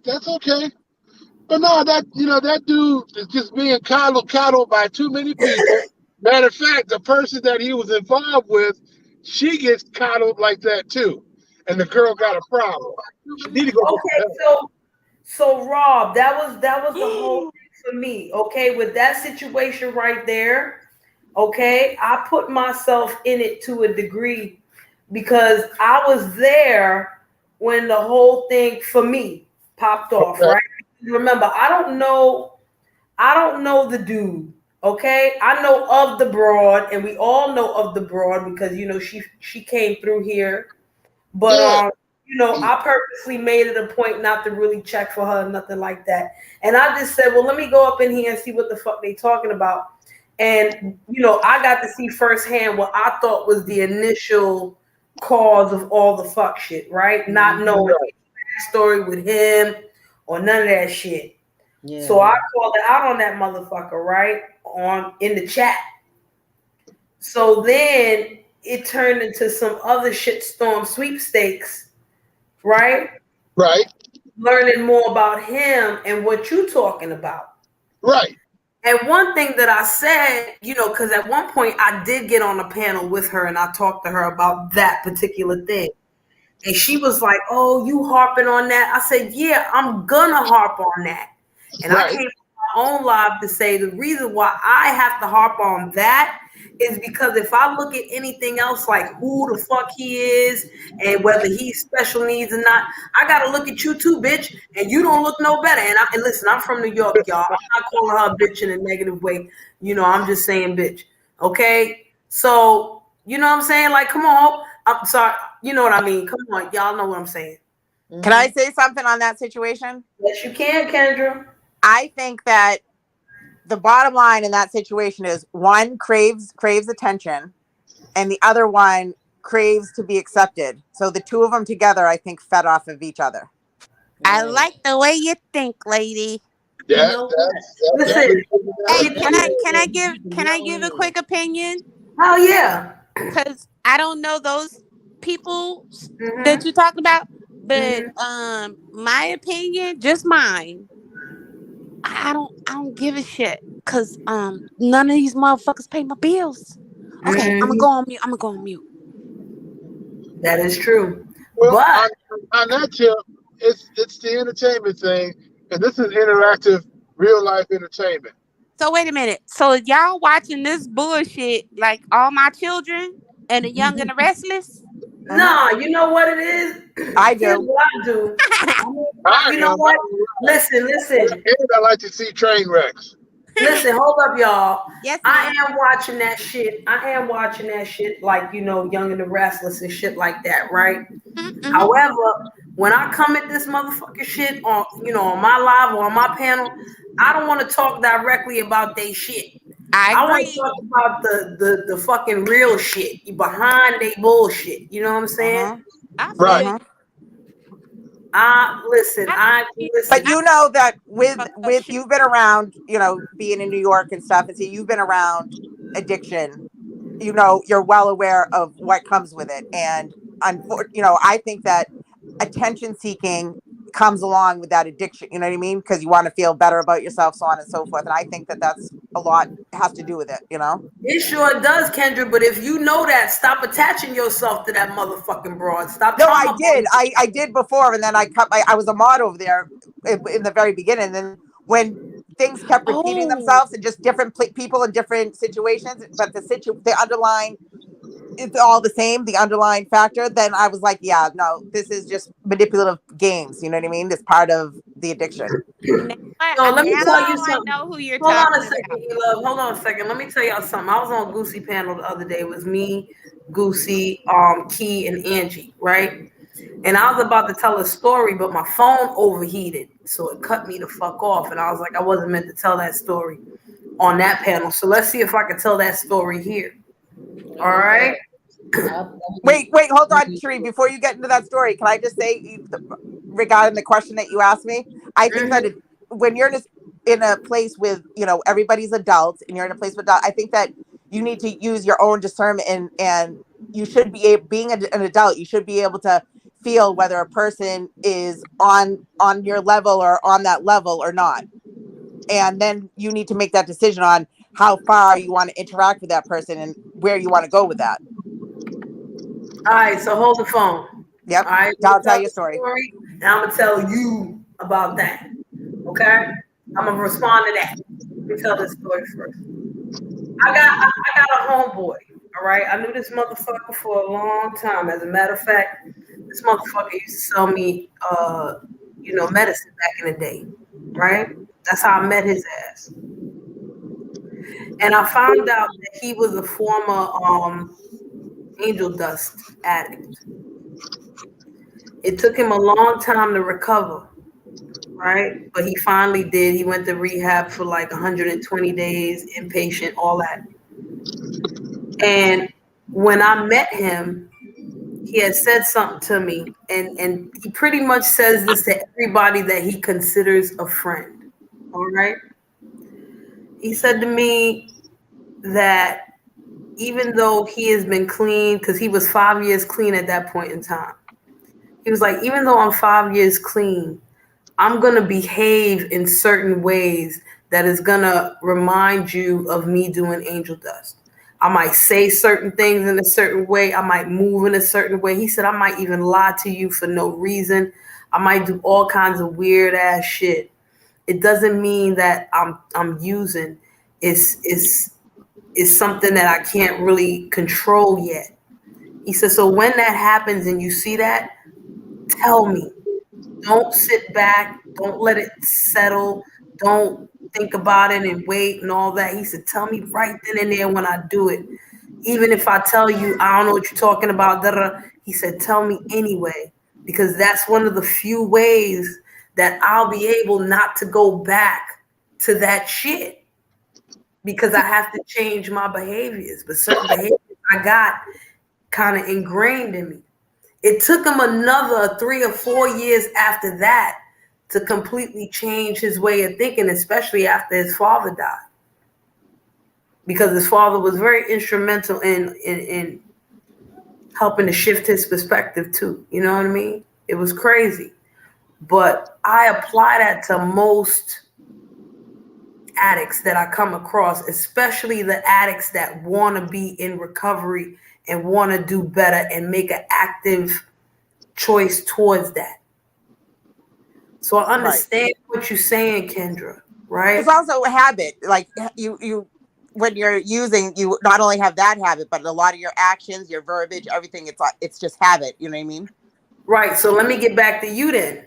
But no, that dude is just being coddled by too many people. Matter of fact, the person that he was involved with, she gets coddled like that too, and the girl got a problem. She need to go. Okay, so Rob, that was the whole thing for me. Okay, with that situation right there. Okay, I put myself in it to a degree because I was there when the whole thing for me popped off. Right? Remember, I don't know the dude. Okay, I know of the broad, and we all know of the broad because she came through here, but I purposely made it a point not to really check for her, nothing like that. And I just said, well, let me go up in here and see what the fuck they talking about. And I got to see firsthand what I thought was the initial cause of all the fuck shit, right? Not knowing the story with him or none of that shit. Yeah. So I called it out on that motherfucker, right? In the chat. So then it turned into some other shitstorm sweepstakes, right? Right. Learning more about him and what you talking about. Right. And one thing that I said, because at one point I did get on a panel with her and I talked to her about that particular thing. And she was like, oh, you harping on that? I said, yeah, I'm gonna harp on that. And I came to my own live to say the reason why I have to harp on that is because if I look at anything else, like who the fuck he is and whether he's special needs or not, I got to look at you too, bitch. And you don't look no better. And listen, I'm from New York, y'all. I'm not calling her a bitch in a negative way. I'm just saying bitch. Okay? So, you know what I'm saying? Like, come on. I'm sorry. You know what I mean? Come on. Y'all know what I'm saying. Can I say something on that situation? Yes, you can, Kendra. I think that the bottom line in that situation is one craves attention and the other one craves to be accepted. So the two of them together, I think, fed off of each other. I like the way you think, lady. Yeah, You know what? Listen, Hey, can I give a quick opinion? oh yeah. Because I don't know those people that Mm-hmm. you talked about, but Mm-hmm. my opinion, just mine. I don't give a shit because none of these motherfuckers pay my bills. Okay, I'm gonna go on mute. I'm gonna go on mute. That is true. Well, But on that tip, it's the entertainment thing, and this is interactive, real life entertainment. So wait a minute. So y'all watching this bullshit like All My Children and The Young and the Restless? no, you know what it is? I Here's do. what I do. I mean, I you know am. what? Listen, And I like to see train wrecks. listen. Hold up, y'all. Yes, I ma'am. am watching that shit. I am watching that shit, like Young and the Restless and shit like that, right? Mm-hmm. However, when I come at this motherfucking shit on, on my live or on my panel, I don't want to talk directly about they shit. I I want to agree. talk about the fucking real shit behind they bullshit. You know what I'm saying? I feel Right. you. Listen. But you know that with shit. you've been around, being in New York and stuff, and so you've been around addiction. You're well aware of what comes with it, and I think that attention seeking comes along with that addiction. You know what I mean? Because you want to feel better about yourself, so on and so forth. And I think that that's a lot has to do with it. It sure does, Kendra. But if you know that, stop attaching yourself to that motherfucking broad. Stop No, trying I to. did. I did before, and then I was a mod over there in the very beginning. And then when things kept repeating themselves and just different people in different situations, but the underlying, it's all the same, the underlying factor, then I was like, yeah, no, this is just manipulative games. You know what I mean? It's part of the addiction. Now So let me tell you I something. know who you're Hold on a talking second, about. E-Love. Hold on a second. Let me tell y'all something. I was on Goosey panel the other day. It was me, Goosey, Key, and Angie, right? And I was about to tell a story, but my phone overheated. So it cut me the fuck off. And I was like, I wasn't meant to tell that story on that panel. So let's see if I can tell that story here. All right. Wait, hold on, Sheree. Before you get into that story, can I just say, regarding the question that you asked me, I think that when you're in a place with, everybody's adults and you're in a place with adults, I think that you need to use your own discernment, and you should be being an adult. You should be able to feel whether a person is on your level or on that level or not. And then you need to make that decision on how far you want to interact with that person and where you want to go with that. All right, so hold the phone. Yep. All right, I'll tell your story. and I'm gonna tell you about that. Okay, I'm gonna respond to that. Let me tell this story first. I got a homeboy. All right, I knew this motherfucker for a long time. As a matter of fact, this motherfucker used to sell me, medicine back in the day. Right, that's how I met his ass. And I found out that he was a former angel dust addict. It took him a long time to recover, right? But he finally did. He went to rehab for like 120 days, inpatient, all that. And when I met him, he had said something to me, and he pretty much says this to everybody that he considers a friend. All right. He said to me that even though he has been clean, because he was 5 years clean at that point in time, he was like, even though I'm 5 years clean, I'm going to behave in certain ways that is going to remind you of me doing angel dust. I might say certain things in a certain way. I might move in a certain way. He said, I might even lie to you for no reason. I might do all kinds of weird ass shit. It doesn't mean that I'm using. It's something that I can't really control yet. He said, so when that happens and you see that, tell me. Don't sit back. Don't let it settle. Don't think about it and wait and all that. He said, tell me right then and there when I do it. Even if I tell you, I don't know what you're talking about. He said, tell me anyway, because that's one of the few ways that I'll be able not to go back to that shit, because I have to change my behaviors. But certain behaviors I got kind of ingrained in me. It took him another 3 or 4 years after that to completely change his way of thinking, especially after his father died. Because his father was very instrumental in helping to shift his perspective too. You know what I mean? It was crazy. But I apply that to most addicts that I come across, especially the addicts that want to be in recovery and want to do better and make an active choice towards that. So I understand what you're saying, Kendra, right? It's also a habit. Like you when you're using, you not only have that habit, but a lot of your actions, your verbiage, everything, it's just habit. You know what I mean? Right. So let me get back to you then.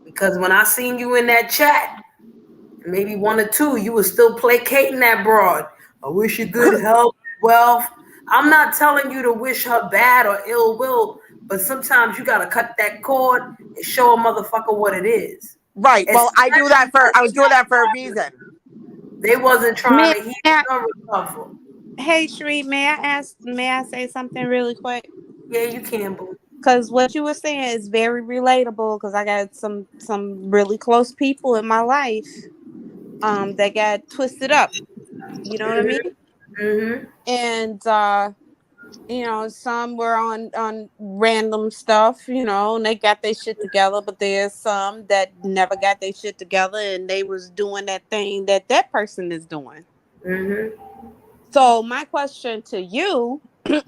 Because when I seen you in that chat, maybe one or two, you were still placating that broad. I wish you good health, wealth. I'm not telling you to wish her bad or ill will, but sometimes you gotta cut that cord and show a motherfucker what it is. Right. Well, I was doing that for a reason. They wasn't trying to heal or recover. Hey, Shree, may I say something really quick? Yeah, you can, boo. Because what you were saying is very relatable, because I got some really close people in my life that got twisted up. You know what I mean? Mm-hmm. And you know, some were on random stuff, you know, and they got their shit together, but there's some that never got their shit together and they was doing that thing that person is doing. Mm-hmm. So my question to you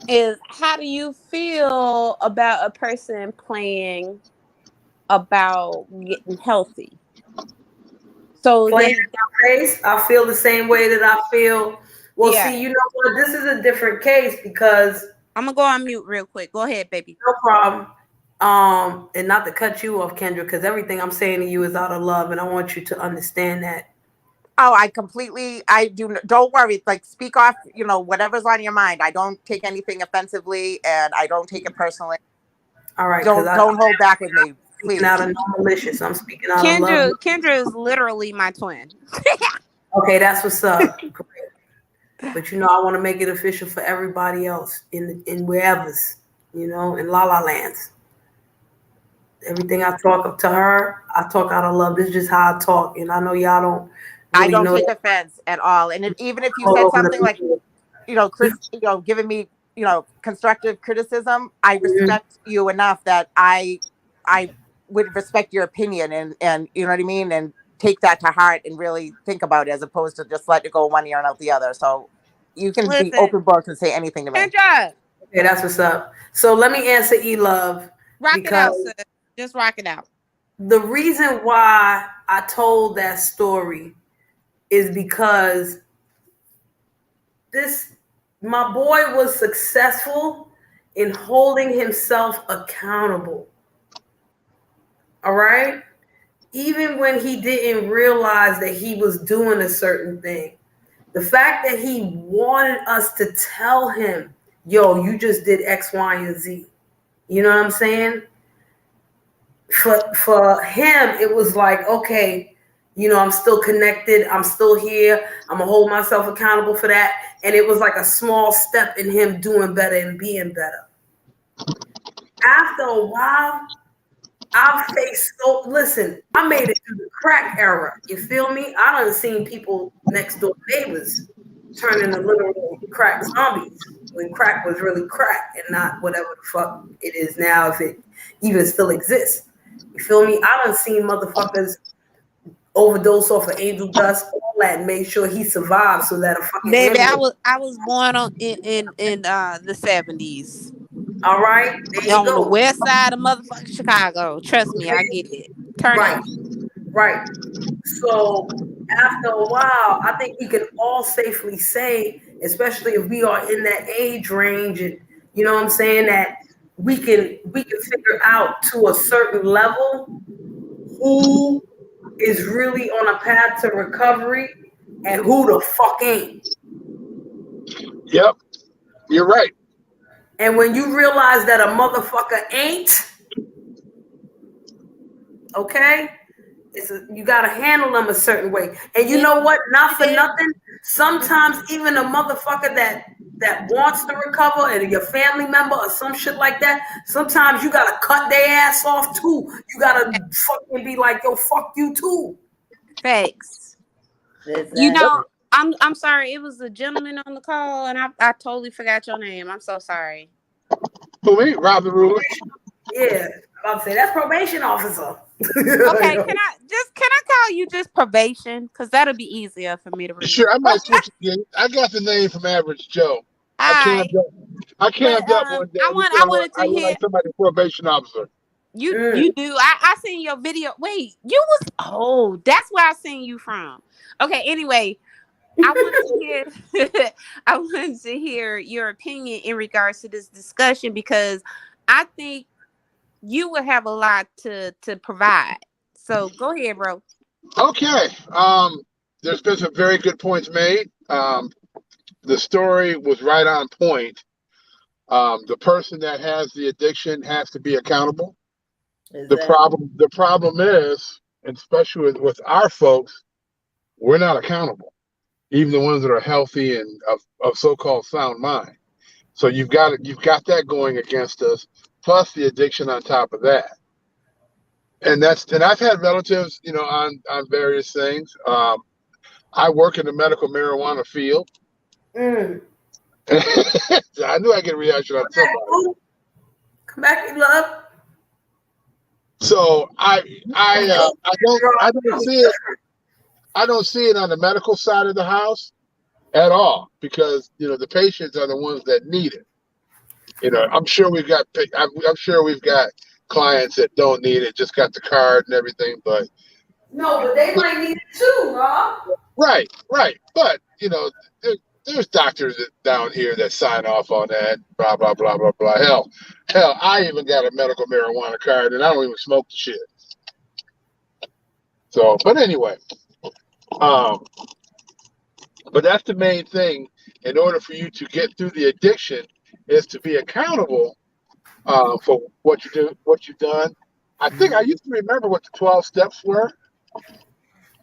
is, how do you feel about a person playing about getting healthy? So playing in my face, I feel the same way that I feel. Well, yeah. see, you know what? This is a different case because I'm gonna go on mute real quick. Go ahead, baby. No problem. And not to cut you off, Kendra, because everything I'm saying to you is out of love, and I want you to understand that. Oh, I do. Don't worry. Like, speak off, you know, whatever's on your mind. I don't take anything offensively and I don't take it personally. All right. Don't hold back with me, please. Out of no malicious. I'm speaking out of love. Kendra is literally my twin. Okay, that's what's up. Great. But you know, I want to make it official for everybody else in wherever's, you know, in La La Lands. Everything I talk to her, I talk out of love. This is just how I talk, and I know y'all don't. Really I don't know take that. Offense at all. And even if you said something like, you know, Chris, you know, giving me, you know, constructive criticism, I respect you enough that I would respect your opinion and you know what I mean, and take that to heart and really think about it, as opposed to just let it go one ear and out the other. So you can be open book and say anything to me. Kendra. Okay, that's what's up. So let me answer E-Love. Rock it out, sis. Just rock it out. The reason why I told that story is because my boy was successful in holding himself accountable. All right? Even when he didn't realize that he was doing a certain thing. The fact that he wanted us to tell him, yo, you just did X, Y, and Z. You know what I'm saying? For him, it was like, okay, you know, I'm still connected. I'm still here. I'm going to hold myself accountable for that. And it was like a small step in him doing better and being better. After a while, I faced listen, I made it through the crack era. You feel me? I done seen people next door neighbors turn into literal crack zombies when crack was really crack and not whatever the fuck it is now, if it even still exists. You feel me? I done seen motherfuckers overdose off of angel dust, all that, and made sure he survived so that a fucking baby, I was born in the 70s. All right, there you on go. The west side of motherfucking Chicago. Trust me, I get it. Turn up. Right. So after a while, I think we can all safely say, especially if we are in that age range, and you know what I'm saying, that we can figure out to a certain level who is really on a path to recovery and who the fuck ain't. Yep, you're right. And when you realize that a motherfucker ain't, okay, you got to handle them a certain way. And you know what? Not for nothing. Sometimes even a motherfucker that that wants to recover and your family member or some shit like that, sometimes you gotta cut their ass off too. You gotta fucking be like, yo, fuck you too. Thanks. Exactly. You know, I'm sorry. It was a gentleman on the call, and I totally forgot your name. I'm so sorry. Who me? Rob the Ruler. Yeah, I'm about to say that's probation officer. Okay, can I call you just probation? Because that'll be easier for me to remember. Sure, I might switch again. I got the name from Average Joe. I camped up one day. I wanted to hear like somebody's probation officer. You do. I seen your video. Wait, that's where I seen you from. Okay, anyway, I wanted to hear I wanted to hear your opinion in regards to this discussion because I think you would have a lot to provide. So go ahead, bro. Okay. There's been some very good points made. The story was right on point. The person that has the addiction has to be accountable. Exactly. The problem is, and especially with our folks, we're not accountable. Even the ones that are healthy and of so-called sound mind. So you've got that going against us, plus the addiction on top of that. And I've had relatives, on various things. I work in the medical marijuana field. I knew I'd get a reaction on somebody. Come back in love. So I don't see it. I don't see it on the medical side of the house at all because the patients are the ones that need it. I'm sure we've got clients that don't need it, just got the card and everything, but they might need it too, Rob. Right. But there's doctors down here that sign off on that. Blah blah blah blah blah. Hell, I even got a medical marijuana card, and I don't even smoke the shit. So, but anyway, but that's the main thing. In order for you to get through the addiction, is to be accountable for what you've done. I think I used to remember what the 12 steps were.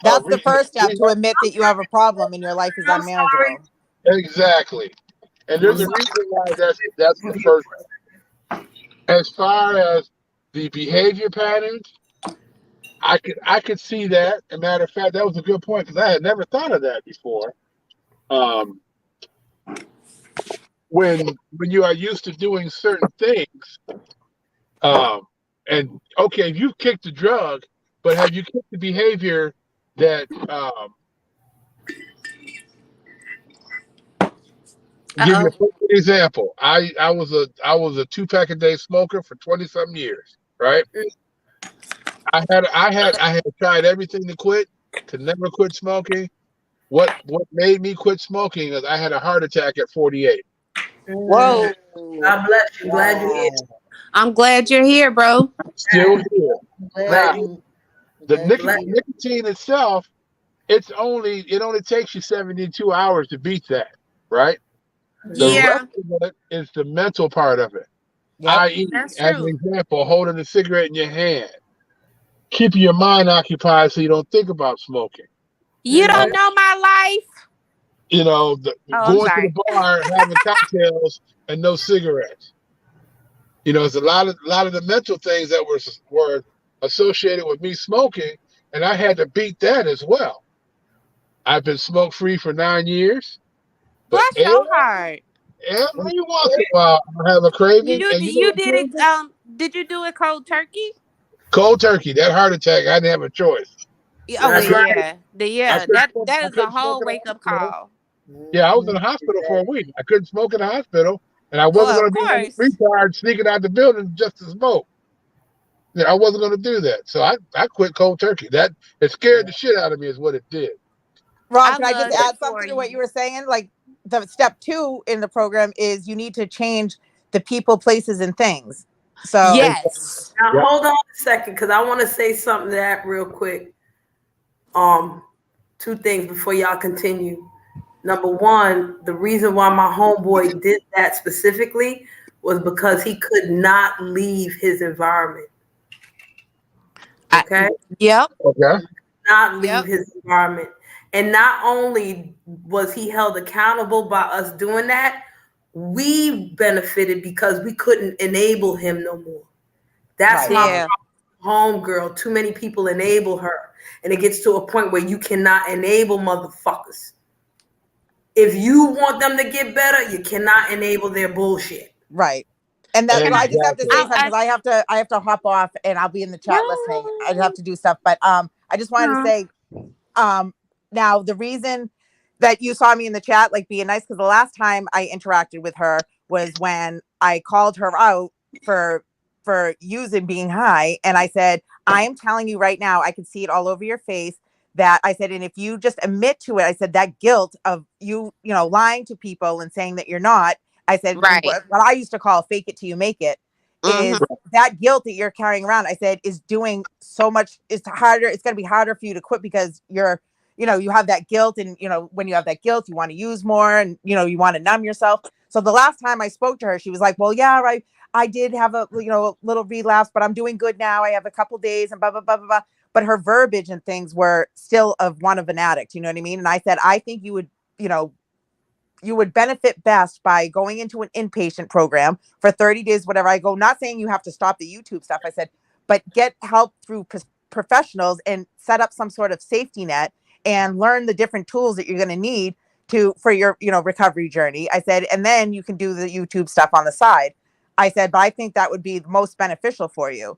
That's the first step, to admit that you have a problem and your life is unmanageable. Exactly. And there's a reason why that's the first. As far as the behavior patterns, I could see that. As a matter of fact, that was a good point because I had never thought of that before. When you are used to doing certain things, and okay, you've kicked the drug, but have you kicked the behavior that give you an example. I was a 2-pack a day smoker for 20-something years, right? I had tried everything to quit, could never quit smoking. What made me quit smoking is I had a heart attack at 48. Whoa. God bless you. Glad you're here. I'm glad you're here, bro. Still here. Now, the nicotine itself, it only takes you 72 hours to beat that, right? The rest of it is the mental part of it. Yep. I.e., as an example, holding a cigarette in your hand, keeping your mind occupied so you don't think about smoking. You don't know my life. Going to the bar, having cocktails, and no cigarettes. It's a lot of the mental things that were associated with me smoking, and I had to beat that as well. I've been smoke free for 9 years. Bless your heart. Every once in a while, I have a craving. You did it. Did you do it cold turkey? Cold turkey. That heart attack, I didn't have a choice. That is a whole wake up call. Yeah, I was in the hospital for a week. I couldn't smoke in the hospital, and I wasn't going to be retard sneaking out the building just to smoke. I wasn't going to do that, so I quit cold turkey. It scared the shit out of me, is what it did. Rob, can I just add something to what you were saying? Like, the step 2 in the program is you need to change the people, places, and things. So yes. Now hold on a second, because I want to say something to that real quick. 2 things before y'all continue. Number 1, the reason why my homeboy did that specifically was because he could not leave his environment. Okay. Okay. Not leave his environment. And not only was he held accountable by us doing that, we benefited because we couldn't enable him no more. That's my homegirl. Too many people enable her. And it gets to a point where you cannot enable motherfuckers. If you want them to get better, you cannot enable their bullshit. Right. And that's what I just have to say something because I have to hop off and I'll be in the chat listening. I have to do stuff. But I just wanted to say now the reason that you saw me in the chat like being nice, because the last time I interacted with her was when I called her out for using being high. And I said, I am telling you right now, I can see it all over your face that I said, and if you just admit to it, I said that guilt of you know, lying to people and saying that you're not, I said, what I used to call fake it till you make it is that guilt that you're carrying around. I said, is doing so much, it's harder. It's going to be harder for you to quit because you're, you know, you have that guilt, and, you know, when you have that guilt, you want to use more and, you know, you want to numb yourself. So the last time I spoke to her, she was like, well, yeah, right. I did have a, you know, a little relapse, but I'm doing good now. I have a couple days and blah, blah, blah, blah, blah. But her verbiage and things were still of one of an addict. You know what I mean? And I said, I think you would, you know, you would benefit best by going into an inpatient program for 30 days, whatever. I go, not saying you have to stop the YouTube stuff. I said, but get help through professionals and set up some sort of safety net and learn the different tools that you're going to need for your, you know, recovery journey. I said, and then you can do the YouTube stuff on the side. I said, but I think that would be the most beneficial for you.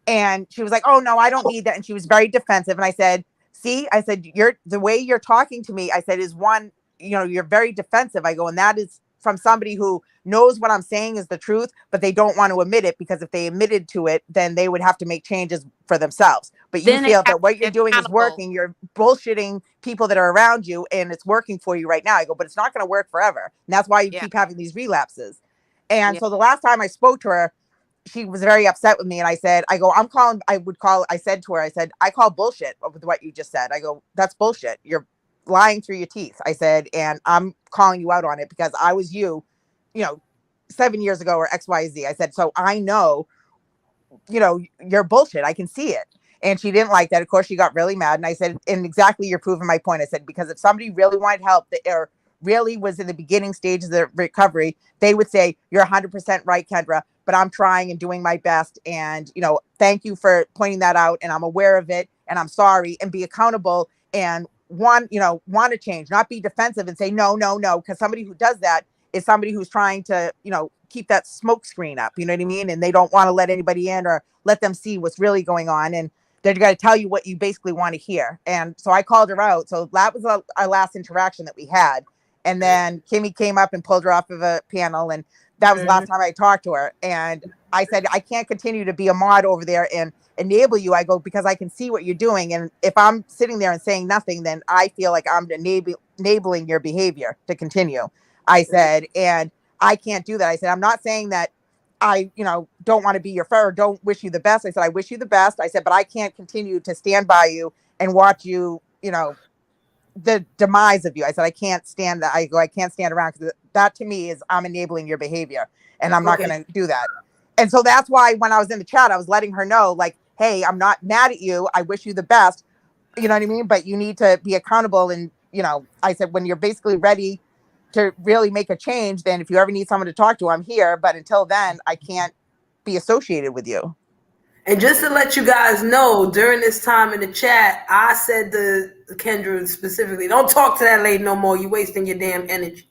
And she was like, oh no, I don't need that. And she was very defensive. And I said, see, I said, the way you're talking to me, I said, is one, you know, you're very defensive. I go, and that is from somebody who knows what I'm saying is the truth, but they don't want to admit it, because if they admitted to it, then they would have to make changes for themselves. But you feel that what you're doing is working. You're bullshitting people that are around you, and it's working for you right now. I go, but it's not going to work forever. And that's why you keep having these relapses. And so the last time I spoke to her, she was very upset with me. And I said, I said to her, I said, I call bullshit with what you just said. I go, that's bullshit. You're lying through your teeth. I said, and I'm calling you out on it because I was you know, 7 years ago or XYZ. I said, so I know, you know, you're bullshit. I can see it. And she didn't like that. Of course, she got really mad. And I said, and exactly, you're proving my point. I said, because if somebody really wanted help or really was in the beginning stages of recovery, they would say, you're 100% right, Kendra, but I'm trying and doing my best. And, you know, thank you for pointing that out. And I'm aware of it. And I'm sorry, and be accountable and want to change, not be defensive and say, no. Because somebody who does that is somebody who's trying to, you know, keep that smoke screen up. You know what I mean? And they don't want to let anybody in or let them see what's really going on. And they're going to tell you what you basically want to hear. And so I called her out. So that was our last interaction that we had. And then Kimmy came up and pulled her off of a panel. And that was the last time I talked to her. And I said, I can't continue to be a mod over there and enable you. I go, because I can see what you're doing. And if I'm sitting there and saying nothing, then I feel like I'm enabling your behavior to continue. I said, and I can't do that. I said, I'm not saying that I, you know, don't want to be your friend or don't wish you the best. I said, I wish you the best. I said, but I can't continue to stand by you and watch you, you know, the demise of you. I said, I can't stand that. I go, I can't stand around, because that to me is I'm enabling your behavior, and I'm not going to do that. And so that's why when I was in the chat, I was letting her know, like, hey, I'm not mad at you. I wish you the best. You know what I mean? But you need to be accountable. And, you know, I said, when you're basically ready to really make a change, then if you ever need someone to talk to, I'm here. But until then, I can't be associated with you. And just to let you guys know, during this time in the chat, I said to Kendra specifically, don't talk to that lady no more. You're wasting your damn energy,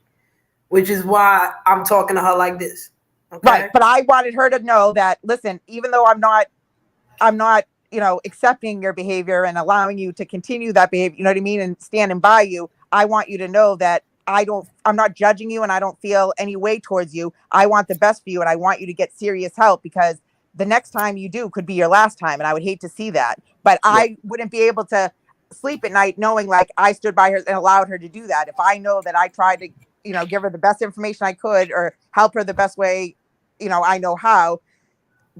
which is why I'm talking to her like this. Okay? Right. But I wanted her to know that, listen, even though I'm not, you know, accepting your behavior and allowing you to continue that behavior, you know what I mean? And standing by you, I want you to know that I'm not judging you, and I don't feel any way towards you. I want the best for you, and I want you to get serious help, because the next time you do could be your last time. And I would hate to see that, but I wouldn't be able to sleep at night knowing like I stood by her and allowed her to do that. If I know that I tried to, you know, give her the best information I could or help her the best way, you know, I know how,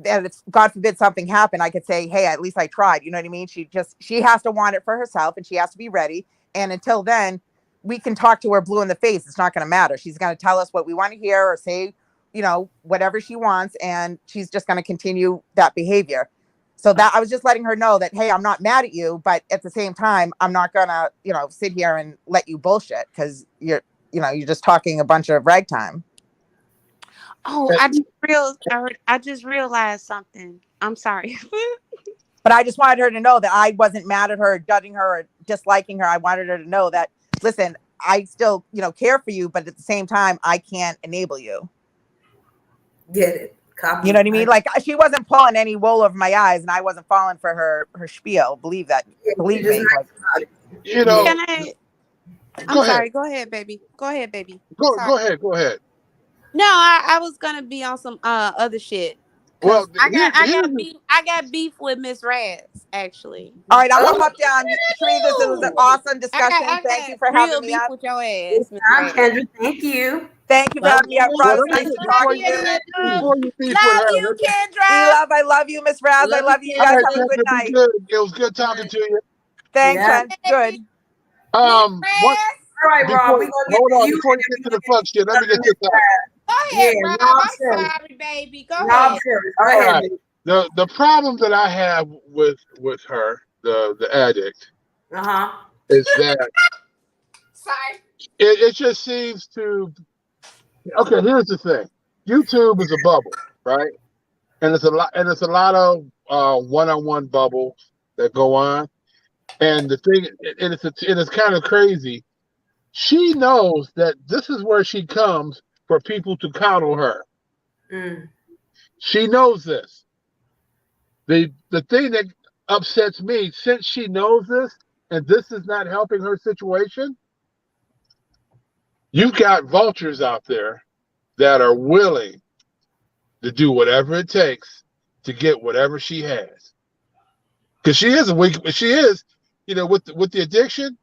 and if God forbid something happened, I could say, hey, at least I tried. You know what I mean? She has to want it for herself, and she has to be ready. And until then, we can talk to her blue in the face. It's not going to matter. She's going to tell us what we want to hear or say, you know, whatever she wants. And she's just going to continue that behavior. So that I was just letting her know that, hey, I'm not mad at you, but at the same time, I'm not going to, you know, sit here and let you bullshit, because you're just talking a bunch of ragtime. Oh, I just realized something. I'm sorry. But I just wanted her to know that I wasn't mad at her, judging her, or disliking her. I wanted her to know that, listen, I still, care for you, but at the same time, I can't enable you. Get it? Copy. You know what I mean? Like, she wasn't pulling any wool over my eyes, and I wasn't falling for her spiel. Believe that. Yeah, Believe me. Like, I'm sorry. Go ahead, baby. Go ahead, baby. Go ahead. No, I was gonna be on some other shit. Well, I got beef with Miss Raz, actually. All right, I'm gonna hop down. Sheree, this was an awesome discussion. Thank you for having me up. With your ass, Miss Raz. Kendra, thank you. Thank you for having me up, Roz. Nice to talk to you. Before you beef with Love her, you, Kendra. I love you, Miss Raz. I love you. You guys have a good night. It was good talking to you. Thanks, man. Good. All right, Rob. Hold on. Before you get to the fuck shit, let me get this out. Go ahead, Rob. I'm sorry, baby. Go ahead. Go ahead. The problem that I have with her, the addict, is that sorry. It just seems to. Okay, here's the thing. YouTube is a bubble, right? And it's a lot of one-on-one bubbles that go on. And the thing, and it's kind of crazy. She knows that this is where she comes for people to coddle her. She knows this. The thing that upsets me, since she knows this, and this is not helping her situation, you've got vultures out there that are willing to do whatever it takes to get whatever she has. Because she is with the addiction,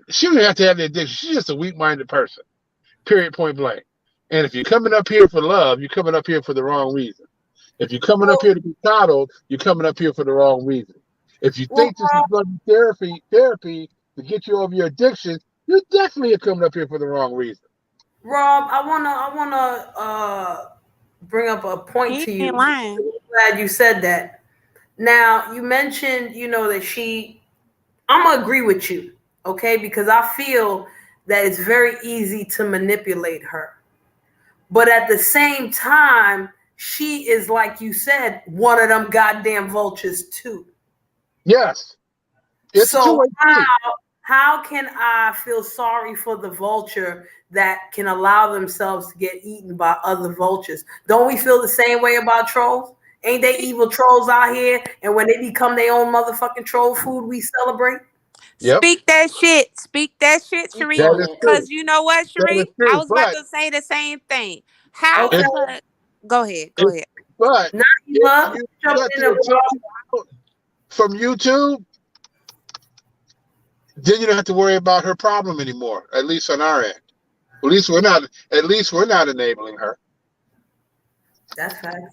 she don't have to have the addiction. She's just a weak-minded person, period, point blank. And if you're coming up here for love, you're coming up here for the wrong reason. If you're coming up here to be coddled, you're coming up here for the wrong reason. If you think this is going to be therapy to get you over your addiction, you definitely are coming up here for the wrong reason. Rob, I wanna bring up a point to you. I'm glad you said that. Now, you mentioned, that I'm gonna agree with you, okay? Because I feel that it's very easy to manipulate her. But at the same time, she is, like you said, one of them goddamn vultures too. Yes. So how can I feel sorry for the vulture that can allow themselves to get eaten by other vultures? Don't we feel the same way about trolls? Ain't they evil trolls out here? And when they become their own motherfucking troll food, we celebrate? Yep. Speak that shit, Sheree. Because you know what, Sheree? I was about to say the same thing. How? Go ahead. But from YouTube, then you don't have to worry about her problem anymore. At least on our end. At least we're not enabling her. That's right.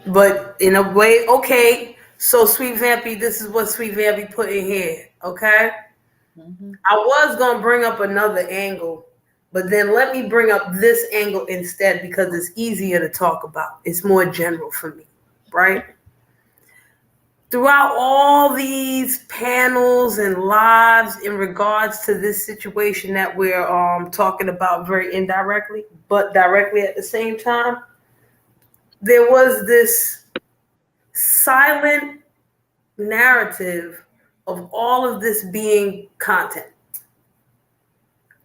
But in a way, okay. So Sweet Vampy, this is what Sweet Vampy put in here. Okay. I was gonna bring up another angle, but then let me bring up this angle instead because it's easier to talk about. It's more general for me, right? Throughout all these panels and lives in regards to this situation that we're talking about very indirectly, but directly at the same time, there was this silent narrative of all of this being content.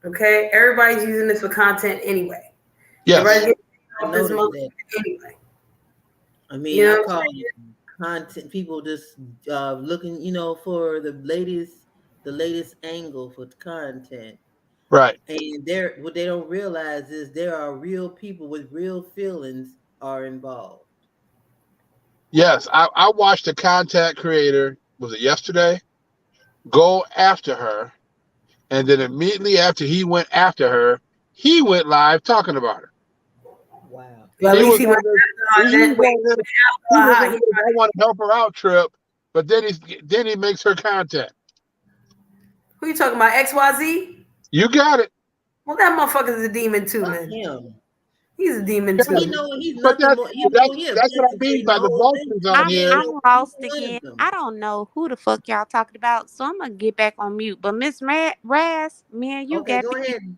Okay? Everybody's using this for content anyway. Yes. Anyway. I mean, I call content people just looking, for the latest angle for content. Right. And what they don't realize is there are real people with real feelings are involved. Yes, I watched a content creator, was it yesterday, go after her, and then immediately after he went after her, he went live talking about her. Wow. Well, I want to help her out trip, but then he makes her content. Who you talking about? XYZ? You got it. Well, that motherfucker's a demon too, man. Him. He's a demon too. That's what I mean by the vultures on here. I'm lost again. I don't know who the fuck y'all talking about, so I'm gonna get back on mute. But Miss Raz, me and you go ahead.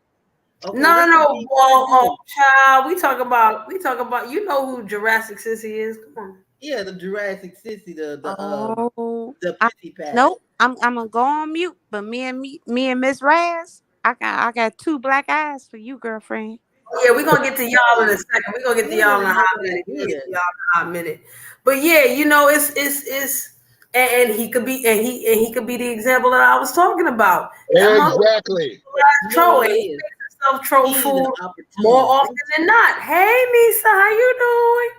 Okay, No. Well, child, we talk about. You know who Jurassic Sissy is? Come on. Yeah, the Jurassic Sissy, the pissy pat. Nope, I'm gonna go on mute. But me and Miss Raz, I got 2 black eyes for you, girlfriend. Yeah, we're gonna get to y'all in a second. We're gonna get to y'all in a hot minute. But yeah, you know, it's and he could be he could be the example that I was talking about. Exactly. Troll, he makes himself troll food more often than not. Hey, Misa, how you doing?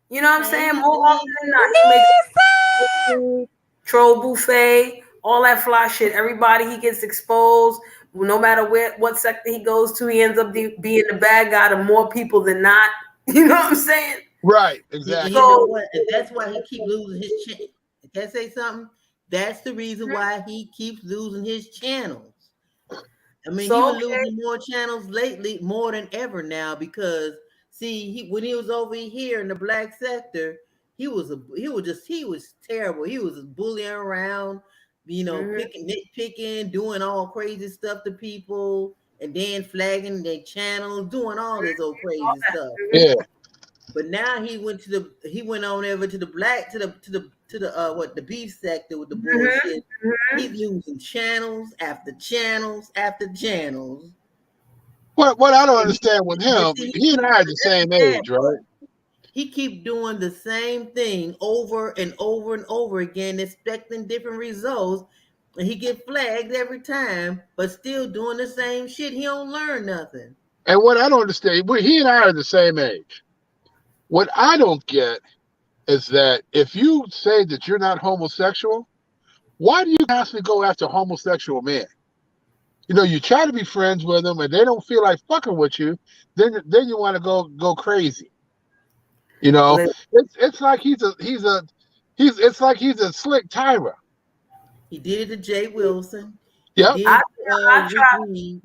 You know what I'm saying? More often than not, he makes troll buffet, all that fly shit. Everybody he gets exposed. No matter what sector he goes to, he ends up being the bad guy to more people than not. You know what I'm saying? Right, exactly. You know what? And that's why he keeps losing his channel. Can I say something? That's the reason why he keeps losing his channels. I mean, he was losing more channels lately, more than ever now, because see, when he was over here in the black sector, he was terrible. He was bullying around, you know, nitpicking, doing all crazy stuff to people, and then flagging their channels, doing all this old crazy stuff. Yeah. But now he went on over to the black to the beef sector with the bullshit. He's losing channels after channels after channels. What I don't understand with him, he and I are the same age, right? He keep doing the same thing over and over and over again, expecting different results, and he get flagged every time, but still doing the same shit. He don't learn nothing. And what I don't understand, he and I are the same age. What I don't get is that if you say that you're not homosexual, why do you constantly go after homosexual men? You know, you try to be friends with them, and they don't feel like fucking with you. Then you want to go crazy. You know, it's like he's a slick Tyra. He did it to Jay Wilson. Yep. He did it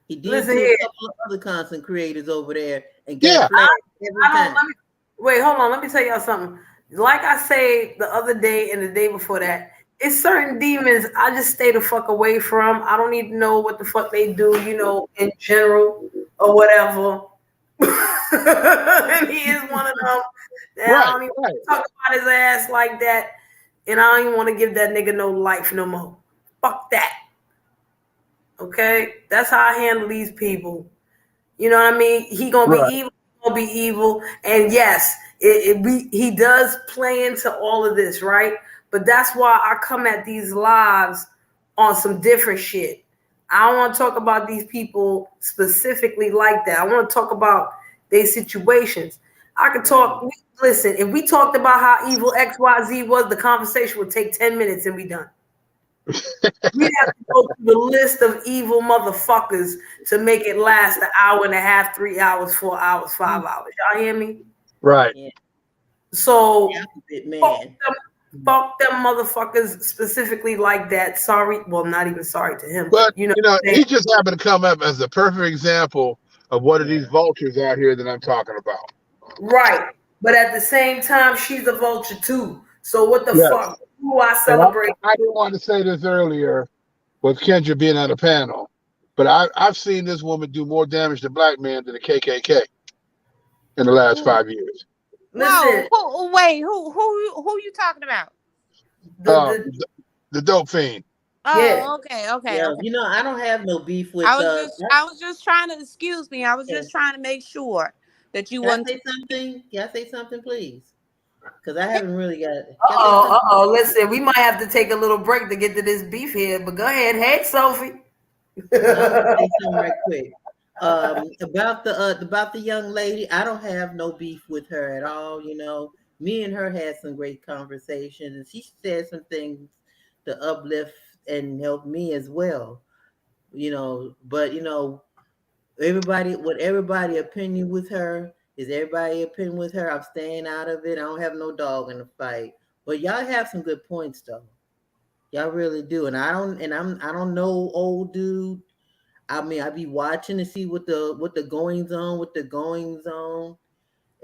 He did it to a couple of other content creators over there and got flagged every time. Wait, hold on. Let me tell y'all something. Like I say the other day and the day before that, it's certain demons I just stay the fuck away from. I don't need to know what the fuck they do, you know, in general or whatever. And he is one of them. And I don't even talk about his ass like that. And I don't even want to give that nigga no life no more. Fuck that. Okay? That's how I handle these people. You know what I mean? He gonna be evil. Gonna be evil. And yes, he does play into all of this, right? But that's why I come at these lives on some different shit. I don't want to talk about these people specifically like that. I want to talk about their situations. I could talk. Listen, if we talked about how evil XYZ was, the conversation would take 10 minutes and be done. We have to go through the list of evil motherfuckers to make it last an hour and a half, 3 hours, 4 hours, 5 hours. Y'all hear me? Right. Yeah. So fuck them motherfuckers specifically like that. Sorry. Well, not even sorry to him. But you know he just happened to come up as the perfect example of one of these vultures out here that I'm talking about. Right. But at the same time, she's a vulture too. So what the fuck? Who I celebrate? I didn't want to say this earlier with Kendra being on the panel, but I've seen this woman do more damage to black men than the KKK in the last 5 years. Listen, who you talking about? The dope fiend. Oh, okay. Yeah, you know, I don't have no beef with. I was just trying to excuse me. I was just trying to make sure that you want to say something. Can I say something, please? Because I haven't really got it. Listen, we might have to take a little break to get to this beef here, but go ahead. Hey, Sophie. I'll say something right quick. About the young lady, I don't have no beef with her at all. You know, me and her had some great conversations, and she said some things to uplift and help me as well. You know, but you know, everybody opinion with her is everybody opinion with her. I'm staying out of it. I don't have no dog in the fight. But y'all have some good points though. Y'all really do. And I don't know old dude. I mean, I be watching to see what the goings on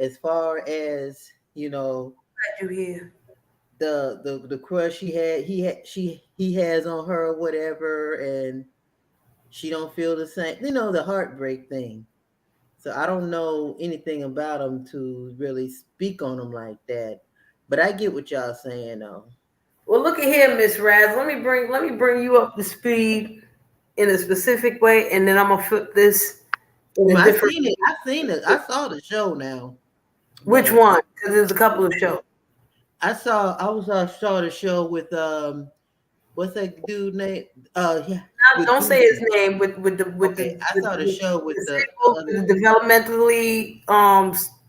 as far as, you know, glad you here. The crush he has on her or whatever, and she don't feel the same. You know, the heartbreak thing. So I don't know anything about them to really speak on them like that. But I get what y'all saying though. Well, look at here, Miss Raz. Let me bring you up to speed in a specific way, and then I'm gonna flip this in a I different. seen it. I seen it. I saw the show now. Which one? Because there's a couple of shows. I saw the show with what's that dude name? Yeah. Don't say his name with I saw the show with the developmentally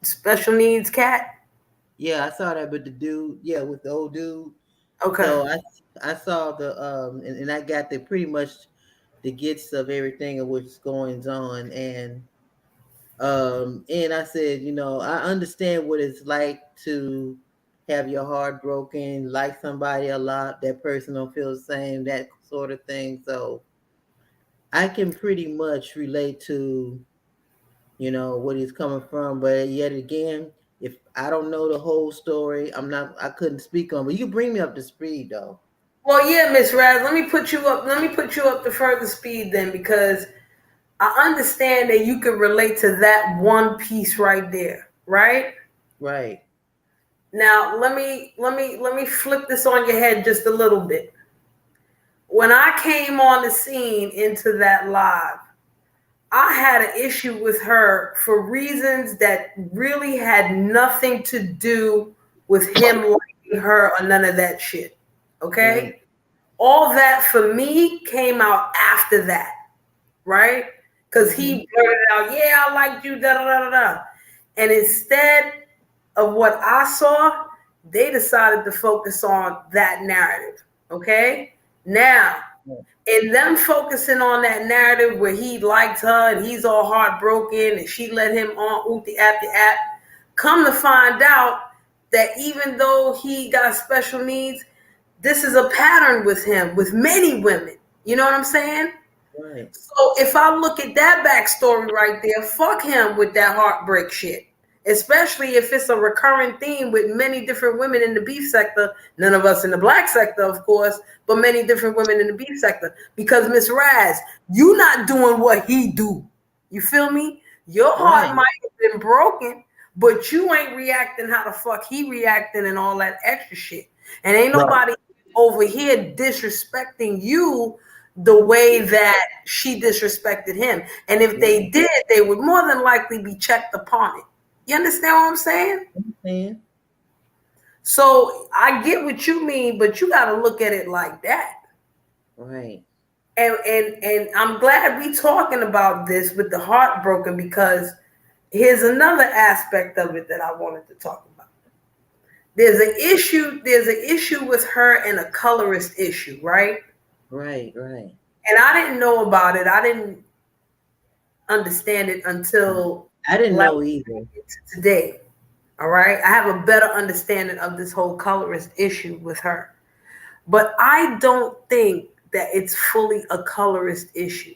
special needs cat. Yeah, I saw that with the dude. Yeah, with the old dude. Okay. So I saw the and I got the pretty much the gist of everything of what's going on, and I said, you know, I understand what it's like to have your heart broken, like somebody a lot, that person don't feel the same, that sort of thing. So I can pretty much relate to, you know, what he's coming from. But yet again, if I don't know the whole story, I couldn't speak on. But you bring me up to speed though. Well, yeah, Miss Raz, let me put you up to further speed then, because I understand that you can relate to that one piece right there, right? Right. Now, let me flip this on your head just a little bit. When I came on the scene into that live, I had an issue with her for reasons that really had nothing to do with him liking her or none of that shit. Okay? Right. All that for me came out after that, right? Because he blurted out, yeah, I liked you, da da da da da. And instead of what I saw, they decided to focus on that narrative. Okay? Now, in them focusing on that narrative where he liked her and he's all heartbroken and she let him on oop the app, come to find out that even though he got special needs, this is a pattern with him, with many women. You know what I'm saying? Right. So if I look at that backstory right there, fuck him with that heartbreak shit. Especially if it's a recurring theme with many different women in the beef sector. None of us in the black sector, of course, but many different women in the beef sector. Because Miss Raz, you not doing what he do. You feel me? Your heart might have been broken, but you ain't reacting how the fuck he reacting and all that extra shit. And ain't nobody over here disrespecting you the way that she disrespected him. And if they did, they would more than likely be checked upon it. You understand what I'm saying? Mm-hmm. So I get what you mean, but you got to look at it like that. Right. And I'm glad we talking about this with the heartbroken, because here's another aspect of it that I wanted to talk about. There's an issue with her and a colorist issue, right? Right. And I didn't know about it. I didn't understand it until I didn't know either. Today. All right. I have a better understanding of this whole colorist issue with her. But I don't think that it's fully a colorist issue.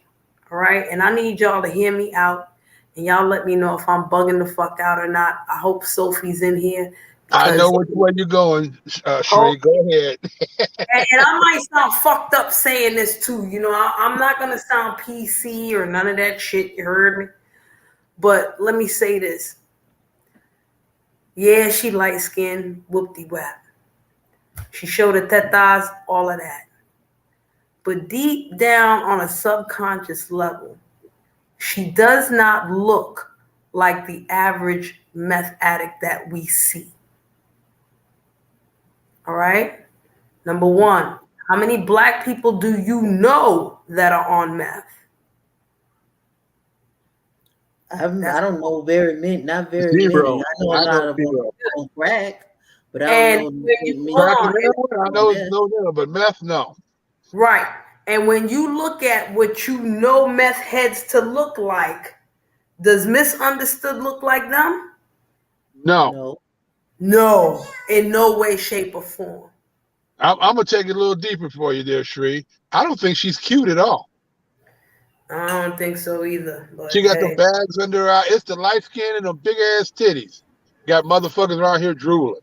All right. And I need y'all to hear me out, and y'all let me know if I'm bugging the fuck out or not. I hope Sophie's in here. I know which way you're going, Sheree. Go ahead. and I might sound fucked up saying this too. You know, I'm not going to sound PC or none of that shit. You heard me? But let me say this. Yeah, she light skinned, whoop-de-whap. She showed her tetas, all of that. But deep down on a subconscious level, she does not look like the average meth addict that we see. All right? Number one, how many black people do you know that are on meth? I don't know very many, not very many. I know a lot of them on crack, but I don't know. But meth, no. Right. And when you look at what you know meth heads to look like, does Misunderstood look like them? No. No, in no way, shape, or form. I'm going to take it a little deeper for you there, Sheree. I don't think she's cute at all. I don't think so either. But she got the bags under her eye. It's the light skin and the big ass titties. Got motherfuckers around here drooling.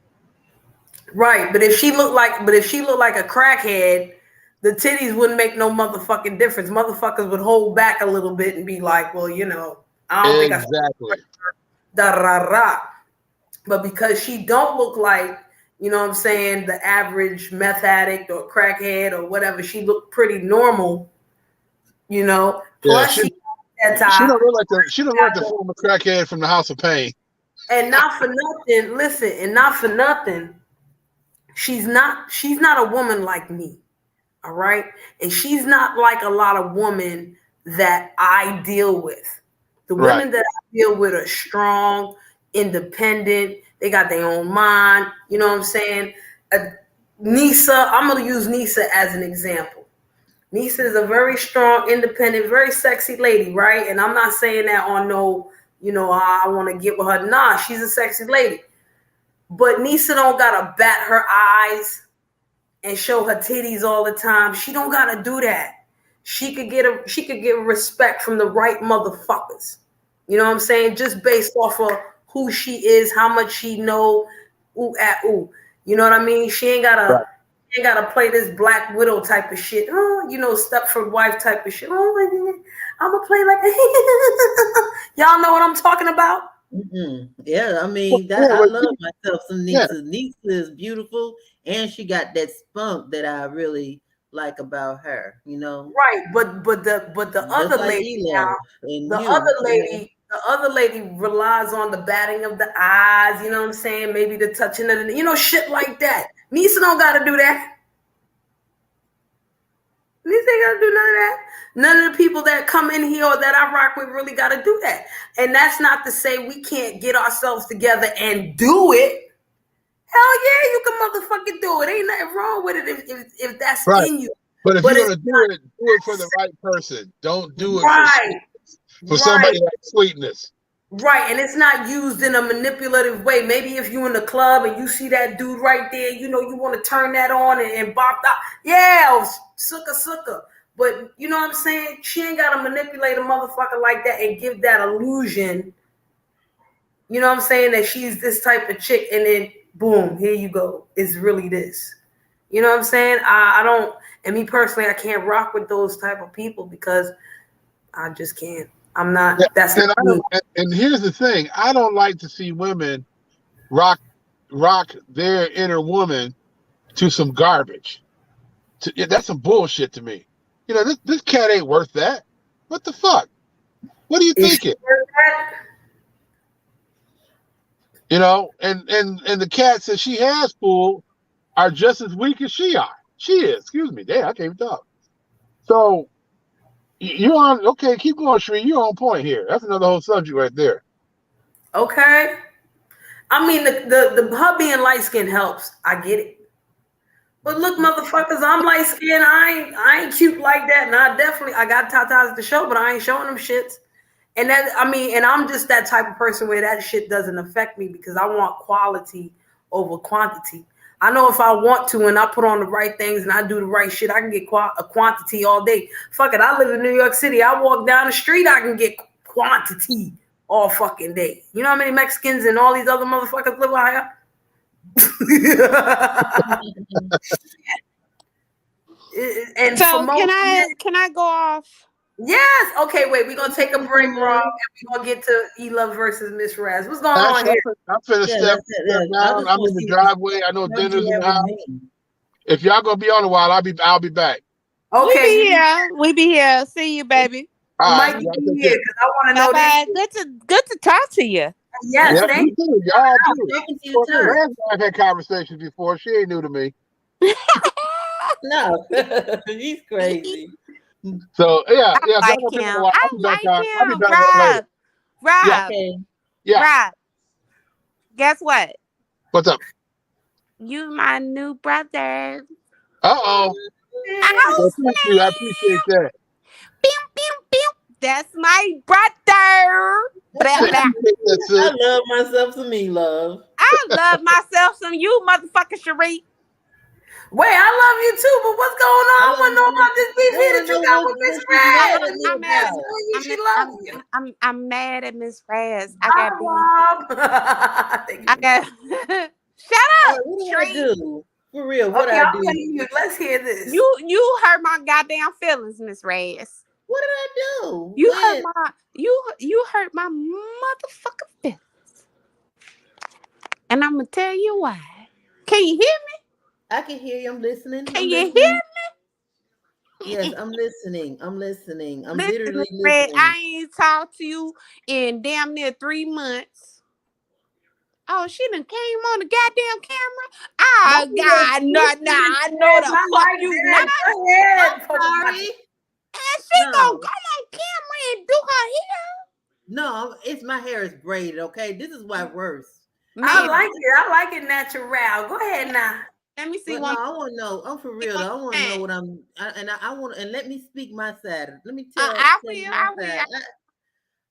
Right, but if she looked like a crackhead, the titties wouldn't make no motherfucking difference. Motherfuckers would hold back a little bit and be like, well, you know, I don't think I Exactly. da ra ra. But because she don't look like, you know what I'm saying, the average meth addict or crackhead or whatever, she looked pretty normal, you know. Plus she don't look like the former crackhead from the House of Pain. And not for nothing, listen, and not for nothing, she's not a woman like me. All right. And she's not like a lot of women that I deal with. The women that I deal with are strong, independent. They got their own mind. You know what I'm saying? Nisa, I'm going to use Nisa as an example. Nisa is a very strong, independent, very sexy lady, right? And I'm not saying that on no, you know, I want to get with her. Nah, she's a sexy lady. But Nisa don't got to bat her eyes and show her titties all the time. She don't gotta do that. She could get respect from the right motherfuckers. You know what I'm saying? Just based off of who she is, how much she know, ooh at ooh. You know what I mean? She ain't gotta play this Black Widow type of shit. Oh, you know, Stepford wife type of shit. Oh, I'm gonna play like y'all know what I'm talking about? Mm-hmm. Yeah, I mean that I love myself some Nisa. Nisa is beautiful, and she got that spunk that I really like about her. You know, right? But the other lady now, the other lady relies on the batting of the eyes. You know what I'm saying? Maybe the touching of the, you know, shit like that. Nisa don't got to do that. Nisa ain't got to do none of that. None of the people that come in here or that I rock with really got to do that. And that's not to say we can't get ourselves together and do it. Hell yeah, you can motherfucking do it. Ain't nothing wrong with it if that's in you. But if you're gonna do it for the right person. Don't do it for somebody like sweetness. Right, and it's not used in a manipulative way. Maybe if you're in the club and you see that dude right there, you know, you want to turn that on and bop that. Yeah, sucker. But you know what I'm saying? She ain't got to manipulate a motherfucker like that and give that illusion, you know what I'm saying, that she's this type of chick, and then boom, here you go. It's really this. You know what I'm saying? I don't, and me personally, I can't rock with those type of people because I just can't. I'm not. That's and, not me. And here's the thing: I don't like to see women rock their inner woman to some garbage. That's some bullshit to me. You know, this cat ain't worth that. What the fuck? What are you thinking? You know, and the cats that she has fooled are just as weak as she are. She is. Excuse me. Damn, I can't even talk. So you're on. Okay, keep going, Shree. You're on point here. That's another whole subject right there. Okay. I mean, the her being light skin helps. I get it. But look, motherfuckers, I'm light skinned. I ain't cute like that. And I got tatas to show, but I ain't showing them shits. And that, I mean, and I'm just that type of person where that shit doesn't affect me because I want quality over quantity. I know if I want to and I put on the right things and I do the right shit, I can get a quantity all day. Fuck it, I live in New York City. I walk down the street, I can get quantity all fucking day. You know how many Mexicans and all these other motherfuckers live out here? And so can I go off? Yes. Okay, wait. We're gonna take a break, Rob, and we're gonna get to E-Love versus Miss Raz. What's going on here? I'm finna step down. I'm in the driveway. I know dinner's in the house. If y'all gonna be on a while, I'll be back. Okay. We be here. See you, baby. All right. Might be here because I want to know this. Good to talk to you. Yes, thank you. Y'all too. I've had conversations before. She ain't new to me. No, he's crazy. So yeah. I like him. I'll be back Rob. Yeah. Rob. Guess what? What's up? You my new brother. I appreciate that. That's my brother. I love myself some E-Love. I love myself some you, motherfucking Cherie. Wait, I love you too, but what's going on? I want to know about this beef here that you got with Miss Raz. I'm mad at Miss Raz. I got Shut up, what did I do? For real, what Okay, I I'm do? telling you. Let's hear this. You hurt my goddamn feelings, Miss Reyes. What did I do? You When? hurt my you hurt my motherfucking feelings. And I'm gonna tell you why. Can you hear me? I can hear you. I'm listening. Can I'm you hear listening. me? Yes, I'm listening. I'm listening. I'm Listen, literally Miss Red, listening. I ain't talked to you in damn near 3 months. Oh, she done came on the goddamn camera. Oh God, no, I know the fuck you not. Go ahead. I'm sorry. And she gonna come on camera and do her hair. No, it's my hair is braided. Okay, this is why worse. I like it. I like it natural. Go ahead now. Let me see But one. no, I want to know. I'm for real. I want to know what I want, and let me speak my side. Let me tell I you will.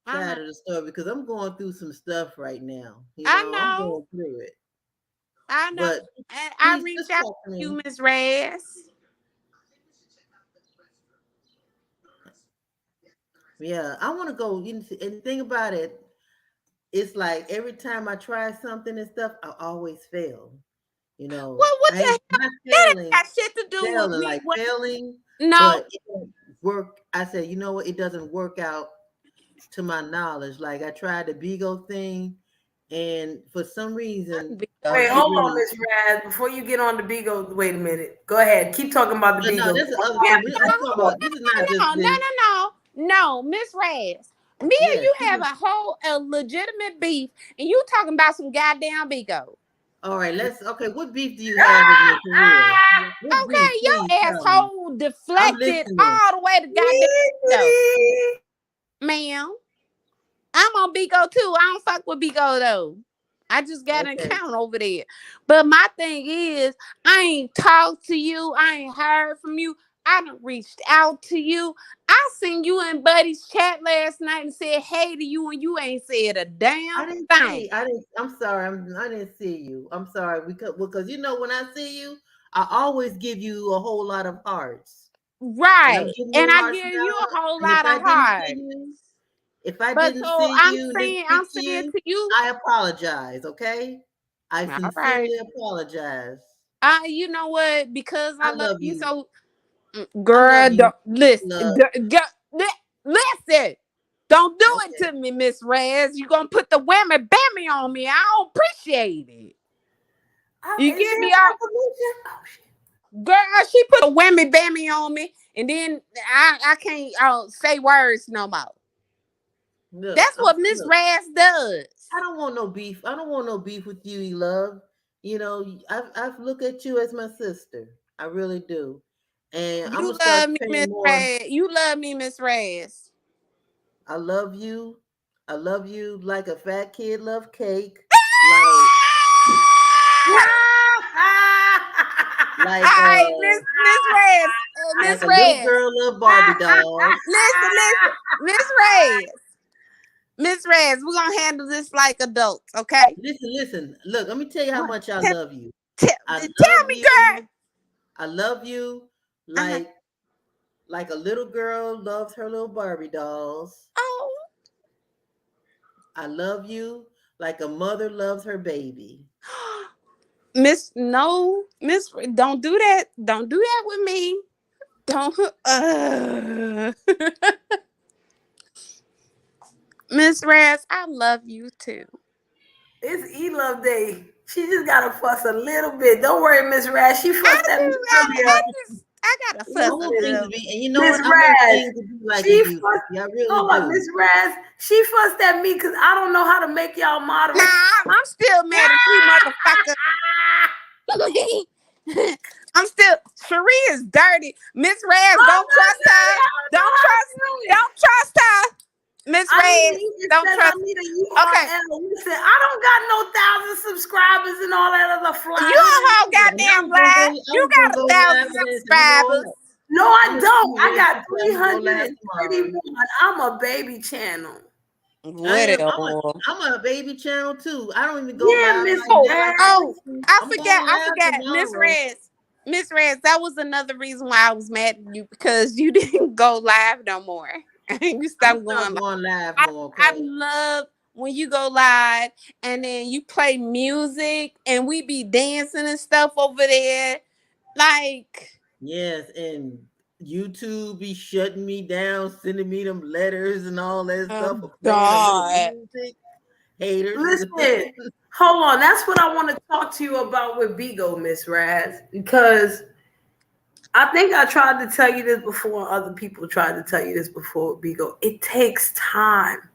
side of the story because I'm going through some stuff right now. You I know, know. I'm going through it. I know. But and I reached out to you, Miss Reyes. Yeah, I want to go. And the thing about it, it's like every time I try something and stuff, I always fail. You know, Well, what the hell? Not failing, that got shit to do failing, with me. like failing. No, but it doesn't work. I said, you know what? It doesn't work out to my knowledge. Like I tried the Bigo thing, and for some reason, wait, hold on, Miss Raz. Before you get on the Bigo, wait a minute. Go ahead. Keep talking about the Bigo. No, this is other thing. This is not just no, Miss Raz. Me and you have a legitimate beef, and you talking about some goddamn Bigo. All right, okay. What beef do you have with me for real? Okay, your asshole deflected all the way to goddamn ma'am. I'm on Bigo too. I don't fuck with Bigo though. I just got an account over there. But my thing is, I ain't talked to you. I ain't heard from you. I done reached out to you. I seen you in Buddy's chat last night and said hey to you, and you ain't said a damn thing. I'm sorry. I didn't see you. I'm sorry because you know when I see you, I always give you a whole lot of hearts. Right, and I give you a whole lot of hearts. If I didn't see you, I'm saying to you, I apologize. Okay, I sincerely apologize. You know what? Because I love you so, girl. Don't listen. Listen. Don't do it to me, Miss Raz. You gonna put the whammy bammy on me? I don't appreciate it. You get me out. Girl, she put a whammy bammy on me, and then I can't say words no more. Look, that's what Miss Raz does. I don't want no beef. I don't want no beef with you, love. You know, I've looked at you as my sister. I really do. And you love me, Miss Raz. You love me, Miss Raz. I love you. I love you like a fat kid love cake. Like Miss Raz. Miss like Raz. A little girl love Barbie dolls. Listen, Miss Raz. Miss Raz, we're gonna handle this like adults, okay? Listen. Look, let me tell you how much I love you. Tell me, girl. I love you like a little girl loves her little Barbie dolls. Oh. I love you like a mother loves her baby. Miss, don't do that. Don't do that with me. Don't. Miss Raz, I love you too. It's E-Love Day. She just gotta fuss a little bit. Don't worry, Miss Raz. She fussed at me earlier. I gotta fuss a little. And you know what? I want things to be like it used to be. I really do. Miss Raz, she fussed at me because I don't know how to make y'all moderate. Nah, I'm still mad at you, motherfucker. I'm still. Cherie is dirty. Miss Raz, don't trust her. Don't trust her. Miss Raz, don't trust. Okay. Listen, I don't got no 1,000 subscribers and all that other fly. You a whole goddamn lie. You got 1,000 subscribers. No, I don't. I got 331. I'm a baby channel. I'm a baby channel too. I don't even go live. Miss I forget. Miss Raz, that was another reason why I was mad at you because you didn't go live no more. You stopped going live more. I love when you go live and then you play music and we be dancing and stuff over there. Like, yes, and YouTube be shutting me down, sending me them letters and all that stuff for playing a little music. Haters. Listen, hold on. That's what I want to talk to you about with Bigo, Miss Raz, because I think I tried to tell you this before. Other people tried to tell you this before, Bigo. It takes time.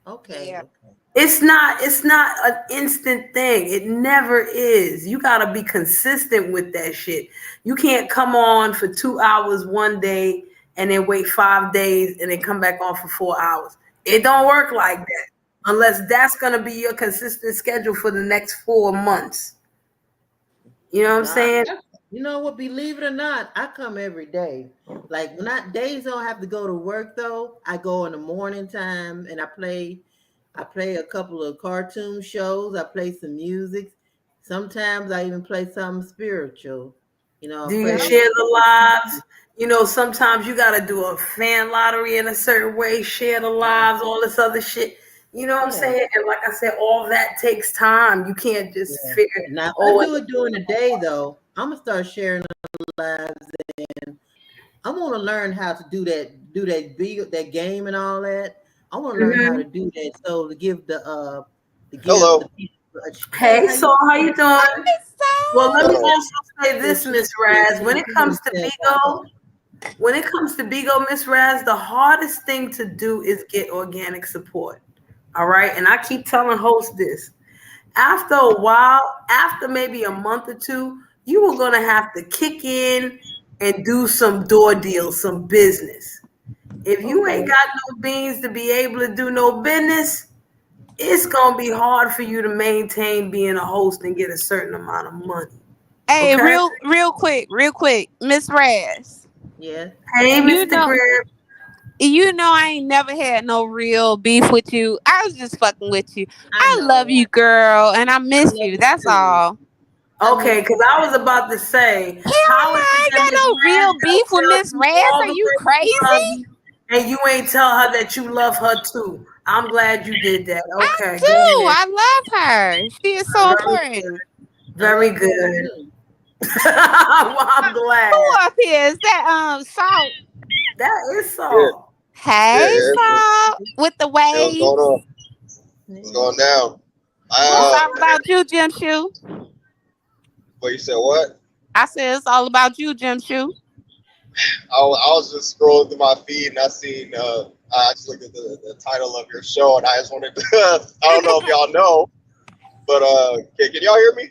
Okay. Yeah. Okay. It's not an instant thing. It never is. You gotta be consistent with that shit. You can't come on for 2 hours one day and then wait 5 days and then come back on for 4 hours. It don't work like that unless that's gonna be your consistent schedule for the next 4 months. You know what I'm saying? You know what? Believe it or not, I come every day. Like when days don't have to go to work though, I go in the morning time and I play a couple of cartoon shows. I play some music. Sometimes I even play something spiritual. You know, do you share the lives? You know, sometimes you got to do a fan lottery in a certain way, share the lives, all this other shit. You know what I'm saying? And like I said, all that takes time. You can't just figure. Now, if I do it during the day, though, I'm gonna start sharing the lives, and I want to learn how to do that game and all that. I want to learn how to do that. So to give the Hello. The people hey, so how you doing? Well, let me also say this, Miss Raz. When it comes to Bigo, Miss Raz, the hardest thing to do is get organic support. All right, and I keep telling hosts this. After a while, after maybe a month or two, you are gonna have to kick in and do some door deals, some business. If you ain't got no beans to be able to do no business, it's gonna be hard for you to maintain being a host and get a certain amount of money. Hey, real quick, Miss Raz. Yeah. Hey, Mr. Grib. You know I ain't never had no real beef with you. I was just fucking with you. I love you, girl, and I miss you. That's all. Okay, because I was about to say, I ain't got no real beef with Miss Raz. Are you crazy? And you ain't tell her that you love her too. I'm glad you did that. Okay, I do. I love her. She is so important. Very good. Well, I'm glad. Who up here? Is that Salt? That is Salt. Hey, Salt with the waves. What's going on? What's going down? It's all about you, Jim Shoe. What you said? What? I said it's all about you, Jim Shoe. I was just scrolling through my feed and I seen I actually looked at the title of your show and I just wanted to I don't know if y'all know, but can y'all hear me?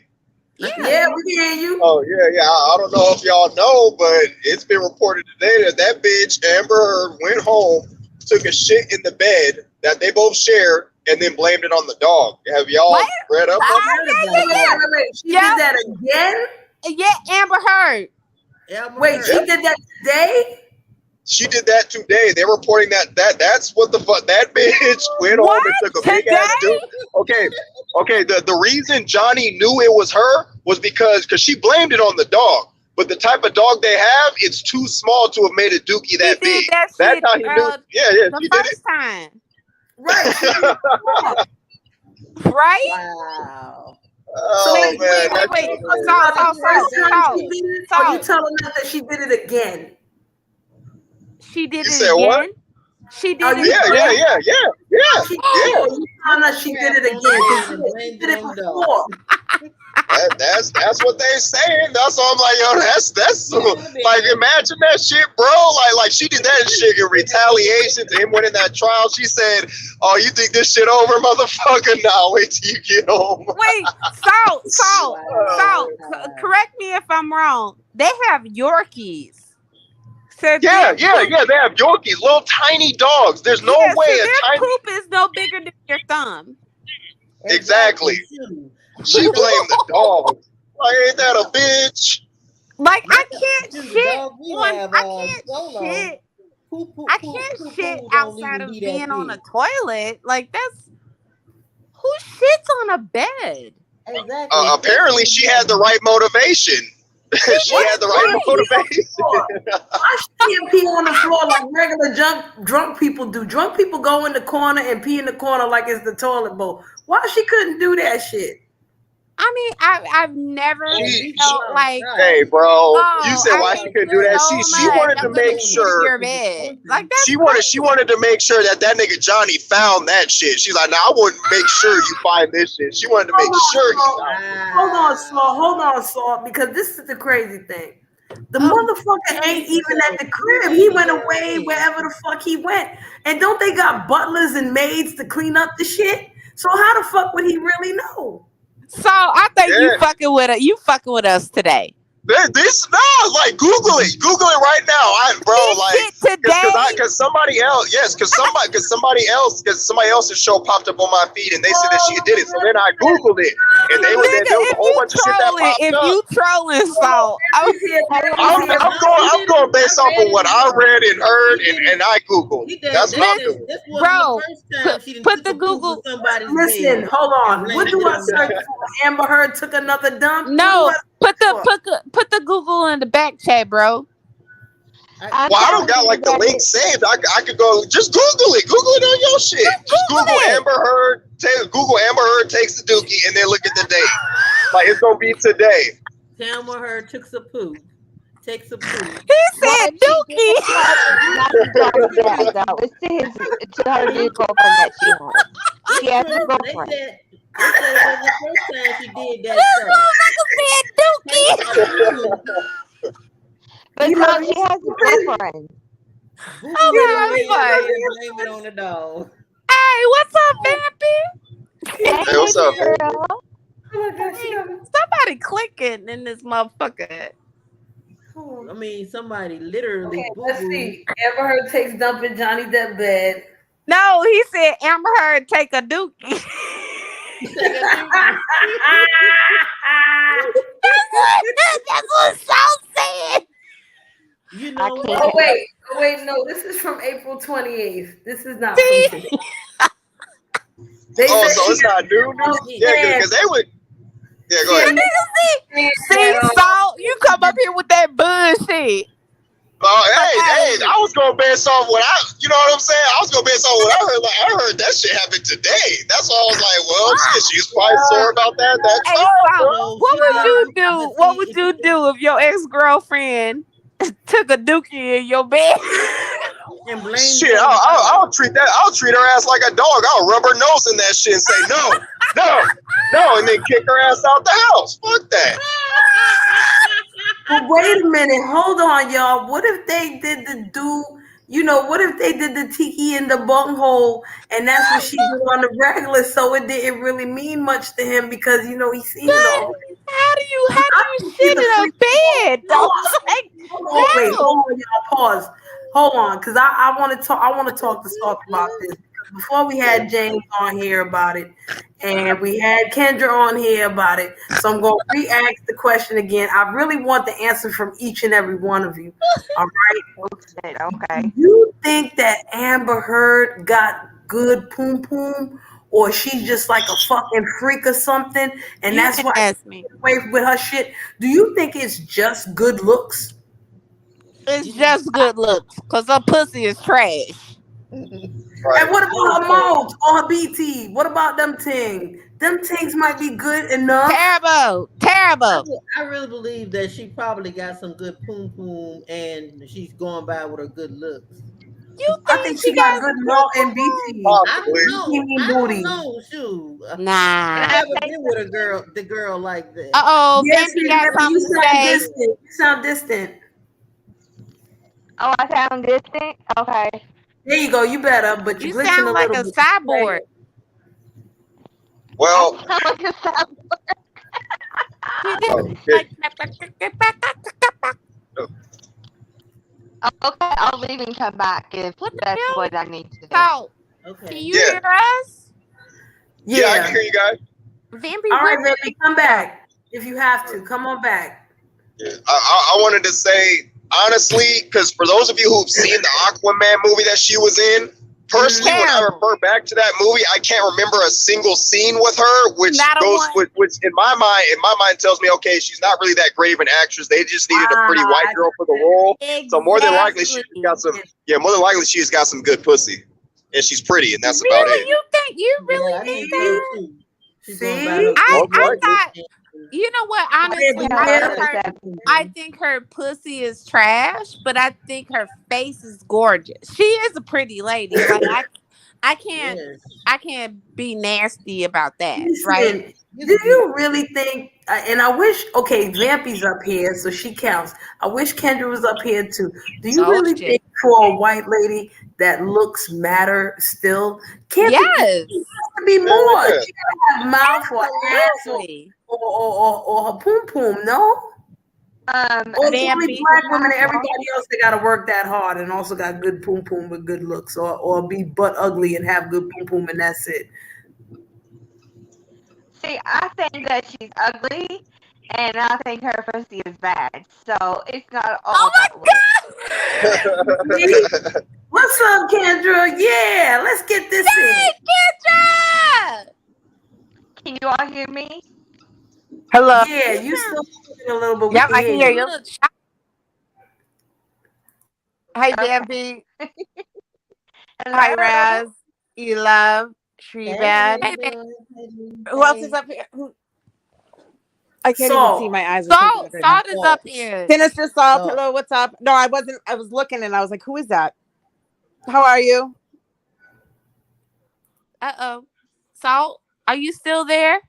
Yeah, we can hear you. Oh yeah. I don't know if y'all know, but it's been reported today that bitch Amber Heard went home, took a shit in the bed that they both shared, and then blamed it on the dog. Have y'all read up on that? Wait. She did that again? Yeah, Amber Heard. Wait, she did that today? She did that today. They're reporting that's what the fuck. That bitch went home and took a big ass dude. Okay. The reason Johnny knew it was her was because she blamed it on the dog. But the type of dog they have, it's too small to have made a dookie that big. That's how he knew. Yeah, the she first did it. time. Right. Right? Wow. Oh, wait. Are you telling us that she did it again? She did you it said again? What? She did it again? Yeah. She telling us she did it again. She did it before. That's what they saying. That's all I'm like, yo, that's like, imagine that shit, bro. Like she did that shit in retaliation to him winning that trial. She said, "Oh, you think this shit over, motherfucker? Nah, wait till you get home." Wait, Salt. Correct me if I'm wrong. They have Yorkies. So yeah. They have Yorkies, little tiny dogs. There's no way so their poop is no bigger than your thumb. Exactly. She blamed the dog. Like, ain't that a bitch? Like, I can't shit outside of being on a toilet. Like, who shits on a bed? Exactly. Apparently, she had the right motivation. She had the right motivation. Why she can't pee on the floor like regular drunk people do? Drunk people go in the corner and pee in the corner like it's the toilet bowl. Why she couldn't do that shit? I mean, I've never felt like. Hey, bro, you said why she couldn't do that? She wanted to make sure. Your bed. Like that's she wanted to make sure that nigga Johnny found that shit. She's like, nah, I wouldn't make sure you find this shit. She wanted to make sure. Hold on, Saul, because this is the crazy thing. The motherfucker ain't even at the crib. He went away wherever the fuck he went. And don't they got butlers and maids to clean up the shit? So how the fuck would he really know? So I think you fucking with us today. This like Google it right now, because somebody else's show popped up on my feed and they said that she did it. So then I Googled it and there was a whole bunch of shit that popped up. If you trolling, so I'm going based off of what I read and heard and I Googled. That's what I'm doing. Bro, put the Google. Listen, hold on. What do I search for? Amber Heard took another dump? No. Put the Google in the back chat, bro. Well, I don't got like the link saved. I could go just Google it. Google it on your shit. Just Google Amber Heard. Google Amber Heard takes the dookie and then look at the date. Like it's gonna be today. Amber Heard takes a poo. Takes a poo. He said dookie. It's to her new girlfriend that she has. She has a girlfriend. They said it was the first time she did that. This motherfucker said dookie. But no, she has a girlfriend. Blame it on the dog. Hey, what's up, Vampy? Hey, what's up, man? Somebody clicking in this motherfucker. I mean, somebody literally. Okay, let's see. Amber Heard takes dump in Johnny Depp bed. No, he said Amber Heard take a dookie. That's what Saul said. You know. Oh wait, no. This is from April 28th. This is not. So it's not new. Yeah, because they would. Yeah, go ahead. See, Saul, you come up here with that bullshit. Hey, I was going based off what you know what I'm saying? I was going based off what I heard. Like, I heard that shit happened today. That's why I was like, well, shit, she's probably sore about that. That's what would you do? What would you do if your ex-girlfriend took a dookie in your bed? Shit, I'll treat her ass like a dog. I'll rub her nose in that shit and say no, and then kick her ass out the house. Fuck that. But wait a minute, hold on, y'all. What if they did what if they did the tiki in the bunghole and that's what she did on the regular, so it didn't really mean much to him because he seen it all. How do you shit in a bed? Wait, hold on, y'all. Pause. Hold on, because I want to talk to Salt about this. Before we had James on here about it, and we had Kendra on here about it. So I'm going to re-ask the question again. I really want the answer from each and every one of you. All right? Okay. Do you think that Amber Heard got good poom poom, or she's just like a fucking freak or something, and that's why she's away with her shit? Do you think it's just good looks? It's just good looks, because her pussy is trash. Right. And what about her mouth or her BT? What about them things? Them things might be good enough. Terrible. I really believe that she probably got some good poom poom and she's going by with her good looks. I think she got good mouth and BT. I don't know. Shoot. Nah. I haven't been with the girl like that. Yes, you sound distant. Oh, I sound distant? Okay. There you go. You better, but you sound like a cyborg. Well, like a cyborg. Okay, I'll leave and come back if that's what I need to do. Okay. Can you hear us? Yeah, I can hear you guys. All right, baby, come back if you have to. Come on back. Yeah. I wanted to say honestly, because for those of you who've seen the Aquaman movie that she was in, personally, when I refer back to that movie, I can't remember a single scene with her, which in my mind tells me, okay, she's not really that great of an actress. They just needed a pretty white girl for the role. Exactly. So more than likely she's got some good pussy. And she's pretty, and that's about it. You really think that? See? I thought, you know what, honestly, I think her pussy is trash, but I think her face is gorgeous. She is a pretty lady. Like I can't be nasty about that, right? Do you really think, and I wish, Vampy's up here, so she counts. I wish Kendra was up here too. Do you really think for a white lady that looks matter still? Can't be more. Yeah. She gotta have mouth or ass or her poom poom, no? Or only black women and everybody else that gotta work that hard and also got good poom poom with good looks, or be butt ugly and have good poom poom and that's it. See, I think that she's ugly, and I think her pussy is bad. So it's not all God! What's up, Kendra? Yeah, let's get this in. Kendra! Can you all hear me? Hello. Yeah, you still a little bit. Yep, I can hear you. Hi, Vampy. Hi, Raz. Love. Bad. Who else is up here? I can't even see. My eyes are Salt is up here. Sinister Salt. Hello, what's up? No, I wasn't. I was looking and I was like, who is that? How are you? Salt, are you still there?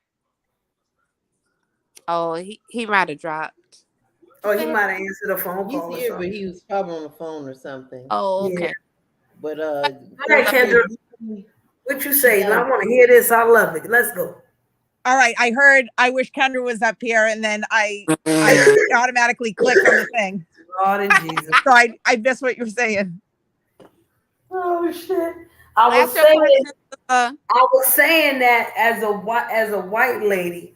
Oh, he might have dropped. Oh, he might have answered a phone call. He's here, but he was probably on the phone or something. Oh, okay. Yeah. But okay, Kendra. What you say? I want to hear this. I love it. Let's go. All right. I heard. I wish Kendra was up here, and then I automatically clicked on the thing. God and Jesus. So I missed what you're saying. Oh shit! I was saying that as a white lady,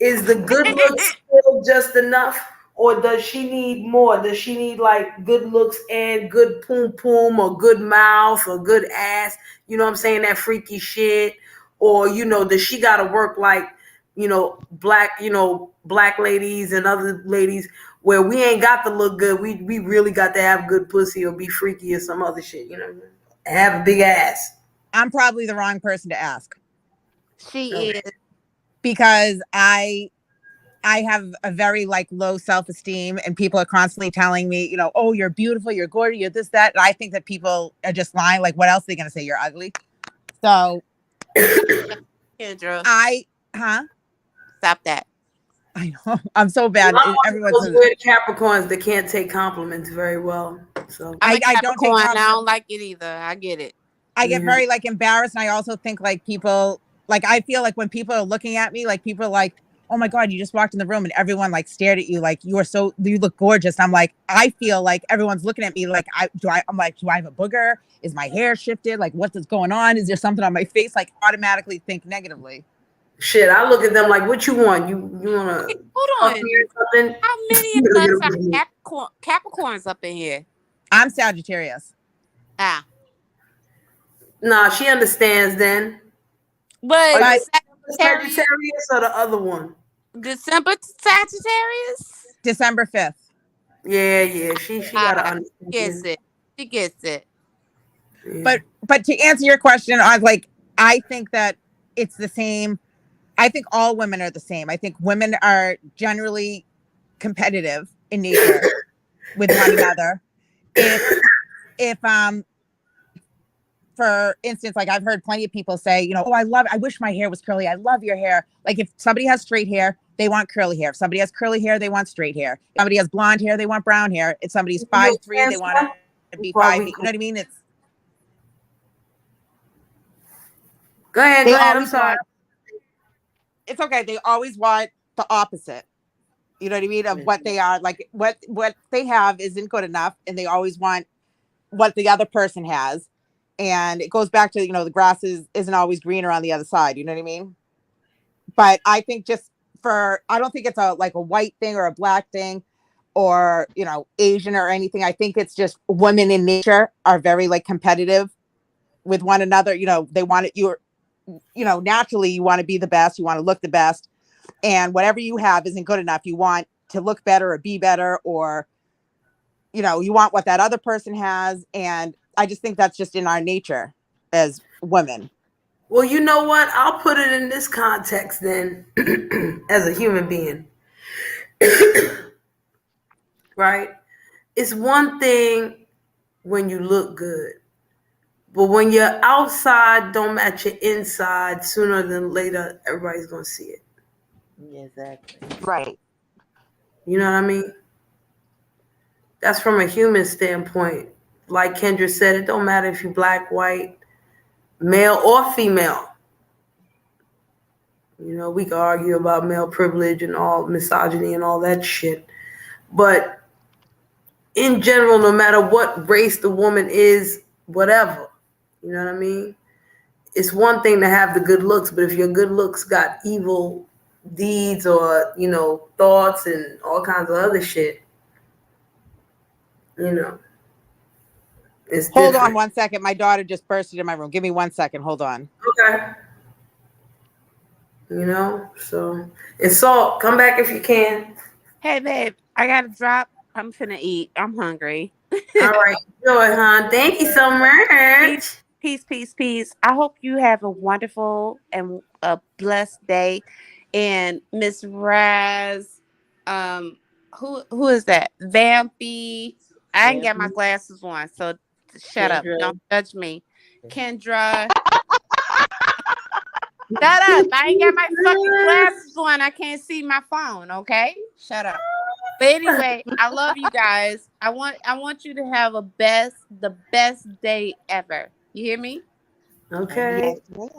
is the good looks still just enough, or does she need more? Does she need like good looks and good poom poom, or good mouth, or good ass? You know what I'm saying? That freaky shit. Or, does she got to work like, black ladies and other ladies where we ain't got to look good. We really got to have good pussy or be freaky or some other shit, and have a big ass. I'm probably the wrong person to ask. She is. Because I have a very low self-esteem, and people are constantly telling me, oh, you're beautiful, you're gorgeous, you're this, that. And I think that people are just lying. Like, what else are they going to say? You're ugly. So Kendra. Stop that. I know. I'm so bad. Everyone's those weird Capricorns that can't take compliments very well. So I don't take compliments. I don't like it either. I get it. I get very embarrassed, and I also think people I feel like when people are looking at me, people are like, oh my God, you just walked in the room and everyone stared at you like you look gorgeous. I'm like, I feel like everyone's looking at me like do I have a booger? Is my hair shifted? Like, what is going on? Is there something on my face? Automatically think negatively. Shit, I look at them like, what you want? You want to hold on? Something? How many of us are Capricorns up in here? I'm Sagittarius. Nah, she understands then. But Sagittarius or the other one? December Sagittarius? December 5th. Yeah. She gotta understand. She gets it. Yeah. But to answer your question, I think that it's the same. I think all women are the same. I think women are generally competitive in nature with one another. If for instance, I've heard plenty of people say, oh, I wish my hair was curly. I love your hair. If somebody has straight hair, they want curly hair. If somebody has curly hair, they want straight hair. If somebody has blonde hair, they want brown hair. If somebody's 5'3", they want to be 5'8". You know what I mean? Go ahead. I'm sorry. It's okay. They always want the opposite. You know what I mean? Of what they are. What they have isn't good enough, and they always want what the other person has. And it goes back to, the grass isn't always greener on the other side. You know what I mean? But I think I don't think it's a white thing or a black thing or, Asian or anything. I think it's just women in nature are very competitive. with one another. They want it. Naturally you want to be the best. You want to look the best, and whatever you have isn't good enough. You want to look better or be better, or you want what that other person has. And I just think that's just in our nature as women. Well, you know what? I'll put it in this context then, as a human being. Right? It's one thing when you look good, but when your outside don't match your inside, sooner than later, everybody's going to see it. Exactly. Right. You know what I mean? That's from a human standpoint. Like Kendra said, it don't matter if you're black, white, male, or female. We can argue about male privilege and all misogyny and all that shit. But in general, no matter what race the woman is, whatever, you know what I mean? It's one thing to have the good looks, but if your good looks got evil deeds or, thoughts and all kinds of other shit, it's Hold different. on 1 second. My daughter just bursted in my room. Give me 1 second. Hold on. Okay. So and Salt, come back if you can. Hey, babe, I gotta drop. I'm finna eat. I'm hungry. All right. Enjoy, hon. Thank you so much. Peace. I hope you have a wonderful and a blessed day. And Miss Raz, who is that? Vampy. I didn't get my glasses on, so shut up. Don't judge me. Kendra. Shut up. I ain't got my fucking glasses on. I can't see my phone, okay? Shut up. But anyway, I love you guys. I want you to have the best day ever. You hear me? Okay.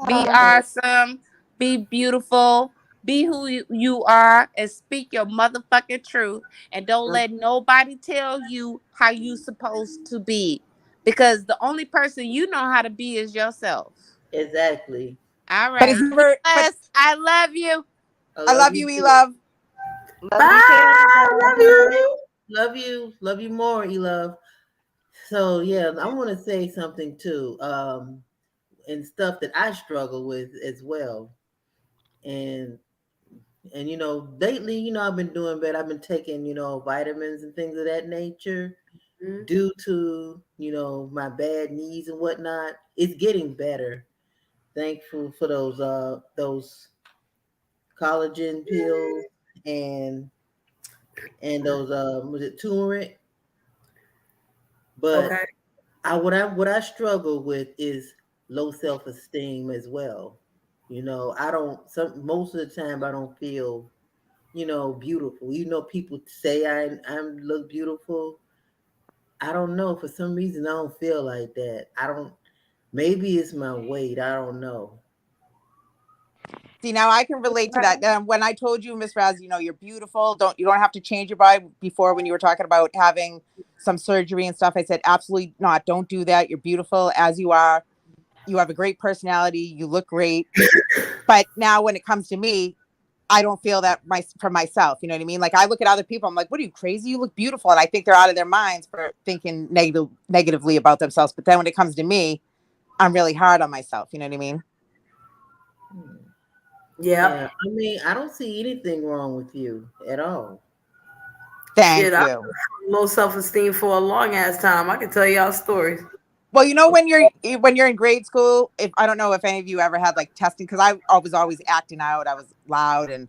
Be awesome. Be beautiful. Be who you are and speak your motherfucking truth. And don't let nobody tell you how you supposed to be. Because the only person you know how to be is yourself. Exactly. All right. I love you. I love you, E-Love. Bye. Love you. Love you more, E-Love. So yeah, I want to say something too, and stuff that I struggle with as well. And lately, I've been doing better. I've been taking, vitamins and things of that nature. Mm-hmm. Due to, my bad knees and whatnot. It's getting better. Thankful for those collagen pills and those was it turmeric? But okay. What I struggle with is low self-esteem as well. Most of the time I don't feel, beautiful. People say I look beautiful. I don't know. For some reason I don't feel like that. Maybe it's my weight. I don't know. See, now I can relate to that. When I told you, Miss Raz, you're beautiful. You don't have to change your body. Before, when you were talking about having some surgery and stuff, I said, absolutely not. Don't do that. You're beautiful as you are. You have a great personality. You look great. But now when it comes to me, I don't feel that for myself. You know what I mean? Like I look at other people, I'm like, what are you, crazy? You look beautiful. And I think they're out of their minds for thinking negatively about themselves. But then when it comes to me, I'm really hard on myself. You know what I mean? Yeah. I mean, I don't see anything wrong with you at all. Thank you. I low self-esteem for a long ass time. I can tell y'all stories. Well, when you're in grade school, if I don't know if any of you ever had like testing, because I was always acting out. I was loud and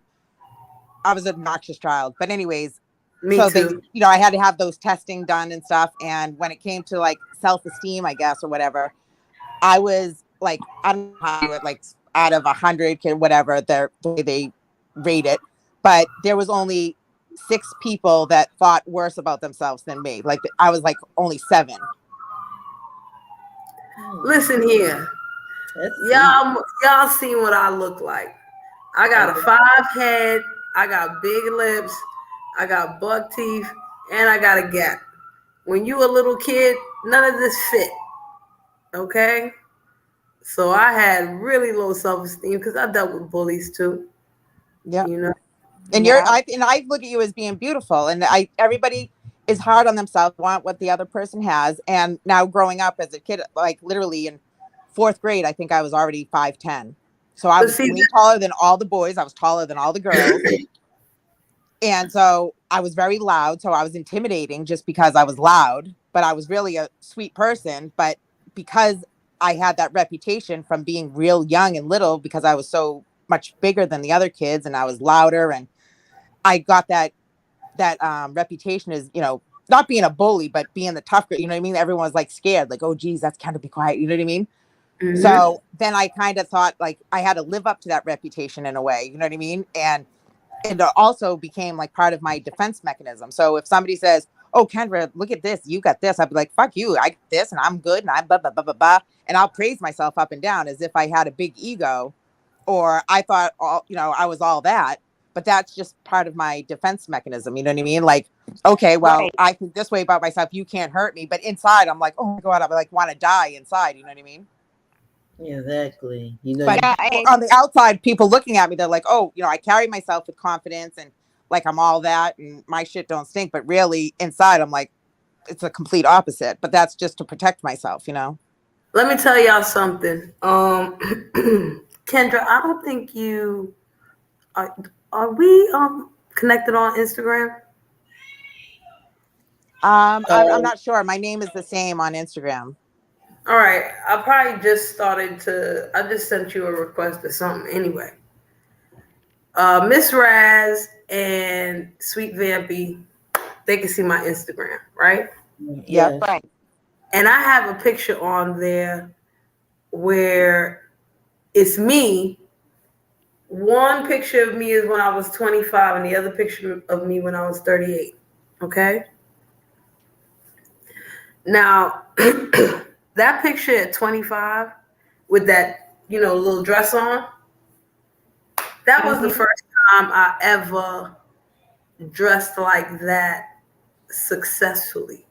I was an obnoxious child. But anyways, Me too. I had to have those testing done and stuff. And when it came to like self-esteem, I guess, or whatever, I was like, I don't know how like out of 100 whatever the way they rate it, but there was only 6 people that thought worse about themselves than me. Like I was like only 7. Listen here, y'all seen what I look like. I got a 5 head, I got big lips, I got buck teeth, and I got a gap. When you a little kid, none of this fit. Okay? So I had really low self-esteem because I dealt with bullies too. Yeah. And I look at you as being beautiful, and everybody is hard on themselves, want what the other person has. And now growing up as a kid, like literally in 4th grade, I think I was already 5'10". So I was way taller than all the boys. I was taller than all the girls. And so I was very loud. So I was intimidating just because I was loud, but I was really a sweet person. But because I had that reputation from being real young and little, because I was so much bigger than the other kids and I was louder, and I got that reputation as, not being a bully, but being the tough girl. You know what I mean? Everyone was like scared, like, oh, geez, that's kind of be quiet. You know what I mean? Mm-hmm. So then I kind of thought like I had to live up to that reputation in a way. You know what I mean? And it also became like part of my defense mechanism. So if somebody says, oh, Kendra, look at this, you got this, I'd be like, fuck you, I got this, and I'm good, and I'm blah, blah, blah, blah, blah. And I'll praise myself up and down as if I had a big ego, or I thought, I was all that. But that's just part of my defense mechanism. You know what I mean? Like, okay, well, I think this way about myself, you can't hurt me. But inside, I'm like, oh my God, I like want to die inside. You know what I mean? Exactly. But on the outside, people looking at me, they're like, oh, I carry myself with confidence and like I'm all that and my shit don't stink. But really inside, I'm like, it's a complete opposite. But that's just to protect myself, Let me tell y'all something. Kendra, I don't think you are we connected on Instagram? I'm not sure. My name is the same on Instagram. All right. I probably just I just sent you a request or something anyway. Miss Raz and Sweet Vampy, they can see my Instagram, right? Yeah. Right. And I have a picture on there where it's me. One picture of me is when I was 25 and the other picture of me when I was 38. Okay? Now, that picture at 25 with that, little dress on, that was the first time I ever dressed like that successfully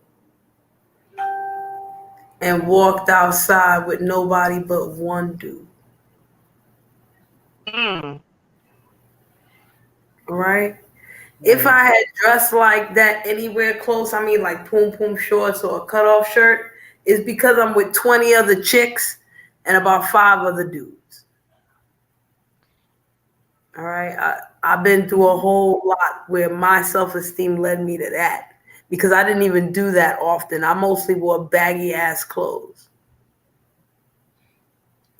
and walked outside with nobody but one dude. Right? If I had dressed like that anywhere close, I mean like poom poom shorts or a cutoff shirt, it's because I'm with 20 other chicks and about 5 other dudes. All right? I've been through a whole lot where my self-esteem led me to that because I didn't even do that often. I mostly wore baggy ass clothes.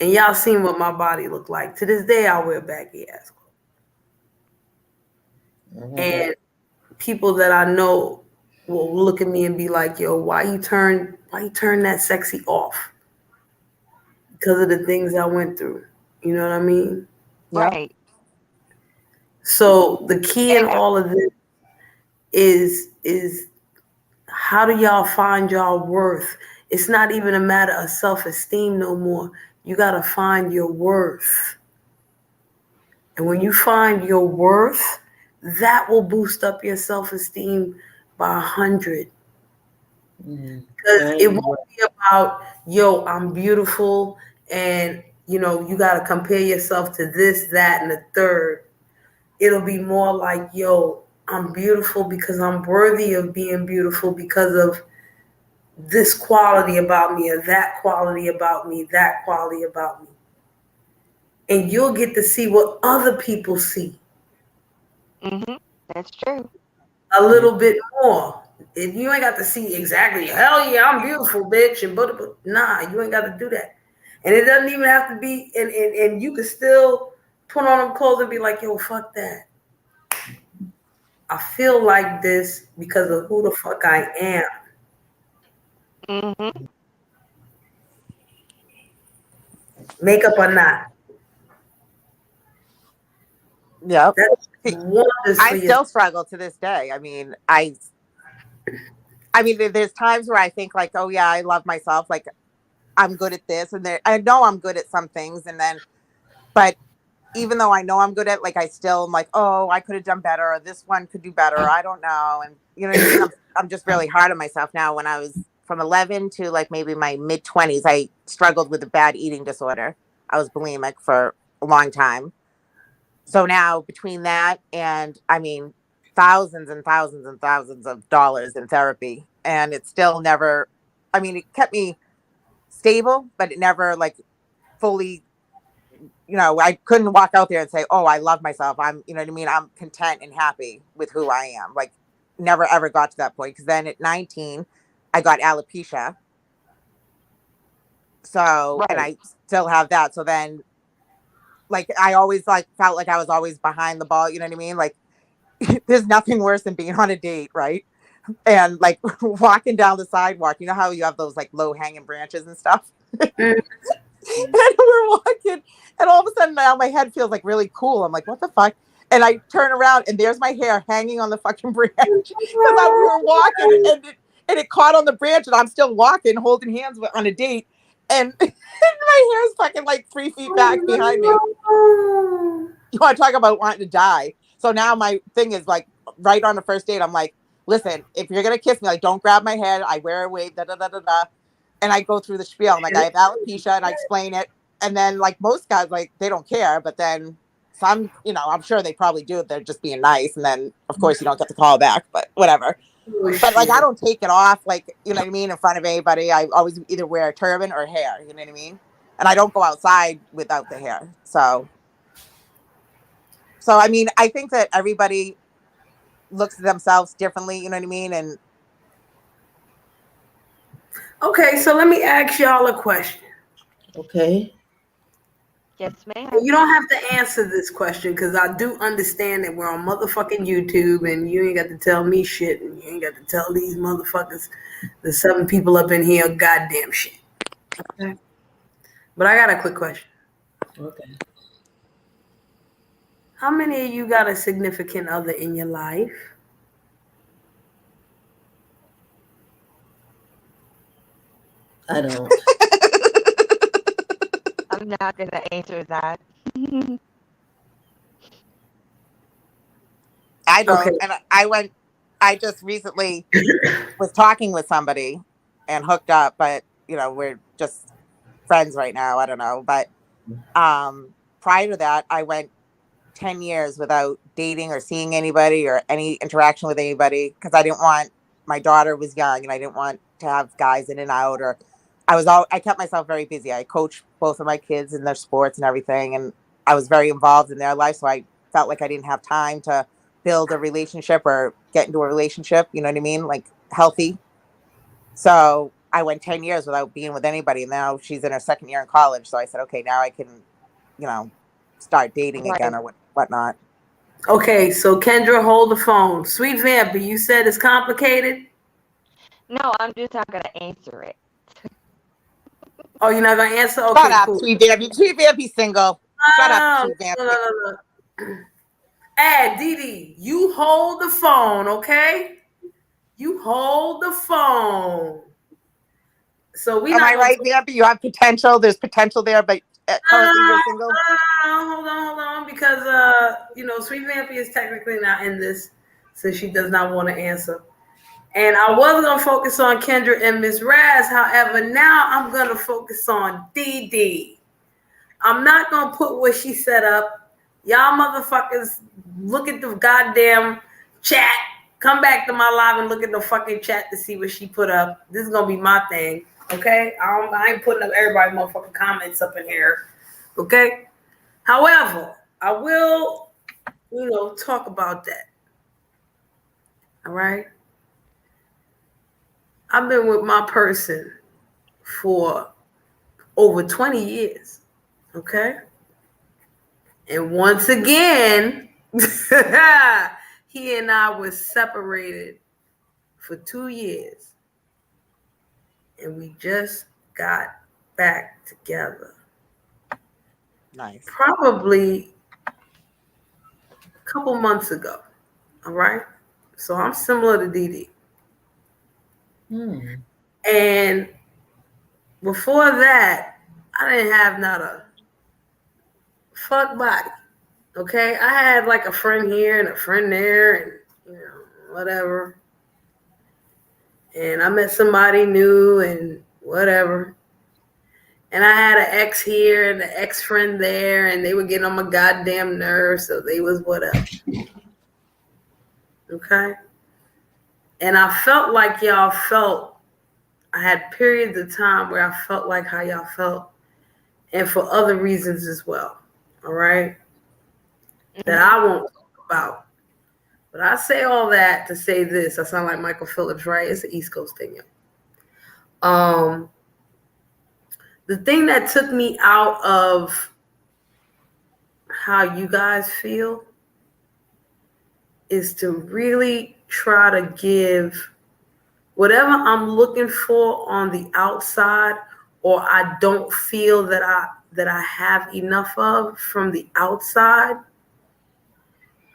And y'all seen what my body looked like. To this day, I wear baggy ass clothes. And people that I know will look at me and be like, yo, why you turn that sexy off? Because of the things I went through. You know what I mean? Right. So the key in all of this is how do y'all find y'all worth? It's not even a matter of self-esteem no more. You got to find your worth. And when you find your worth, that will boost up your self-esteem by 100. Because it won't be about, yo, I'm beautiful and, you got to compare yourself to this, that, and the third. It'll be more like, yo, I'm beautiful because I'm worthy of being beautiful because of this quality about me or that quality about me, that quality about me. And you'll get to see what other people see. Mm-hmm. That's true. A little bit more. If you ain't got to see exactly, hell yeah, I'm beautiful, bitch, and but nah, you ain't got to do that. And it doesn't even have to be, and you can still put on them clothes and be like, yo, fuck that. I feel like this because of who the fuck I am. Mm-hmm. Makeup or not. Yep. I still struggle to this day. I mean, there's times where I think like, oh yeah, I love myself. Like I'm good at this. And I know I'm good at some things. But even though I know I'm good at, like, I still am like, oh, I could have done better. Or this one could do better. I don't know. And you know what I mean? I'm just really hard on myself now. When I was from 11 to like maybe my mid 20s, I struggled with a bad eating disorder. I was bulimic for a long time. So now between that and thousands and thousands and thousands of dollars in therapy, and it still never, it kept me stable, but it never like fully, I couldn't walk out there and say, oh, I love myself. I'm, you know what I mean? I'm content and happy with who I am. Like, never ever got to that point. Because then at 19, I got alopecia. So, and I still have that. So then, like, I always like felt like I was always behind the ball. You know what I mean? Like, there's nothing worse than being on a date, right? And like walking down the sidewalk, you know how you have those like low hanging branches and stuff? And we're walking, and all of a sudden now my head feels like really cool. I'm like, what the fuck? And I turn around, and there's my hair hanging on the fucking branch because we were walking, and it caught on the branch, and I'm still walking, holding hands on a date, and my hair is fucking like 3 feet back behind me. You want to talk about wanting to die? So now my thing is like, right on the first date, I'm like, listen, if you're gonna kiss me, like, don't grab my head. I wear a wig, da da da da da. And I go through the spiel. I'm like, I have alopecia, and I explain it. And then, like, most guys, like, they don't care. But then some, I'm sure they probably do. They're just being nice. And then, of course, you don't get the call back. But whatever. But like, I don't take it off, like, you know what I mean, in front of anybody. I always either wear a turban or hair. You know what I mean? And I don't go outside without the hair. So I mean, I think that everybody looks at themselves differently. You know what I mean? And okay, so let me ask y'all a question. Okay. Yes, ma'am. You don't have to answer this question because I do understand that we're on motherfucking YouTube and you ain't got to tell me shit and you ain't got to tell these motherfuckers, the 7 people up in here, goddamn shit. Okay. But I got a quick question. Okay. How many of you got a significant other in your life? I don't. I'm not going to answer that. I don't. Okay. And I just recently was talking with somebody and hooked up, but we're just friends right now. I don't know. But prior to that, I went 10 years without dating or seeing anybody or any interaction with anybody because I didn't want, my daughter was young and I didn't want to have guys in and out, or I kept myself very busy. I coached both of my kids in their sports and everything, and I was very involved in their life. So I felt like I didn't have time to build a relationship or get into a relationship, you know what I mean? Like, healthy. So I went 10 years without being with anybody. And now she's in her second year in college. So I said, okay, now I can, start dating again or whatnot. Okay, so Kendra, hold the phone. Sweet Vampy, you said it's complicated? No, I'm just not going to answer it. Oh, you're not going to answer? Okay, Shut up, cool. Sweet Vampy. Sweet Vampy's single. Shut up, Sweet Vampy. No. Hey, Dee, you hold the phone, okay? You hold the phone. So we. Am I right, Vampy? You have potential. There's potential there, but currently you're single. Hold on, because Sweet Vampy is technically not in this, so she does not want to answer. And I was gonna focus on Kendra and Miss Raz. However, now I'm gonna focus on Dee. I'm not gonna put what she set up. Y'all motherfuckers, look at the goddamn chat. Come back to my live and look at the fucking chat to see what she put up. This is gonna be my thing, okay? I ain't putting up everybody's motherfucking comments up in here, okay? However, I will, talk about that. All right? I've been with my person for over 20 years, okay? And once again, he and I were separated for 2 years. And we just got back together. Nice. Probably a couple months ago. All right? So I'm similar to Dee. And before that, I didn't have not a fuck body. Okay? I had like a friend here and a friend there and, whatever. And I met somebody new and whatever. And I had an ex here and an ex-friend there, and they were getting on my goddamn nerves, so they was whatever. Okay? And I felt like y'all felt, I had periods of time where I felt like how y'all felt. and for other reasons as well. All right? That I won't talk about. But I say all that to say this. I sound like Michael Phillips, right? It's an East Coast thing. The thing that took me out of how you guys feel is to really try to give whatever I'm looking for on the outside, or I don't feel that I have enough of from the outside,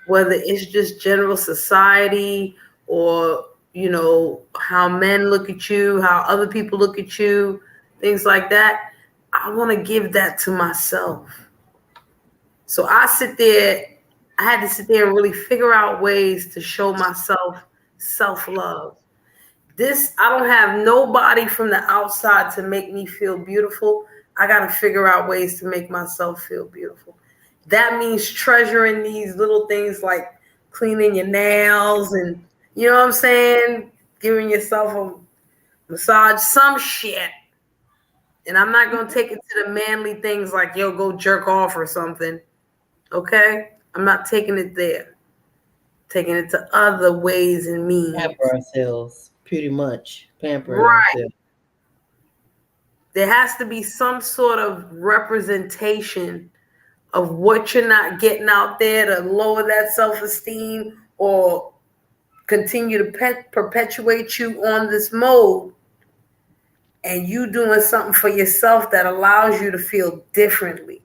whether it's just general society or, you know, how men look at you, how other people look at you, things like that. I want to give that to myself. So I had to sit there and really figure out ways to show myself self-love. I don't have nobody from the outside to make me feel beautiful. I got to figure out ways to make myself feel beautiful. That means treasuring these little things like cleaning your nails and, you know what I'm saying, giving yourself a massage, some shit. And I'm not going to take it to the manly things like, yo, go jerk off or something. Okay? I'm not taking it there. Taking it to other ways and means. Pamper ourselves, pretty much. Pamper ourselves. There has to be some sort of representation of what you're not getting out there to lower that self-esteem or continue to perpetuate you on this mode, and you doing something for yourself that allows you to feel differently.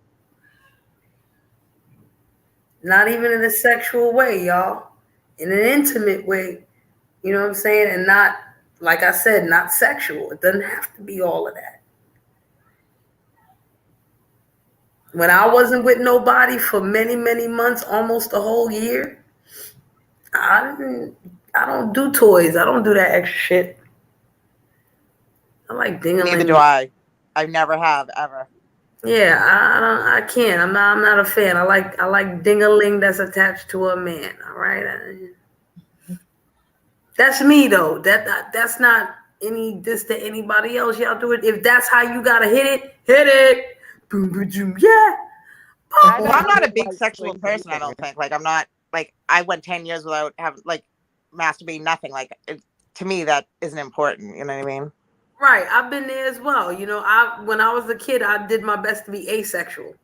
Not even in a sexual way, y'all. In an intimate way. You know what I'm saying? And not, like I said, not sexual. It doesn't have to be all of that. When I wasn't with nobody for many, many months, almost a whole year, I don't do toys. I don't do that extra shit. I like ding-a-ling. Neither do I. I never have ever. Yeah, I can't. I'm not a fan. I like ding-a-ling that's attached to a man. All right. That's me though. That's not any diss to anybody else. Y'all do it. If that's how you gotta hit it. Boom, boom, boom. Yeah. Well, I'm not a big sexual person. I don't think. Like I'm not. Like I went 10 years without having masturbating. Nothing. Like to me, that isn't important. You know what I mean? Right. I've been there as well. You know, when I was a kid, I did my best to be asexual.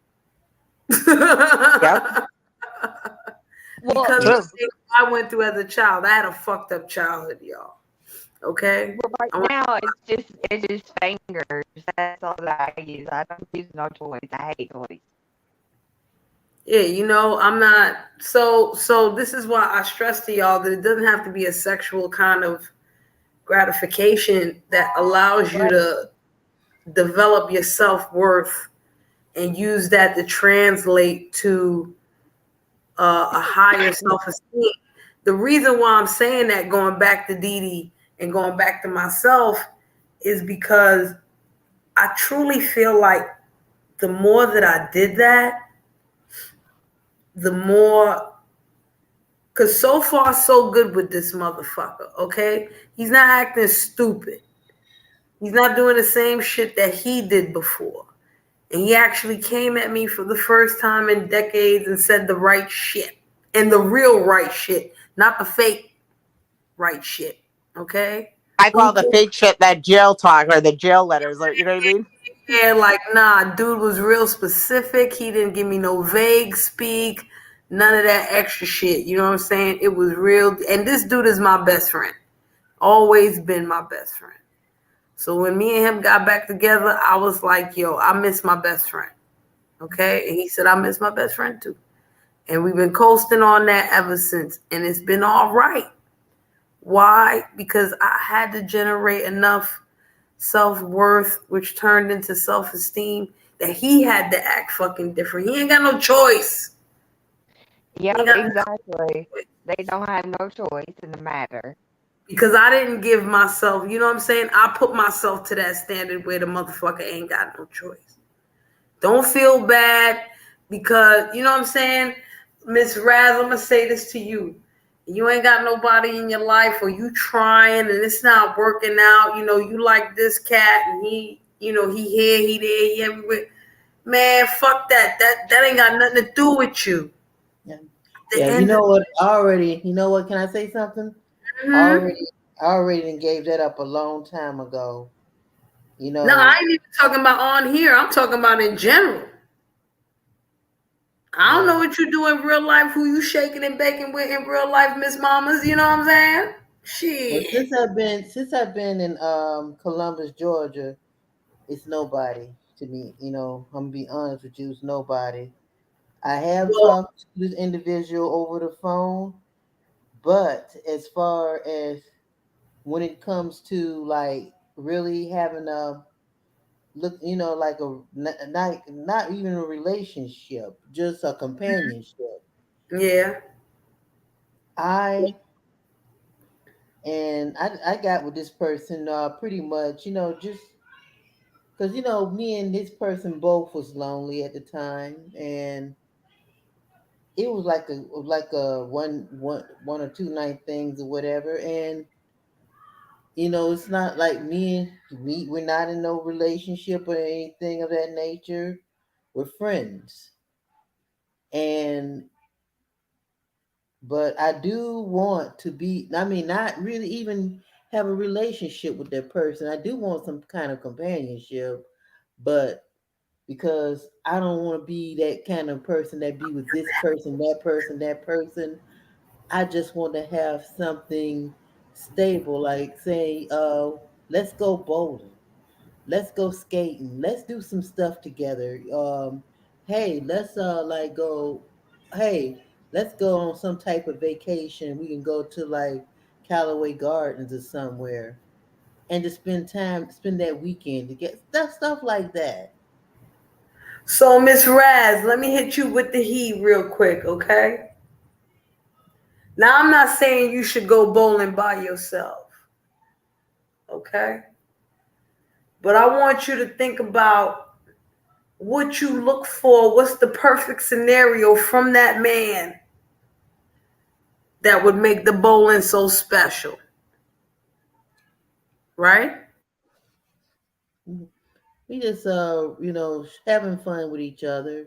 Yep. Because I went through as a child. I had a fucked up childhood, y'all. Okay? Well, right now, it's just fingers. That's all that I use. I don't use no toys. I hate toys. Yeah, you know, I'm not. So this is why I stress to y'all that it doesn't have to be a sexual kind of gratification that allows you to develop your self-worth and use that to translate to a higher self-esteem. The reason why I'm saying that, going back to Dee Dee and going back to myself, is because I truly feel like the more that I did that, the more, because so far so good with this motherfucker, okay? He's not acting stupid. He's not doing the same shit that he did before. And he actually came at me for the first time in decades and said the right shit. And the real right shit, not the fake right shit, okay? I call the fake shit that jail talk or the jail letters. Or, you know what I mean? Yeah, like, nah, dude was real specific. He didn't give me no vague speak, none of that extra shit. You know what I'm saying? It was real. And this dude is my best friend. Always been my best friend. So when me and him got back together, I was like, yo, I miss my best friend. Okay? And he said, I miss my best friend too. And we've been coasting on that ever since. And it's been all right. Why? Because I had to generate enough self-worth, which turned into self-esteem, that he had to act fucking different. He ain't got no choice. Yeah, exactly. They don't have no choice in the matter. Because I didn't give myself, you know what I'm saying? I put myself to that standard where the motherfucker ain't got no choice. Don't feel bad because, you know what I'm saying? Miss Raz, I'm going to say this to you. You ain't got nobody in your life, or you trying and it's not working out. You know, you like this cat and he, you know, he here, he there, he everywhere. Man, fuck that. That ain't got nothing to do with you. Yeah, you know what? Already, you know what? Can I say something? Mm-hmm. Already gave that up a long time ago. You No, I know. ain't even talking about on here. I'm talking about in general. I don't know what you do in real life, who you shaking and baking with in real life, Miss Mamas. You know what I'm saying? Well, Shit. since I've been in Columbus, Georgia, it's nobody to me. You know, I'm gonna be honest with you, it's nobody. I have Well, talked to this individual over the phone, but as far as when it comes to like really having a look, you know, like not even a relationship, just a companionship. yeah. I I got with this person pretty much, you know, just because you know me and this person both was lonely at the time, and it was like a one or two night things or whatever, and you know it's not like we're not in no relationship or anything of that nature. We're friends, and but I do want to be. I mean, not really even have a relationship with that person. I do want some kind of companionship, but because I don't want to be that kind of person that be with this person, that person, that person. I just want to have something stable, like say, let's go bowling, let's go skating, let's do some stuff together. Hey, let's like go, hey, let's go on some type of vacation. We can go to like Callaway Gardens or somewhere and just spend that weekend to get stuff like that. So, Miss Raz, let me hit you with the heat real quick, okay? Now, I'm not saying you should go bowling by yourself, okay? But I want you to think about what you look for. What's the perfect scenario from that man that would make the bowling so special, right? We just you know having fun with each other,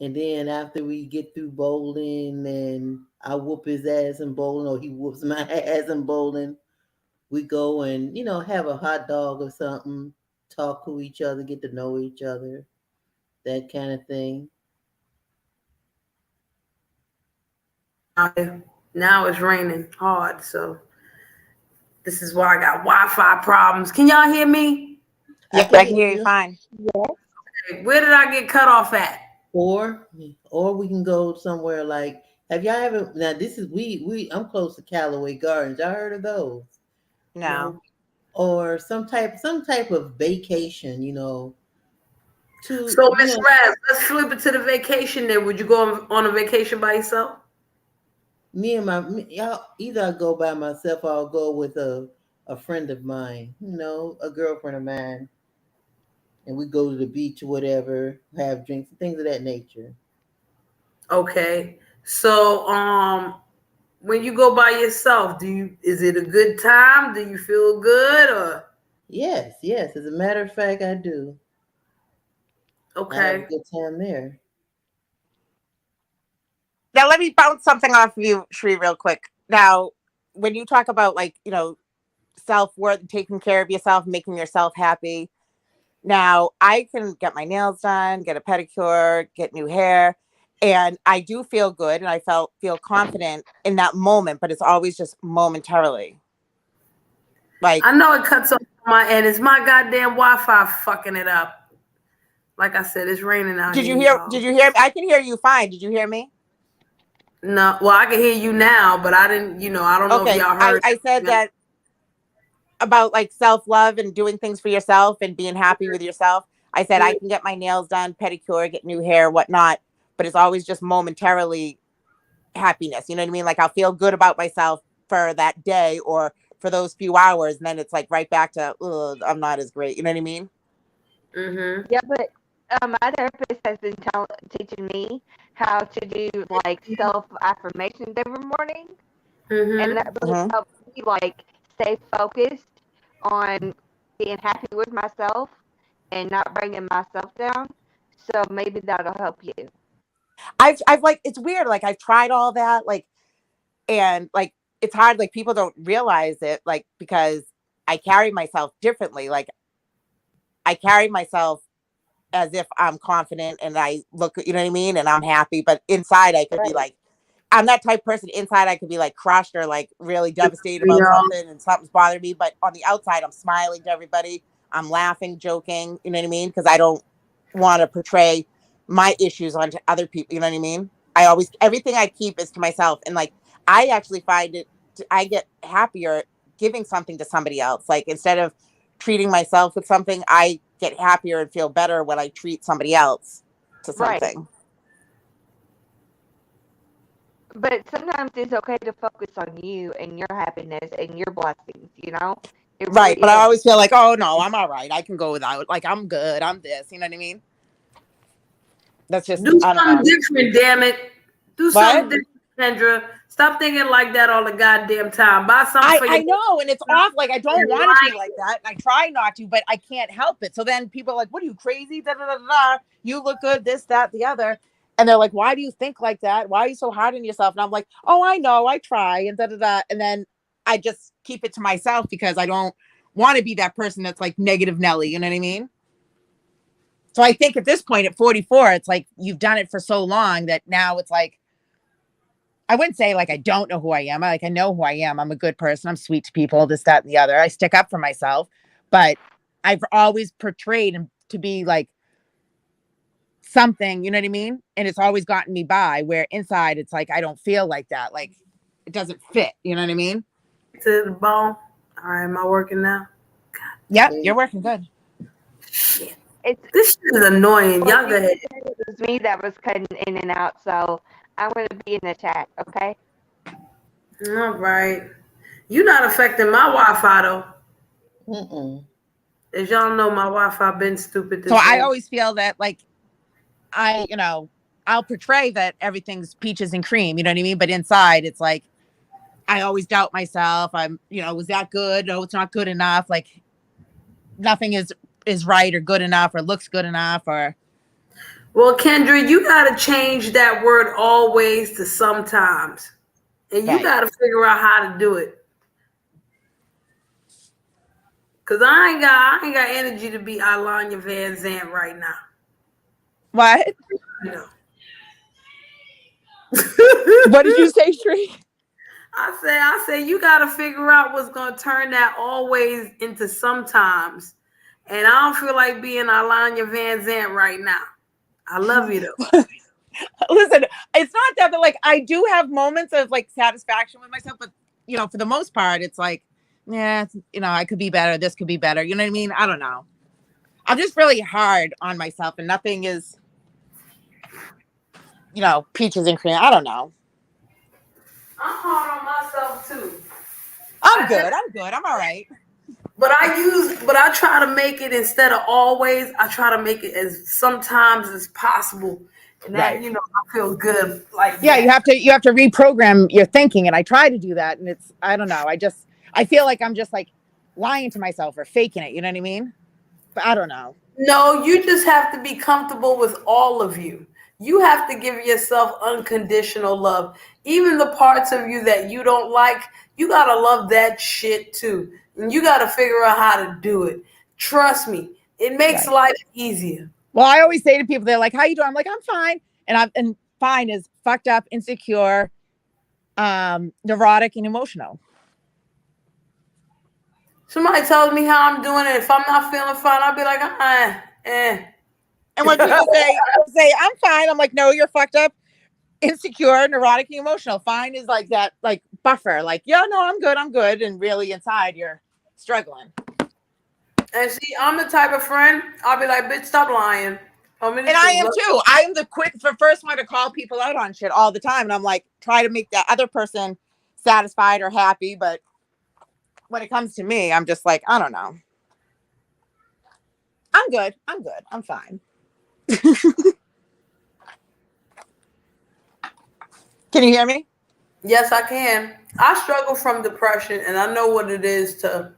and then after we get through bowling and I whoop his ass in bowling or he whoops my ass in bowling, we go and you know have a hot dog or something, talk to each other, get to know each other, that kind of thing. Now it's raining hard, so this is why I got Wi-Fi problems. Can y'all hear me? Yeah, I can hear you fine. Where did I get cut off at? Or we can go somewhere like, have y'all ever, now this is we I'm close to Callaway Gardens, y'all heard of those? No. Or some type of vacation, you know, to So, you Miss know, Raz, let's flip it to the vacation there. Would you go on a vacation by yourself? y'all either I go by myself or I'll go with a friend of mine, you know, a girlfriend of mine, and we go to the beach or whatever, have drinks, things of that nature. Okay. So, when you go by yourself, is it a good time? Do you feel good or Yes. As a matter of fact, I do. I have a okay? good time there. Now let me bounce something off of you, Shri, real quick. Now, when you talk about like, you know, self-worth, taking care of yourself, making yourself happy. Now, I can get my nails done, get a pedicure, get new hair, and I do feel good and I feel confident in that moment, but it's always just momentarily. Like, I know it cuts off on my end. It's my goddamn Wi-Fi fucking it up. Like I said, it's raining out did here, you hear y'all. did you hear I can hear you fine. Did you hear me? No, well, I can hear you now, but I didn't. I don't know if Okay. y'all heard. I said that about like self-love and doing things for yourself and being happy with yourself. I said I can get my nails done, pedicure, get new hair, whatnot, but it's always just momentarily happiness. You know what I mean? Like I'll feel good about myself for that day or for those few hours, and then it's like right back to, I'm not as great. You know what I mean? Mm-hmm. Yeah, but my therapist has been teaching me how to do like self affirmations every morning, and Mm-hmm. that really helps me like stay focused on being happy with myself and not bringing myself down. So maybe that'll help you. I've like, it's weird. Like I've tried all that, like, and like, it's hard. Like people don't realize it, like, because I carry myself differently. Like I carry myself as if I'm confident and I look, you know what I mean? And I'm happy, but inside I could be like, I'm that type of person. Inside I could be like crushed or like really devastated about something and something's bothering me. But on the outside, I'm smiling to everybody. I'm laughing, joking, you know what I mean? Because I don't want to portray my issues onto other people, you know what I mean? I always, everything I keep is to myself. And like, I actually find it, I get happier giving something to somebody else. Like instead of treating myself with something, I get happier and feel better when I treat somebody else to something. Right. But sometimes it's okay to focus on you and your happiness and your blessings, you know? It Right. really But is. I always feel like, oh no, I'm all right. I can go without. Like I'm good. I'm this. You know what I mean? That's just, do I don't something know. different, damn it. Do something different, Kendra. Stop thinking like that all the goddamn time. Buy something for I know, and it's off. Like I don't want to be like that, and I try not to, but I can't help it. So then people are like, "What are you crazy? Da, da, da, da. You look good. This, that, the other." And they're like, "Why do you think like that? Why are you so hard on yourself?" And I'm like, "Oh, I know. I try." And da da da. And then I just keep it to myself because I don't want to be that person that's like negative Nelly. You know what I mean? So I think at this point, at 44, it's like you've done it for so long that now it's like, I wouldn't say like I don't know who I am. I know who I am. I'm a good person. I'm sweet to people, this, that, and the other. I stick up for myself, but I've always portrayed to be like something, you know what I mean? And it's always gotten me by, where inside it's like I don't feel like that. Like it doesn't fit. You know what I mean? To the bone. All right, am I working now? Yep, you're working good. Shit. This shit is annoying. Y'all go ahead. It was me that was cutting in and out, so I'm going to be in the chat, okay? All right. You're not affecting my Wi-Fi though. As y'all know, my Wi-Fi been stupid. So I always feel that like I'll portray that everything's peaches and cream, you know what I mean? But inside it's like I always doubt myself. I'm, was that good? No, it's not good enough. Like nothing is right or good enough or looks good enough or. Well, Kendra, you got to change that word always to sometimes. And you got to figure out how to do it. Cause I ain't got energy to be Alanya Van Zant right now. What? No. What did you say, Shree? I say you got to figure out what's gonna turn that always into sometimes. And I don't feel like being Alanya Van Zant right now. I love you though. Listen, it's not that, but like I do have moments of like satisfaction with myself, but for the most part, it's like, yeah, I could be better. This could be better. You know what I mean? I don't know. I'm just really hard on myself, and nothing is, peaches and cream. I don't know. I'm hard on myself too. I'm good. I'm all right. But I try to make it instead of always. I try to make it as sometimes as possible. And that, I feel good. Like that. you have to reprogram your thinking. And I try to do that. And I don't know. I feel like I'm just like lying to myself or faking it. You know what I mean? But I don't know. No, you just have to be comfortable with all of you. You have to give yourself unconditional love. Even the parts of you that you don't like, you got to love that shit too. And you got to figure out how to do it. Trust me, it makes life easier. Well, I always say to people, they're like, how you doing? I'm like, I'm fine. And fine is fucked up, insecure, neurotic, and emotional. Somebody tells me how I'm doing, and if I'm not feeling fine, I'll be like, And when people say, I'm fine, I'm like, no, you're fucked up, insecure, neurotic, and emotional. Fine is like that, like buffer, like, yeah, no, I'm good. And really inside you're struggling. And see, I'm the type of friend, I'll be like, bitch, stop lying. And I am too. I am the first one to call people out on shit all the time. And I'm like, try to make that other person satisfied or happy. But when it comes to me, I'm just like, I don't know. I'm good. I'm fine. Can you hear me? Yes, I can. I struggle from depression, and I know what it is to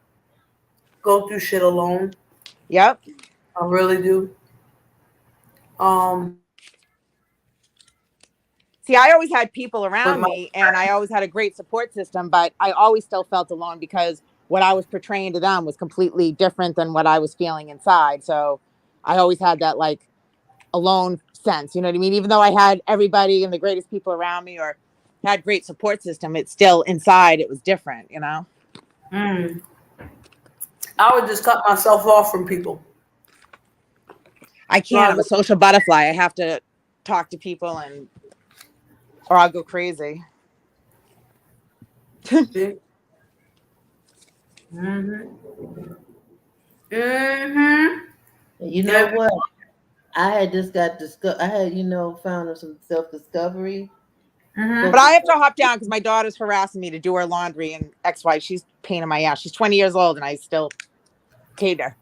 go through shit alone. Yep. I really do. Um, See, I always had people with around my me and I always had a great support system, but I always still felt alone because what I was portraying to them was completely different than what I was feeling inside. So I always had that like alone sense, you know what I mean? Even though I had everybody and the greatest people around me or had great support system, it's still inside, it was different, you know? I would just cut myself off from people. I can't. I'm a social butterfly. I have to talk to people and or I'll go crazy. See? You know Yeah. what? I had just got I had, found some self-discovery. But I have to hop down because my daughter's harassing me to do her laundry and ex-wife. She's a pain in my ass. She's 20 years old and I still hate her.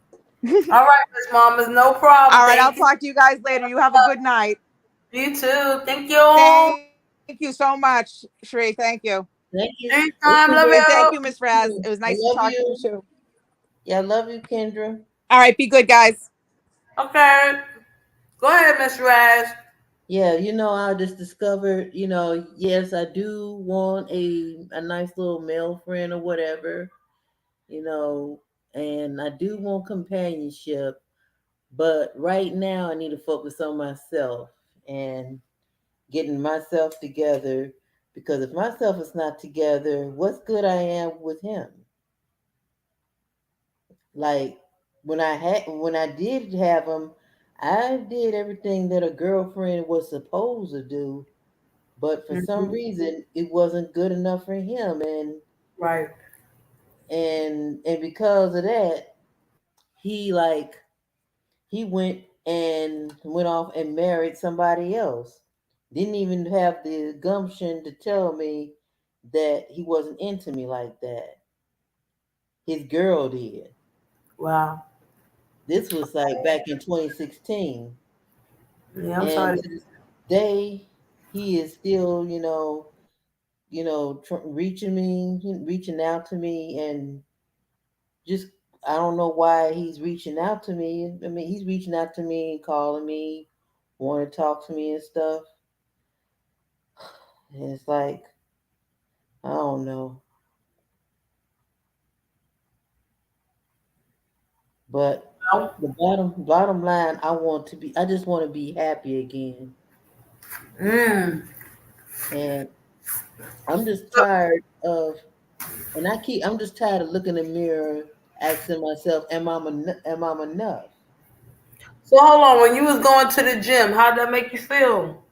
All right, Miss Mamas, no problem. All right, I'll Thank you. talk to you guys later. You have a good night. You too. Thank you. Thank you so much, Sheree. Thank you. Thank you. Anytime. Love And thank you. you, Miss Raz. It was I nice to love talk to you. you too. Yeah, I love you, Kendra. All right, be good, guys. Okay. Go ahead, Miss Raz. Yeah, I just discovered, yes, I do want a nice little male friend or whatever, and I do want companionship, but right now I need to focus on myself and getting myself together because if myself is not together, what's good I am with him? Like when I did have him, I did everything that a girlfriend was supposed to do, but for some reason it wasn't good enough for him, Right. and because of that, he like he went off and married somebody else. Didn't even have the gumption to tell me that he wasn't into me like that. His girl did. Wow. This was like back in 2016. Yeah, I'm And sorry. to this day, he is still, reaching out to me, and just I don't know why he's reaching out to me. I mean, he's reaching out to me and calling me, want to talk to me and stuff. And it's like I don't know, but No. the bottom line, I just want to be happy again, Mm. and I'm just tired of, I'm just tired of looking in the mirror, asking myself, am I enough? So hold on. When you was going to the gym, how did that make you feel?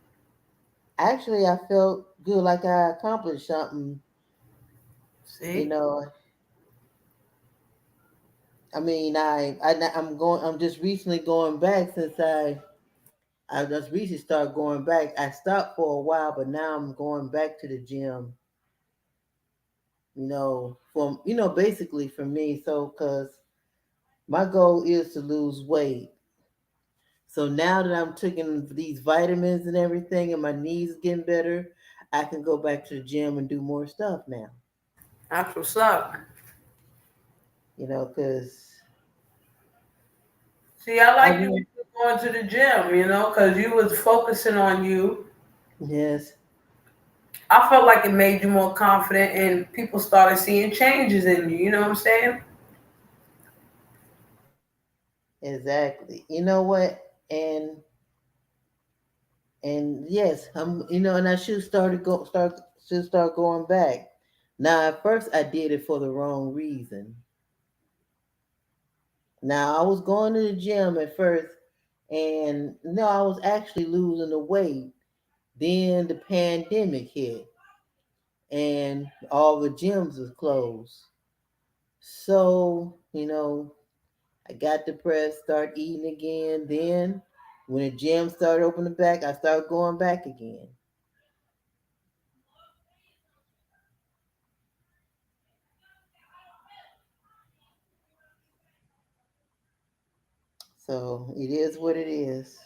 Actually, I felt good, like I accomplished something. You See? know, I mean, I'm just recently going back since I just recently started going back. I stopped for a while, but now I'm going back to the gym. Basically for me, so because my goal is to lose weight. So now that I'm taking these vitamins and everything, and my knees getting better, I can go back to the gym and do more stuff now. That's what's up. Because See, I I like you want, going to the gym, because you was focusing on you. yes, I felt like it made you more confident and people started seeing changes in you. You know what I'm saying? exactly. You know what? And yes, and I should start going back. Now, at first, I did it for the wrong reason. Now, I was going to the gym at first, and no, I was actually losing the weight. Then the pandemic hit, and all the gyms was closed. So, I got depressed, started eating again. Then, when the gym started opening back, I started going back again. So, it is what it is.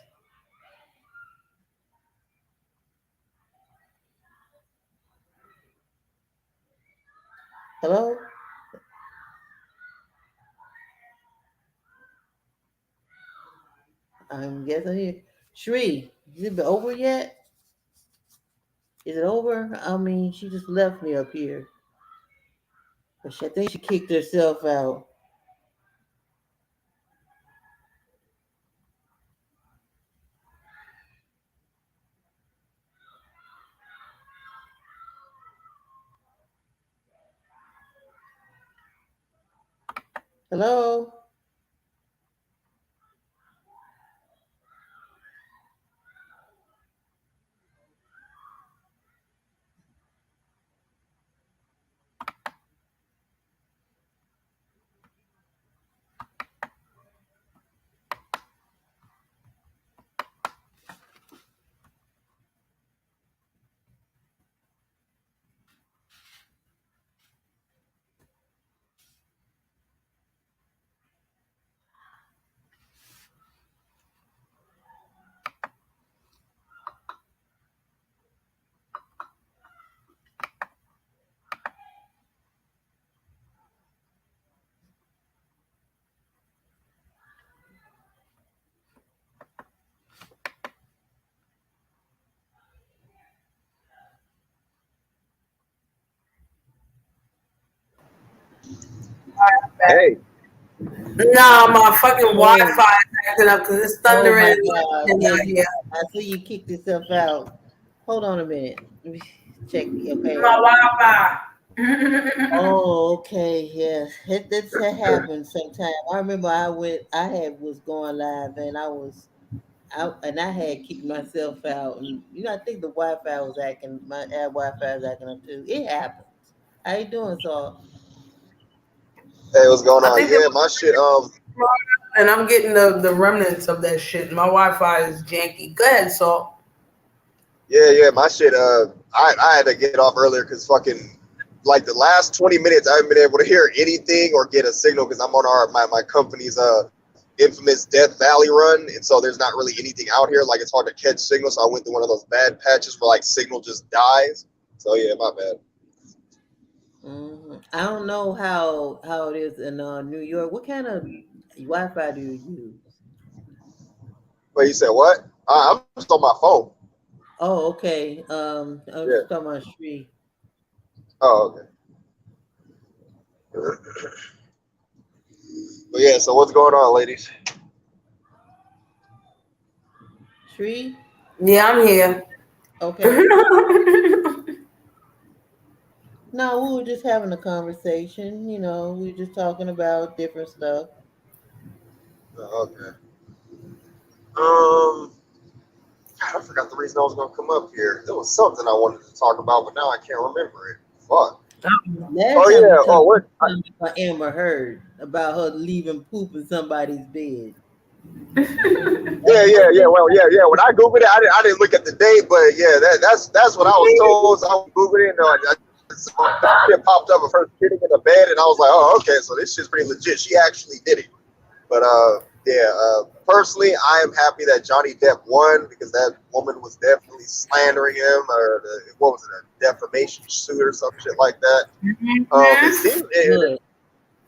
Hello? I'm guessing here. Shree, is it over yet? Is it over? I mean, she just left me up here. But I think she kicked herself out. Hello? Hey, Nah, my fucking Wi-Fi is acting up because it's Oh thundering my and God. lightning Yeah, out here. I see you kicked yourself out. Hold on a minute. Let me check your page. My Wi-Fi. Oh, okay. Yeah. That's that happens sometimes. I remember I was going live and I was out and I had kicked myself out. And I think the Wi-Fi was acting my Wi-Fi is acting up too. It happens. How you doing, Saul? hey, what's going I on? think they Yeah, my shit. and I'm getting the remnants of that shit. My Wi-Fi is janky. Go ahead, Saul. Yeah, my shit. I had to get off earlier because fucking like the last 20 minutes, I haven't been able to hear anything or get a signal because I'm on my company's infamous Death Valley run, and so there's not really anything out here. Like it's hard to catch signal. So I went through one of those bad patches where like signal just dies. So yeah, my bad. I don't know how it is in New York. What kind of Wi-Fi do you use? But you said what? I'm just on my phone. Oh, okay. I was Yeah. just talking about Shree. Oh, okay. But yeah, so what's going on, ladies? Shree? Yeah, I'm here. Okay. No, we were just having a conversation. We were just talking about different stuff. Okay. God, I forgot the reason I was gonna come up here. There was something I wanted to talk about, but now I can't remember it. Fuck. Last Oh time we yeah. talked Oh what? about Amber Heard, about her leaving poop in somebody's bed. Yeah. Well, yeah. When I googled it, I didn't look at the date, but yeah, that's what I was told. So I was googling it, and it popped up of her sitting in the bed, and I was like, oh, okay, so this shit's pretty legit. She actually did it. But yeah. Personally, I am happy that Johnny Depp won because that woman was definitely slandering him, or what was it, a defamation suit or some shit like that. It seems.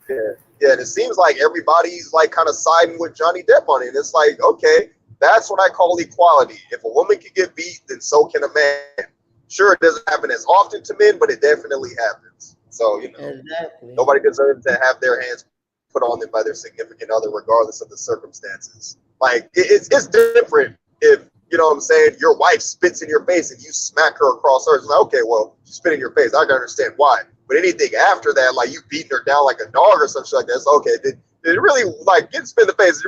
Good. Yeah, and it seems like everybody's like kind of siding with Johnny Depp on it. And it's like, okay, that's what I call equality. If a woman can get beat, then so can a man. Sure, it doesn't happen as often to men, but it definitely happens. So, Exactly. nobody deserves to have their hands put on them by their significant other, regardless of the circumstances. Like, it's different if, you know what I'm saying, your wife spits in your face and you smack her across hers. It's like, okay, well, she spit in your face. I can understand why. But anything after that, like you beating her down like a dog or something like that, it's okay. Did it really, like, get spit in the face?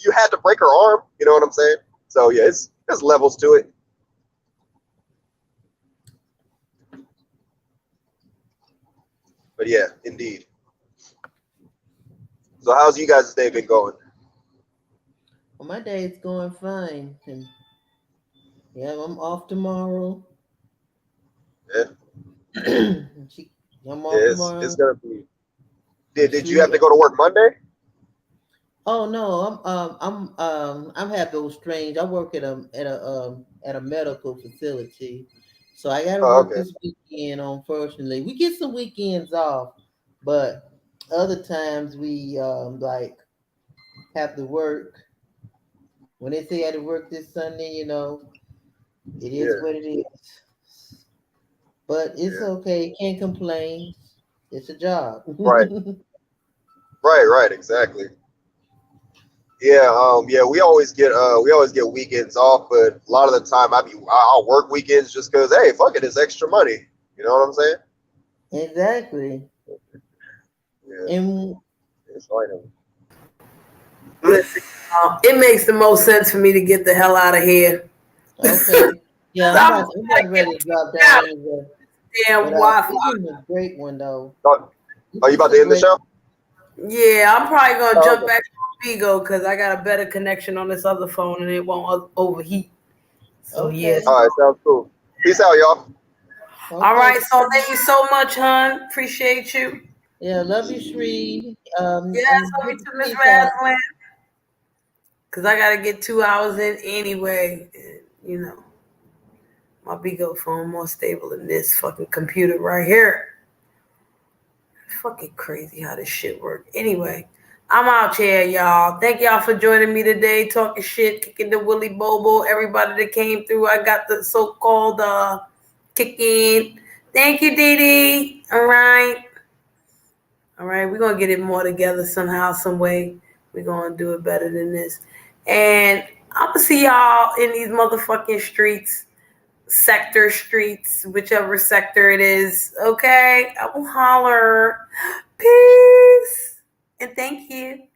You had to break her arm? You know what I'm saying? So, yeah, there's levels to it. But yeah, indeed. So how's you guys' day been going? Well, my day's going fine. And yeah, I'm off tomorrow. Yeah, I'm yeah, off it's tomorrow. gonna be. Did you have Shree. to go to work Monday? Oh no, I'm have those strange. I work at a medical facility, so I got to Oh, work okay. this weekend. Unfortunately, we get some weekends off, but other times we like have to work when they say I had to work this Sunday, you know, it is what it is. But it's okay. Can't complain. It's a job. Right. Right. Exactly. Yeah. Yeah. We always get weekends off, but a lot of the time I'll work weekends just because hey, fuck it, it's extra money. You know what I'm saying? Exactly. Yeah. And It's like Listen, it makes the most sense for me to get the hell out of here. okay. Yeah, I'm about ready to drop down anyway. Damn But Wi-Fi. this is a great one though. Are you about to end the show? Yeah, I'm probably gonna jump Okay. back to Vigo because I got a better connection on this other phone and it won't overheat. So yeah. All right, sounds cool. Peace out, y'all. All right, so thank you so much, hon. Appreciate you. Yeah, love you, Shree. Yes, love you too, Miss Raslin. Because I got to get 2 hours in anyway. You know, my Bigo phone more stable than this fucking computer right here. Fucking crazy how this shit works. Anyway, I'm out here, y'all. Thank y'all for joining me today, talking shit, kicking the Willy Bobo. Everybody that came through, I got the so-called kick in. Thank you, Dee. All right, we're gonna get it more together somehow, some way. We're gonna do it better than this. And I'm gonna see y'all in these motherfucking streets, sector streets, whichever sector it is. Okay, I will holler. Peace and thank you.